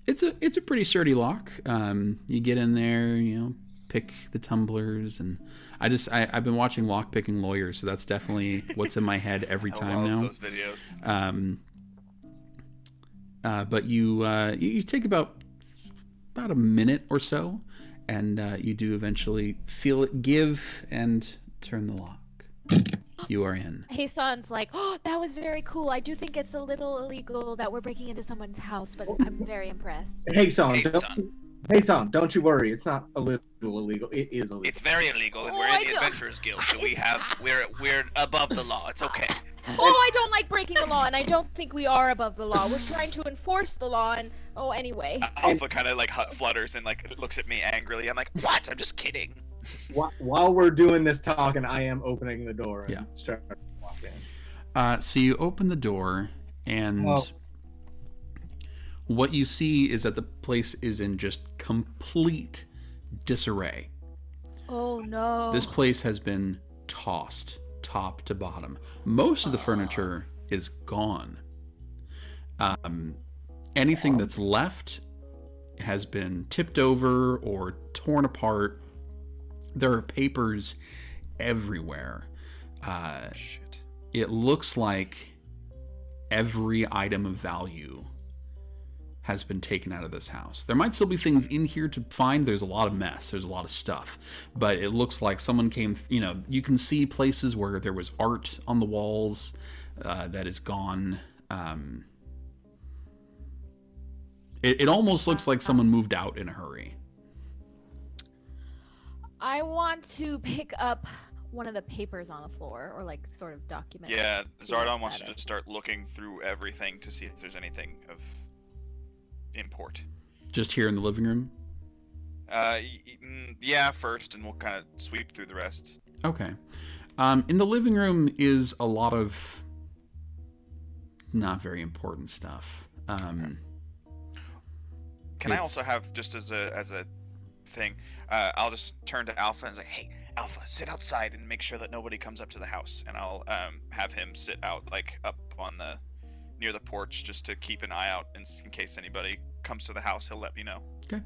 It's a pretty sturdy lock. You get in there, pick the tumblers, and I've been watching lock picking lawyers, so that's definitely what's in my head every time
I love
now.
those videos.
But you take about a minute or so, and you do eventually feel it give and turn the lock. You are in.
Hasan's like, "Oh, that was very cool. I do think it's a little illegal that we're breaking into someone's house, but I'm very impressed."
Hey, son.
Hey, son.
Hey, son. Don't you worry. It's not a little illegal. It is illegal.
It's very illegal, and
Oh,
we're
I
in the
don't-
Adventurers Guild, so we're above the law. It's okay.
Oh, I don't like breaking the law, and I don't think we are above the law. We're trying to enforce the law, and anyway.
Alpha kind of like flutters and like looks at me angrily. I'm like, what? I'm just kidding.
While we're doing this talking, I am opening the door and
Yeah.
start walking.
So you open the door, and
Oh.
what you see is that the place is in just complete disarray.
Oh no.
This place has been tossed top to bottom. Most of the furniture is gone. Anything that's left has been tipped over or torn apart. There are papers everywhere.
Shit.
It looks like every item of value has been taken out of this house. There might still be things in here to find. There's a lot of mess. There's a lot of stuff. But it looks like someone came, you can see places where there was art on the walls that is gone. It almost looks like someone moved out in a hurry.
I want to pick up one of the papers on the floor, or like sort of document.
Yeah,
it, see what
Zardon wants to
that
just
is.
start looking through everything to see if there's anything of import.
Just here in the living room?
Yeah, first, and we'll kind of sweep through the rest.
Okay. In the living room is a lot of not very important stuff.
Can I also
It's-
have, just as a thing, I'll just turn to Alpha and say, "Hey, Alpha, sit outside and make sure that nobody comes up to the house." And I'll have him sit out, like up on near the porch, just to keep an eye out in case anybody comes to the house. He'll let me know.
Okay.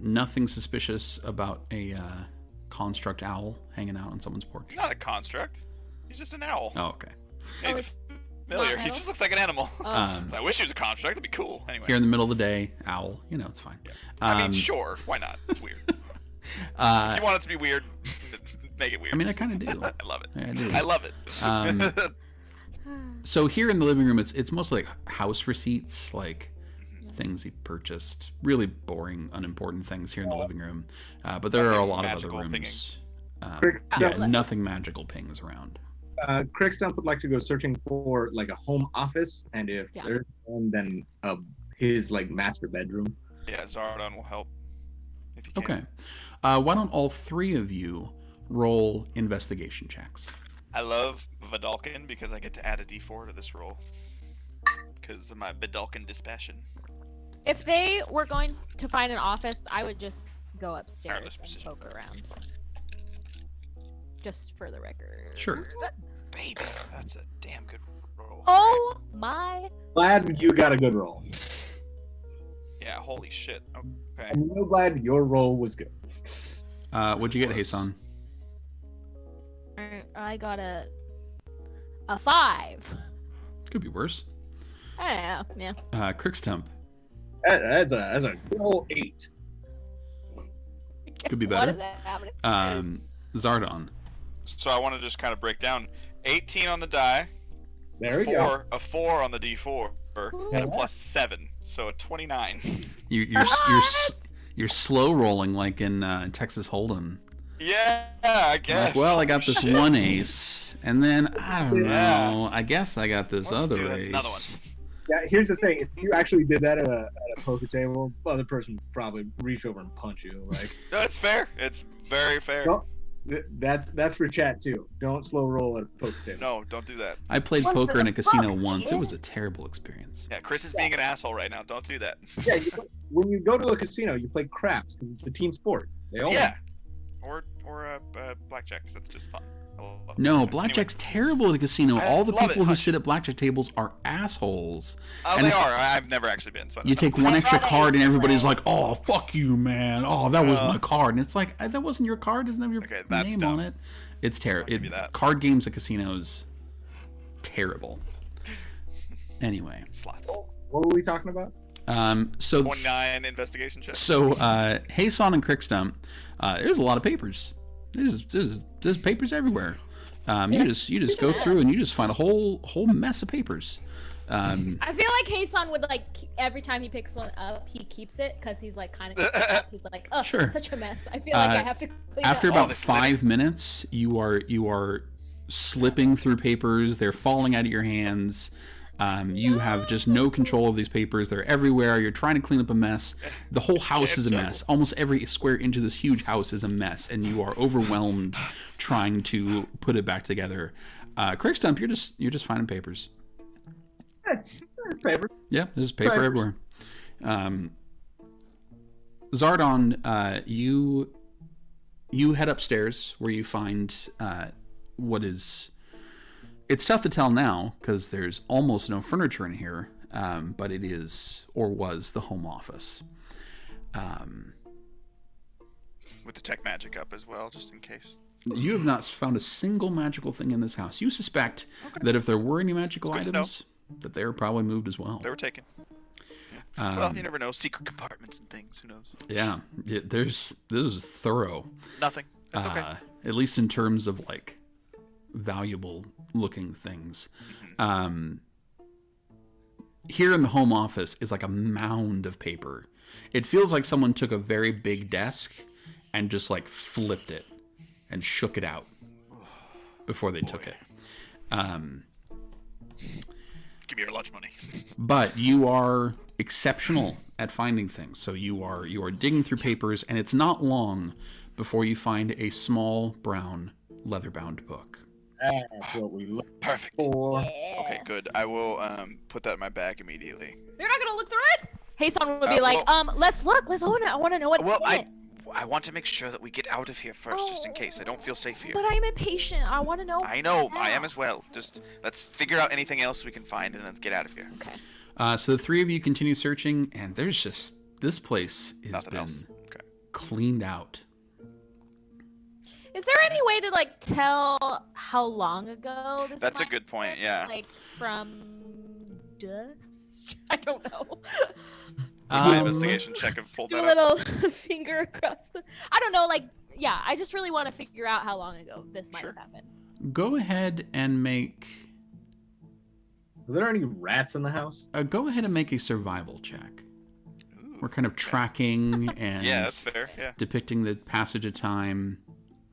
Nothing suspicious about a construct owl hanging out on someone's porch.
He's not a construct. He's just an owl.
Oh, okay.
He's
it's
familiar.
not an
He
owl?
just looks like an animal.
Oh.
I wish he was a construct. That'd be cool. Anyway.
Here in the middle of the day, owl. It's fine.
I mean, sure. Why not? It's weird. If
uh,
you want it to be weird, Make it weird.
I mean, I kind of do.
I love it.
I do.
I love it.
So here in the living room, it's mostly like house receipts, like things he purchased. Really boring, unimportant things here in the living room. But there are a lot of other
Magical
rooms.
Crick
Yeah,
Stump,
nothing magical pings around.
Crick Stump would like to go searching for like a home office, and if
Yeah.
there's one, then his like master bedroom.
Yeah, Zardon will help. If you can.
Okay. Why don't all three of you roll investigation checks?
I love Vidalkin because I get to add a d4 to this roll. Because of my Vidalkin dispassion.
If they were going to find an office, I would just go upstairs
Tireless
and
precision.
poke around. Just for the record.
Sure.
Baby, that's a damn good roll.
Oh my.
Glad you got a good roll.
Yeah, holy shit. Okay.
I'm real glad your roll was good.
What'd you get, Hasan?
I got a 5.
Could be worse.
I don't know. Yeah.
Crookstump.
That's a good old 8.
Could be
What
better.
is that happening?
Zardon.
So I want to just kind of break down. 18 on the die.
There we go.
A 4 on the d4. And a plus 7. So a 29.
You're slow rolling like in Texas Hold'em.
Yeah, I guess.
Like, well, I got this
Shit.
one ace, and then I don't
Yeah.
know. I guess I got this
Let's
other
do
ace.
another one.
Yeah, here's the thing. If you actually did that at a poker table, the other person would probably reach over and punch you. Like
No, it's fair. It's very fair.
No. That's for chat too. Don't slow roll at a poker table.
No, don't do that.
I played
One for
poker in
the
a casino
books,
once. It
kid.
was a terrible experience.
Yeah, Chris is being an asshole right now. Don't do that.
Yeah, when you go to a casino, you play craps because it's a team sport. They all
Yeah. Or blackjack, 'cause that's just fun. I love
No,
blackjack.
blackjack's terrible at a casino.
I
All the
love it,
people who
Hush.
sit at blackjack tables are assholes.
Oh,
and
they
if-
are. I've never actually been. So I
You
don't
take
know.
one
My
extra
brother
card and
used to
everybody's
play.
like, "Oh, fuck you, man! Oh, that was
Uh,
my card." And it's like, that wasn't your card. Doesn't have your
Okay, that's
name
dumb.
on it. It's terrible.
give you that.
Card games at casinos, terrible. Anyway,
Slots.
What were we talking about?
so
29 investigation check.
Hasan and Crickstump, there's a lot of papers. There's papers everywhere. You just go through and you just find a whole mess of papers.
I feel like Hasan would like every time he picks one up, he keeps it because he's like kind of he's like, oh,
Sure.
such a mess. I feel like I have to clean
After
up.
about
this
5 minutes, you are slipping through papers. They're falling out of your hands. You have just no control of these papers. They're everywhere. You're trying to clean up a mess. The whole house is a mess. Almost every square inch of this huge house is a mess, and you are overwhelmed trying to put it back together. Crickstump, you're just finding papers.
It's paper.
Yeah, there's paper
Papers.
everywhere. Zardon, you head upstairs where you find what is. It's tough to tell now because there's almost no furniture in here, but it is or was the home office.
With the tech magic up as well, just in case.
You have not found a single magical thing in this house. You suspect that if there were any magical
Good to know.
items, that they were probably moved as well.
They were taken. Well, you never know. Secret compartments and things. Who knows?
Yeah, this is thorough.
Nothing. That's okay.
At least in terms of like valuable looking things. Here in the home office is like a mound of paper. It feels like someone took a very big desk and just like flipped it and shook it out before they took it.
Give me your lunch money.
But you are exceptional at finding things. So you are digging through papers, and it's not long before you find a small brown leather-bound book.
That's what we look
Perfect.
for.
Okay, good. I will put that in my bag immediately.
You're not gonna look through it? Hasan would be
Uh,
like, let's look, let's open it. I want to know what's
Well,
in it.
I want to make sure that we get out of here first, just in case. I don't feel safe here.
But I'm impatient. I want to know.
I know. I am
now.
as well. Just let's figure out anything else we can find and then get out of here.
Okay.
So the three of you continue searching, and there's just this place has
Nothing
been
else. Okay.
cleaned out.
Is there any way to like tell how long ago this?
That's a
might
good point,
have been?
yeah.
Like from dust. I don't know.
My investigation check have pulled
Do a
that up.
little finger across the. I don't know. Like yeah, I just really want to figure out how long ago this might
Sure.
have happened.
Go ahead and make
Are there any rats in the house?
go ahead and make a survival check.
Ooh,
We're kind of
okay.
tracking and
Yeah, that's fair. Yeah.
depicting the passage of time.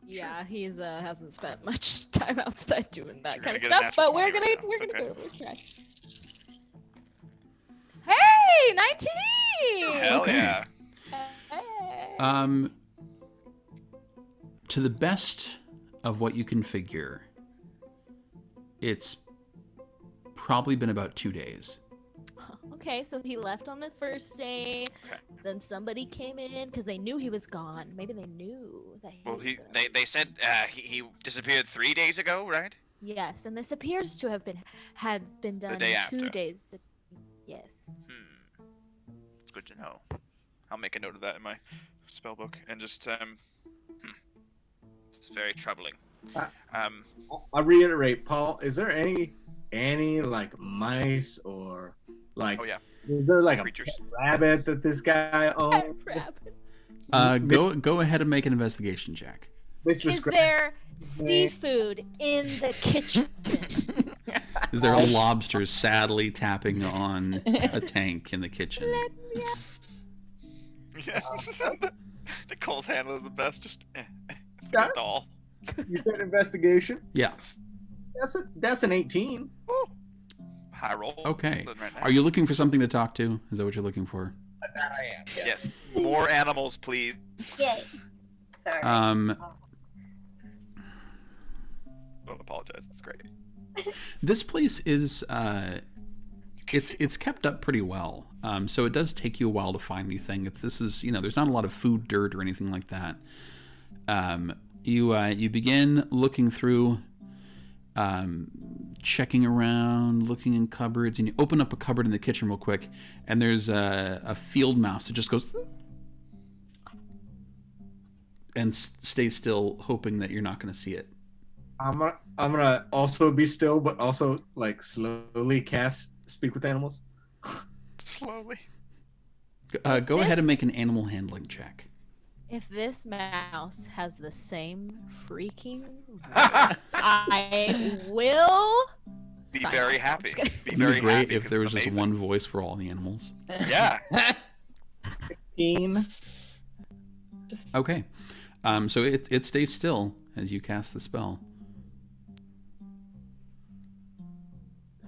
Yeah, he's hasn't spent much time outside doing that
You're
kind of
gonna get a
stuff, but
natural
we're
20
gonna
right now.
we're
It's
gonna
okay.
go to try. Hey, 19!
Hell
Okay.
yeah.
Hey.
To the best of what you can figure, it's probably been about 2 days.
Okay, so he left on the first day.
Okay.
Then somebody came in because they knew he was gone. Maybe they knew that he
Well,
was
he
gonna-
they said he disappeared 3 days ago, right?
Yes, and this appears to have had been done
day
2
after.
days. Yes.
It's good to know. I'll make a note of that in my spell book and just it's very troubling.
I reiterate, Paul. Is there any like mice or like?
Oh yeah,
Is there like a
creatures.
pet rabbit that this guy owns?
Go ahead and make an investigation check.
Mr.
Is
Scrap-
there seafood in the kitchen?
Is there a lobster sadly tapping on a tank in the kitchen?
Yeah. Nicole's handle is the best. Just it's
Got
like
it.
a doll.
You said investigation.
Yeah.
That's an 18.
High roll.
Okay.
Right now.
Are you looking for something to talk to? Is that what you're looking for?
That I am.
Yes. More animals, please.
Yay. Sorry.
Don't apologize. It's great.
This place is it's kept up pretty well. So it does take you a while to find anything. There's not a lot of food dirt or anything like that. You begin looking through, checking around, looking in cupboards, and you open up a cupboard in the kitchen real quick, and there's a field mouse that just goes and stays still, hoping that you're not going to see it.
I'm gonna also be still, but also like slowly cast speak with animals.
Slowly.
Go ahead and make an animal handling check.
If this mouse has the same freaking voice, I will
Be
sign
very
off. I'm
happy.
just kidding.
Be
It'd be
very
great
happy
if
'cause
there was
it's
just
amazing.
one voice for all the animals.
Yeah.
15.
Okay. So it stays still as you cast the spell.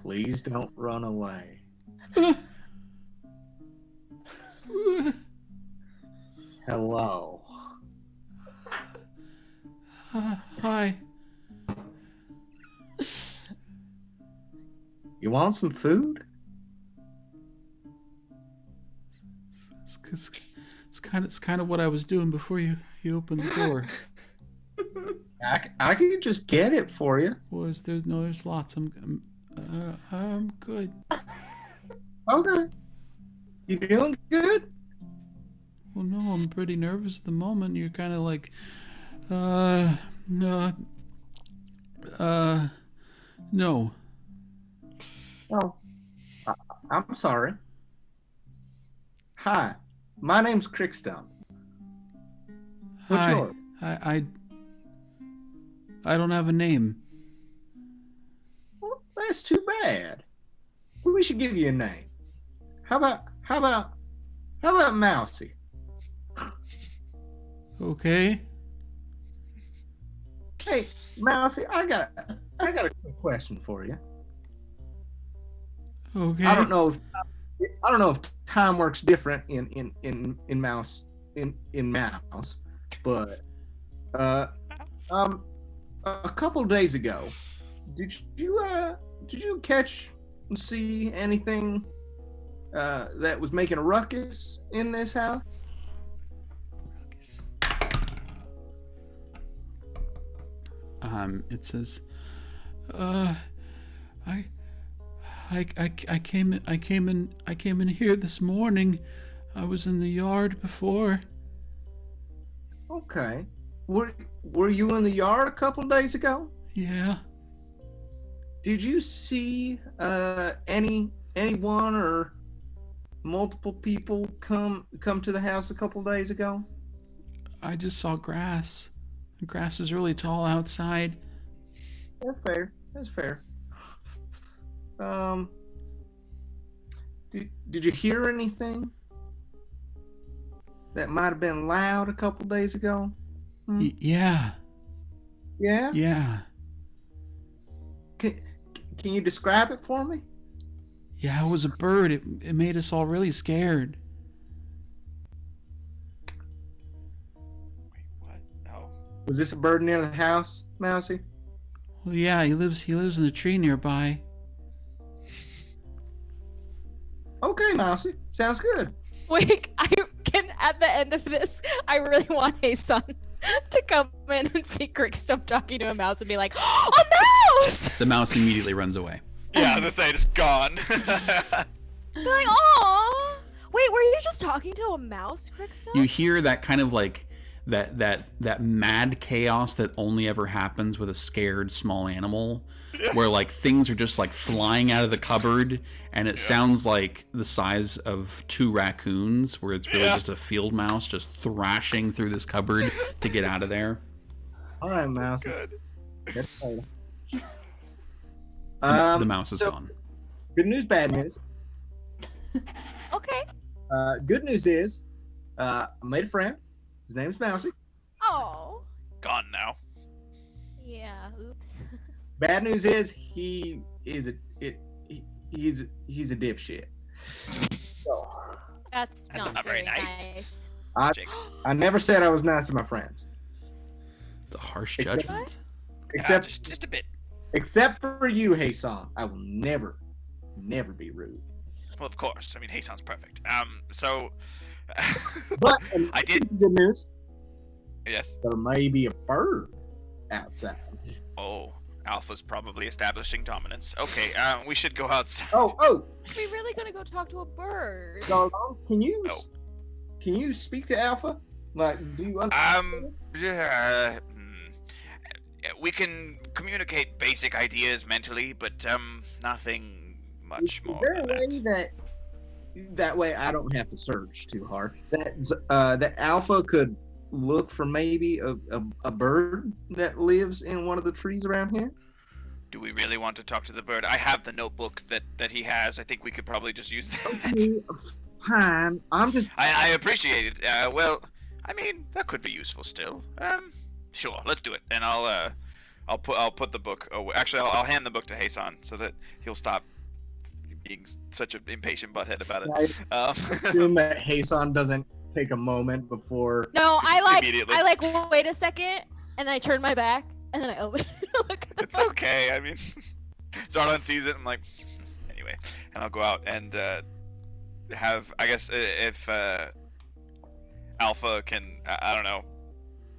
Please don't run away. Hello.
Hi.
You want some food?
It's kind of what I was doing before you opened the door.
I could just get it for you.
There's lots. I'm good.
Okay. You doing good?
Well, no, I'm pretty nervous at the moment. You're kind of like, no.
Oh, I'm sorry. Hi, my name's Crickstone. What's
Hi.
yours?
I don't have a name.
Well, that's too bad. We should give you a name. How about Mousy?
Okay.
Hey, Mousy, I got a quick question for you.
Okay.
I don't know if time works different in mouse, but a couple days ago, did you catch and see anything that was making a ruckus in this house?
It says, I came in here this morning. I was in the yard before.
Okay. Were you in the yard a couple days ago?
Yeah.
Did you see anyone or multiple people come to the house a couple days ago?
I just saw grass. The grass is really tall outside.
That's fair. That's fair. Did you hear anything that might have been loud a couple days ago?
Yeah.
Yeah?
Yeah.
Can you describe it for me?
Yeah, it was a bird. It made us all really scared.
Wait, what? Oh.
Was this a bird near the house, Mousy?
Well, yeah, he lives in a tree nearby.
Okay, Mousy. Sounds good.
Wait, I can at the end of this, I really want Hason to come in and see Crickstump talking to a mouse and be like, "A mouse!"
The mouse immediately runs away.
Yeah, I was gonna say, just gone.
Be like, "Aw, wait, were you just talking to a mouse, Crickstump?"
You hear that kind of like that mad chaos that only ever happens with a scared small animal, where like things are just like flying out of the cupboard, and it sounds like the size of 2 raccoons, where it's really just a field mouse just thrashing through this cupboard to get out of there.
All right, Mouse.
Good.
That's fine.
The mouse is gone.
Good news, bad news.
Okay.
Good news is, I made a friend. His name's Mousy.
Oh.
Gone now.
Yeah. Oops.
Bad news is he's a dipshit. So,
That's not very nice.
I never said I was nice to my friends.
It's a harsh judgment.
Except
Just a bit.
except for you, Hason. I will never be rude.
Well, of course. I mean, Hason's perfect. So
But
I did.
good news.
Yes.
There may be a bird outside.
Oh, Alpha's probably establishing dominance. Okay, we should go outside.
Oh,
Are we really gonna go talk to a bird?
Doggone, can you
No.
can you speak to Alpha? Like, do you understand?
We can communicate basic ideas mentally, but nothing much more
Is there
than
a way
that.
that way I don't have to search too hard? That Alpha could look for maybe a bird that lives in one of the trees around here?
Do we really want to talk to the bird? I have the notebook that he has. I think we could probably just use that.
Fine. I'm just
I appreciate it. Well, I mean, that could be useful still. Sure, let's do it. And I'll put the book away. Actually, I'll hand the book to Hason so that he'll stop being such an impatient butthead about it.
assume that Hason doesn't take a moment before.
No,
Immediately.
I wait a second, and then I turn my back, and then I open it. Look at the
It's okay. I mean, Zardon sees it and like, anyway, and I'll go out and have. I guess if Alpha can, I don't know.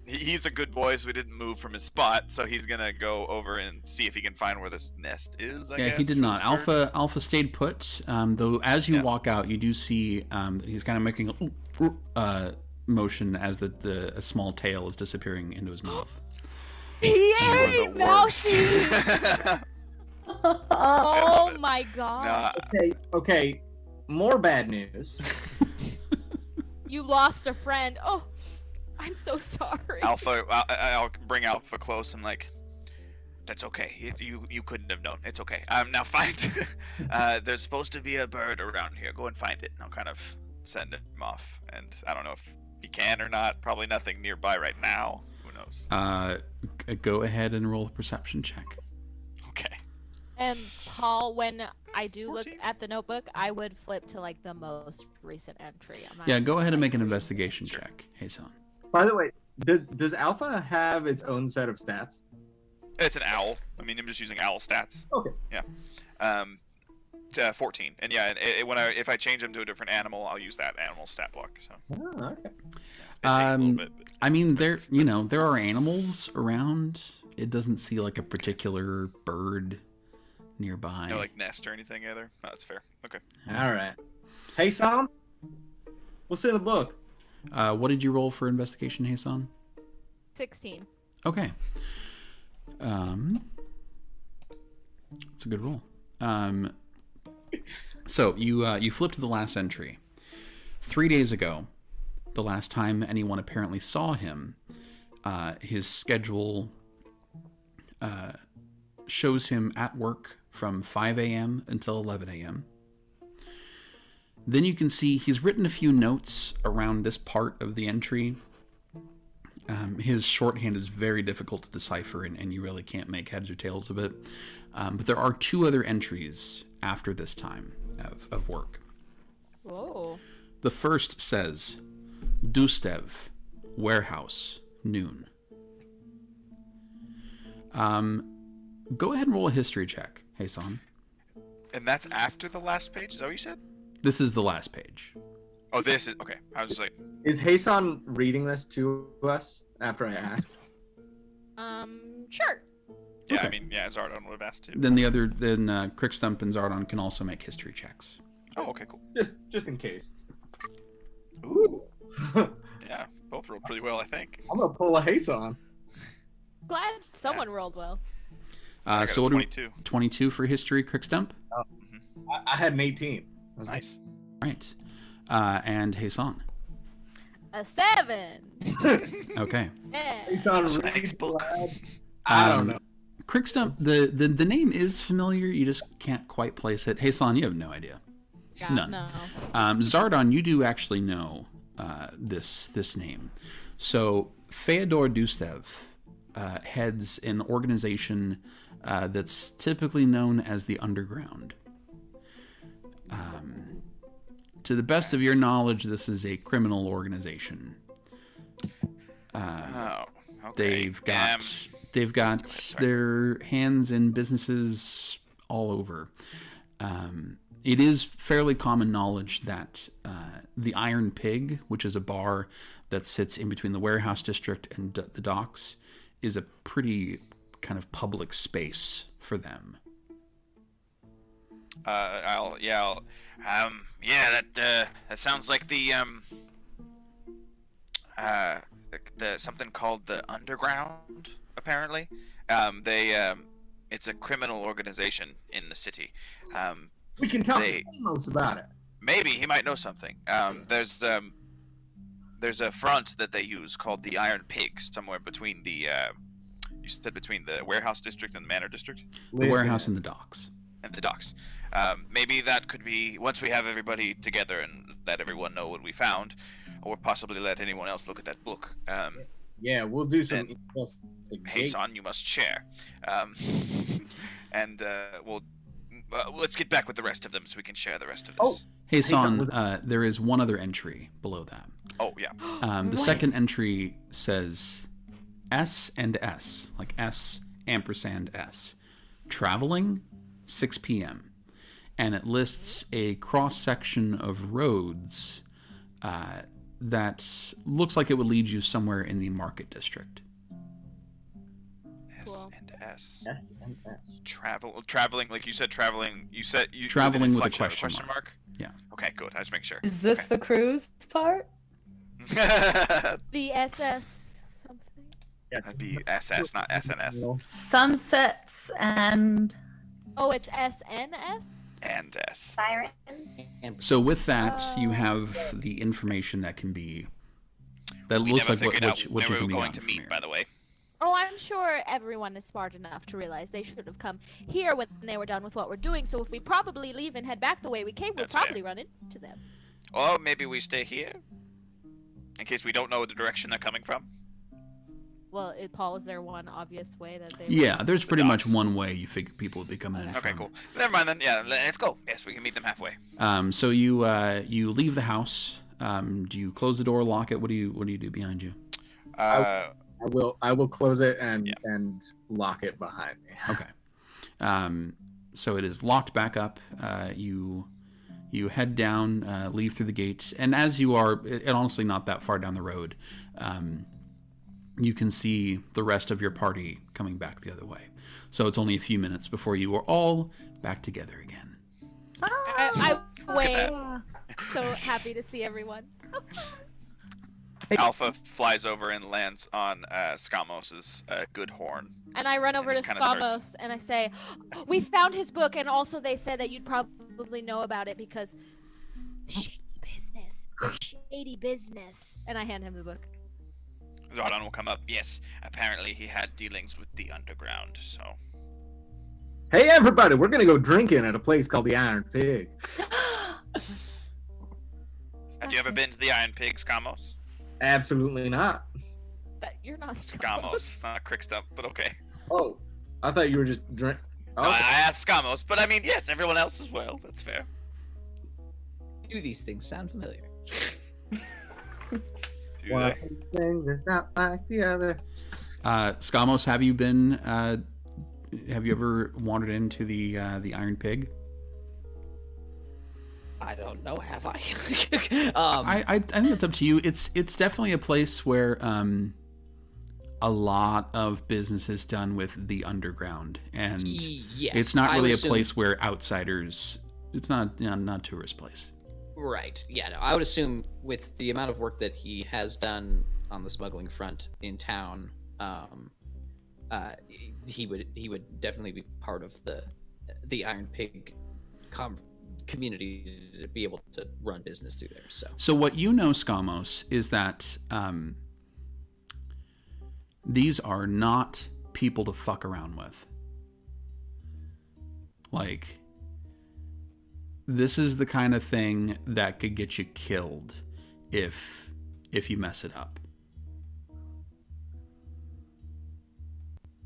He's a good boy, so he didn't move from his spot. So he's gonna go over and see if he can find where this nest is. I guess,
He did
for
not.
this bird.
Alpha stayed put. Though as you walk out, you do see he's kind of making a motion as a small tail is disappearing into his mouth.
Yay,
You're the worst.
Mousy!
love
Oh
it.
my god.
Nah,
Okay. More bad news.
You lost a friend. Oh, I'm so sorry.
Alpha, I'll bring Alpha close and like, that's okay. You couldn't have known. It's okay. Now find. There's supposed to be a bird around here. Go and find it. And I'll kind of send him off. And I don't know if he can or not. Probably nothing nearby right now. Who knows?
Go ahead and roll a perception check.
Okay.
And Paul, when I do
14.
look at the notebook, I would flip to like the most recent entry. I'm not
Yeah, go ahead and make an investigation check, Hason.
By the way, does Alpha have its own set of stats?
It's an owl. I mean, I'm just using owl stats.
Okay.
Yeah. 14. And yeah, if I change them to a different animal, I'll use that animal stat block. So
Oh, okay.
it takes a little bit. But
I mean, there are animals around. It doesn't see like a particular bird nearby.
no like nest or anything either. No, that's fair. Okay.
All right. Hey, Sam. What's in the book?
What did you roll for investigation, Hason?
16.
Okay. It's a good roll. So you flip to the last entry. 3 days ago, the last time anyone apparently saw him, his schedule shows him at work from 5 a.m. until 11 a.m. Then you can see he's written a few notes around this part of the entry. His shorthand is very difficult to decipher, and you really can't make heads or tails of it. But there are 2 other entries after this time of work.
Whoa.
The first says, Dustev, warehouse, noon. Go ahead and roll a history check, Hassan.
And that's after the last page? Is that what you said?
This is the last page.
Oh, this is... Okay. I was just like...
Is Hassan reading this to us after I asked?
Sure.
Yeah,
Okay.
I mean, yeah, Zardon would have asked too.
Then Crickstump and Zardon can also make history checks.
Oh, okay, cool.
Just in case.
Ooh. Yeah, both rolled pretty well, I think.
I'm gonna pull a Hassan.
Glad someone rolled well.
I got
So
a
what do we-
22.
22 for history, Crickstump?
I had an 18. I was
Nice.
Right. And Hassan.
A 7.
Okay.
Yeah.
Hassan
Nice
reads
book.
loud. I don't know.
Crickstump, the name is familiar, you just can't quite place it. Hassan, you have no idea.
God,
None.
no.
Zardon, you do actually know this name. So Fyodor Dustev heads an organization that's typically known as the Underground. To the best of your knowledge, this is a criminal organization.
Oh, okay.
They've got
sorry.
their hands in businesses all over. It is fairly common knowledge that the Iron Pig, which is a bar that sits in between the warehouse district and the docks, is a pretty kind of public space for them.
That sounds like the something called the Underground. Apparently, it's a criminal organization in the city.
We can tell Stamos about it.
Maybe he might know something. There's a front that they use called the Iron Pig somewhere between the you said between the warehouse district and the manor district.
The warehouse and the docks.
And the docks. Maybe that could be once we have everybody together and let everyone know what we found, or possibly let anyone else look at that book.
Yeah, we'll do some.
Hey, son, you must share. And let's get back with the rest of them so we can share the rest of this.
Oh.
Hey, Son, there is one other entry below that.
Oh, yeah.
The second entry says S and S, like S ampersand S. Traveling, 6 p.m. And it lists a cross-section of roads that looks like it would lead you somewhere in the market district.
S and S.
S and S.
Traveling, like you said, traveling. You said you
Traveling with a
question
mark. Yeah.
Okay, good. I just make sure.
Is this the cruise part?
The SS something.
That'd be SS, not SNS.
Sunsets and...
Oh, it's SNS?
And S.
Sirens.
So with that, you have the information that can be... That
We
looks
never
like
figured out
what you
where
can
we
be
were going
on
to
from
meet,
here.
by the way.
Oh, I'm sure everyone is smart enough to realize they should have come here when they were done with what we're doing. So if we probably leave and head back the way we came, we'll
That's fair.
probably run into them.
Or maybe we stay here, in case we don't know the direction they're coming from.
Well, Paul, is there one obvious way that they?
Yeah, there's pretty much
docks.
one way you figure people would be coming in
Okay,
from.
cool. Never mind then. Yeah, let's go. Yes, we can meet them halfway.
So you leave the house. Do you close the door, lock it? What do you do behind you?
I will close it and lock it behind me.
Okay. So it is locked back up. You head down, leave through the gate, and as you are, and honestly not that far down the road, you can see the rest of your party coming back the other way. So it's only a few minutes before you are all back together again.
I wait. So happy to see everyone.
Alpha flies over and lands on Skamos's good horn.
And I run over to
just kinda starts-
Skamos and I say, "We found his book, and also they said that you'd probably know about it because shady business, shady shady business. And I hand him the book.
Zordon will come up. Yes, apparently he had dealings with the underground, so...
Hey, everybody, we're going to go drinking at a place called the Iron Pig.
Have you ever been to the Iron Pig, Skamos?
Absolutely not.
You're not
Skamos, not Crickstump, but okay.
Oh, I thought you were just drink.
No, I asked Skamos, but I mean, yes, everyone else as well. That's fair.
Do these things sound familiar?
Do
One
they?
of these things is not like the other.
Skamos, have you been? Have you ever wandered into the Iron Pig?
I don't know. Have I?
I think it's up to you. It's definitely a place where a lot of business is done with the underground, and
yes,
it's not
I
really
would
a
assume-
place where outsiders. It's not not a tourist place.
Right. Yeah. No, I would assume with the amount of work that he has done on the smuggling front in town, he would definitely be part of the Iron Pig community to be able to run business through there. So
what you know, Skamos, is that these are not people to fuck around with. Like, this is the kind of thing that could get you killed if you mess it up.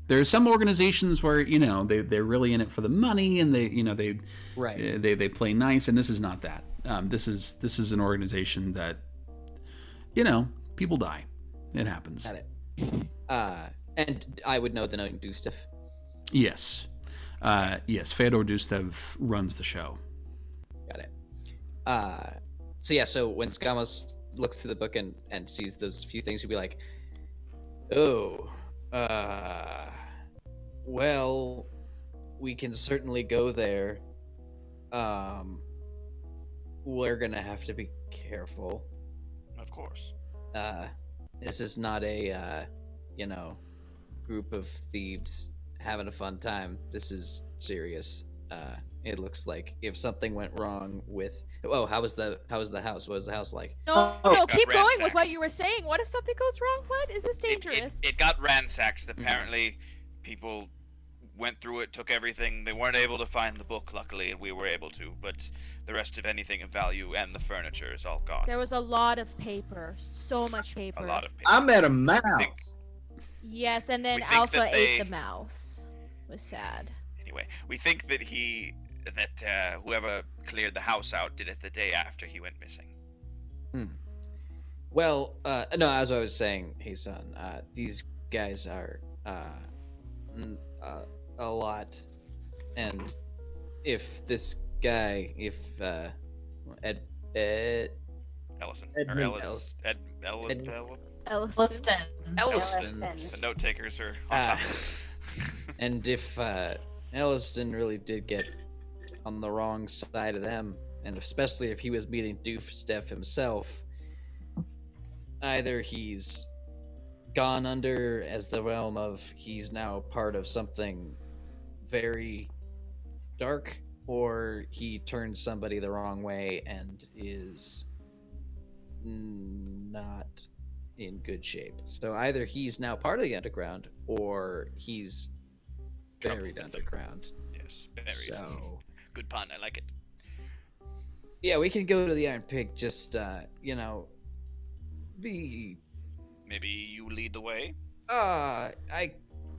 There are some organizations where, you know, they're really in it for the money, and they play nice, and this is not that. This is an organization that, you know, people die. It happens.
got it. And I would know the name Dustev.
Yes. Yes, Fyodor Dustev runs the show.
Got it. So when Skamos looks through the book and sees those few things, he'll be like, oh, well, we can certainly go there. We're gonna have to be careful.
Of course.
This is not a, group of thieves having a fun time. This is serious. It looks like if something went wrong with, how was the house? What was the house like?
No,
got
keep going with
ransacked.
what you were saying. What if something goes wrong? What? Is this dangerous?
It got ransacked. Apparently, people went through it, took everything. They weren't able to find the book, luckily, and we were able to. But the rest of anything of value and the furniture is all gone.
There was a lot of paper. So much paper.
A lot of paper.
I met a mouse.
Yes, and then
We think
Alpha
that
ate
they-
the mouse. It was sad.
Anyway, we think that whoever cleared the house out did it the day after he went missing.
Well, no, as I was saying, hey son, these guys are a lot, and if this guy, Ed
Ellison.
Edmund
Or Ellis. Elliston.
Elliston.
Elliston,
The note takers are on top.
and if Elliston really did get on the wrong side of them, and especially if he was meeting Doofsteff himself, either he's gone under as the realm of he's now part of something very dark, or he turned somebody the wrong way and is not in good shape. So either he's now part of the underground, or he's buried
Trouble with them.
underground.
Yes, buried.
So
Good pun, I like it.
yeah, we can go to the Iron Pig. Just be
Maybe you lead the way?
I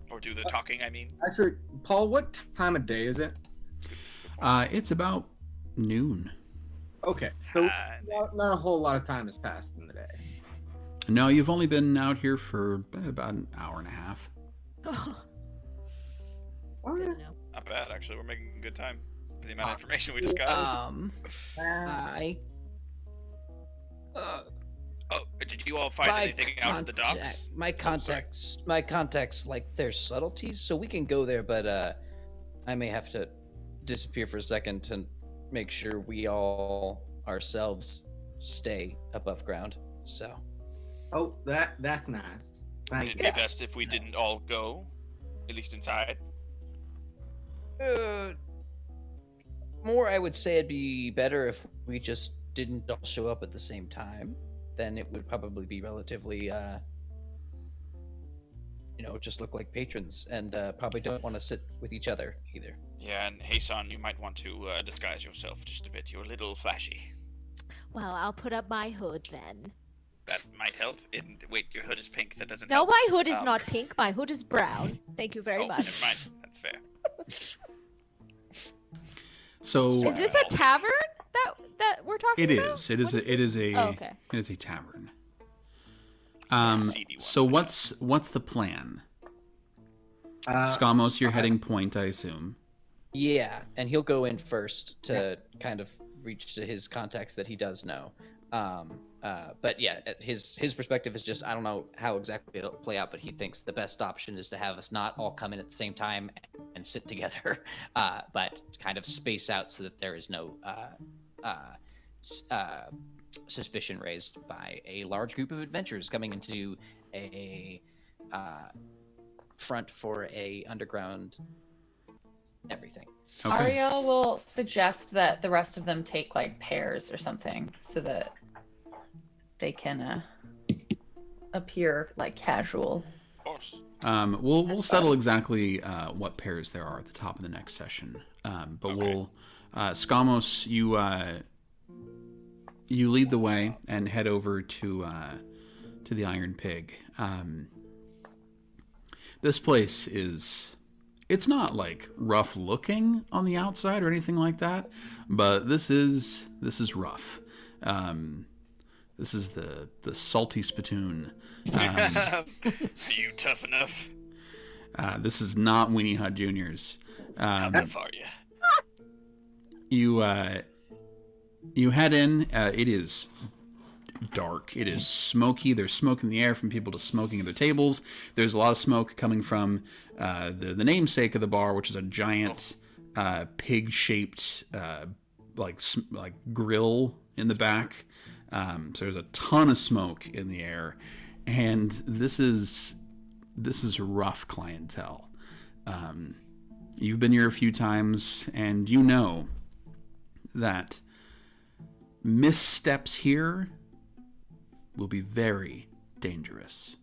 Or do the talking, I mean?
Actually, Paul, what time of day is it?
It's about noon.
Okay, so
Ah,
not a whole lot of time has passed in the day.
No, you've only been out here for about an hour and a half.
Didn't know.
not bad, actually. We're making good time for the amount of information we just got.
I
Oh, did you all find anything out at the docks?
My contacts, like, there's subtleties, so we can go there, but I may have to disappear for a second to make sure we all ourselves stay above ground. So
Oh, that's nice.
Would
Thank
it
you.
be best if we didn't all go? At least inside?
more, I would say it'd be better if we just didn't all show up at the same time. then it would probably be relatively, just look like patrons, and probably don't want to sit with each other either.
Yeah, and Hasan, you might want to disguise yourself just a bit. You're a little flashy.
Well, I'll put up my hood then.
That might help. Wait, your hood is pink. That doesn't
No,
help.
my hood is not pink. My hood is brown. Thank you very much.
Never mind. That's fair.
So
Is this a tavern that we're talking
it
about?
is. It is. It is a.
Oh, okay.
It is a tavern.
seedy one,
So
but
what's the plan?
Uh,
Skamos, you're heading point, I assume.
Yeah, and he'll go in first to kind of reach to his contacts that he does know. But yeah, his perspective is just, I don't know how exactly it'll play out, but he thinks the best option is to have us not all come in at the same time and sit together, but kind of space out so that there is no suspicion raised by a large group of adventurers coming into a front for a underground everything.
Okay.
Ariel will suggest that the rest of them take like pairs or something so that they can appear like casual.
of course.
We'll settle exactly what pairs there are at the top of the next session. But
Okay.
we'll Skamos, you lead the way and head over to the Iron Pig. This place it's not like rough looking on the outside or anything like that, but this is rough. This is the salty spittoon.
Are you tough enough?
This is not Weenie Hut Juniors.
How tough are you?
You head in. It is dark. It is smoky. There's smoke in the air from people just smoking at their tables. There's a lot of smoke coming from the namesake of the bar, which is a giant pig-shaped like grill in the back. So there's a ton of smoke in the air, and this is rough clientele. You've been here a few times, and you know that missteps here will be very dangerous.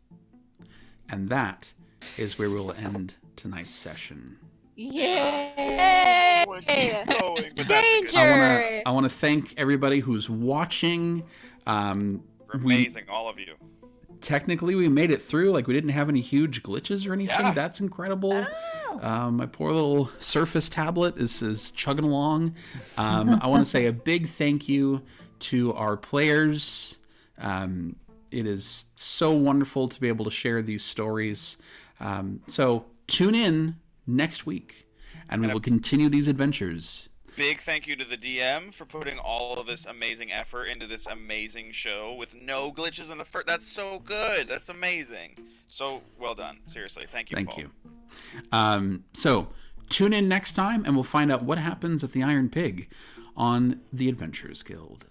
And that is where we'll end tonight's session.
Yay!
We're keep going, but that's a good
Danger!
I want to thank everybody who's watching.
You're amazing, all of you.
Technically, we made it through. Like, we didn't have any huge glitches or anything.
Yeah.
That's incredible.
Oh.
My poor little Surface tablet is chugging along. I want to say a big thank you to our players. It is so wonderful to be able to share these stories. So tune in next week, and we will continue these adventures.
Big thank you to the DM for putting all of this amazing effort into this amazing show with no glitches in the first. That's so good. That's amazing. So well done. Seriously, thank you.
Thank
Paul.
you. So tune in next time, and we'll find out what happens at the Iron Pig on the Adventurers Guild.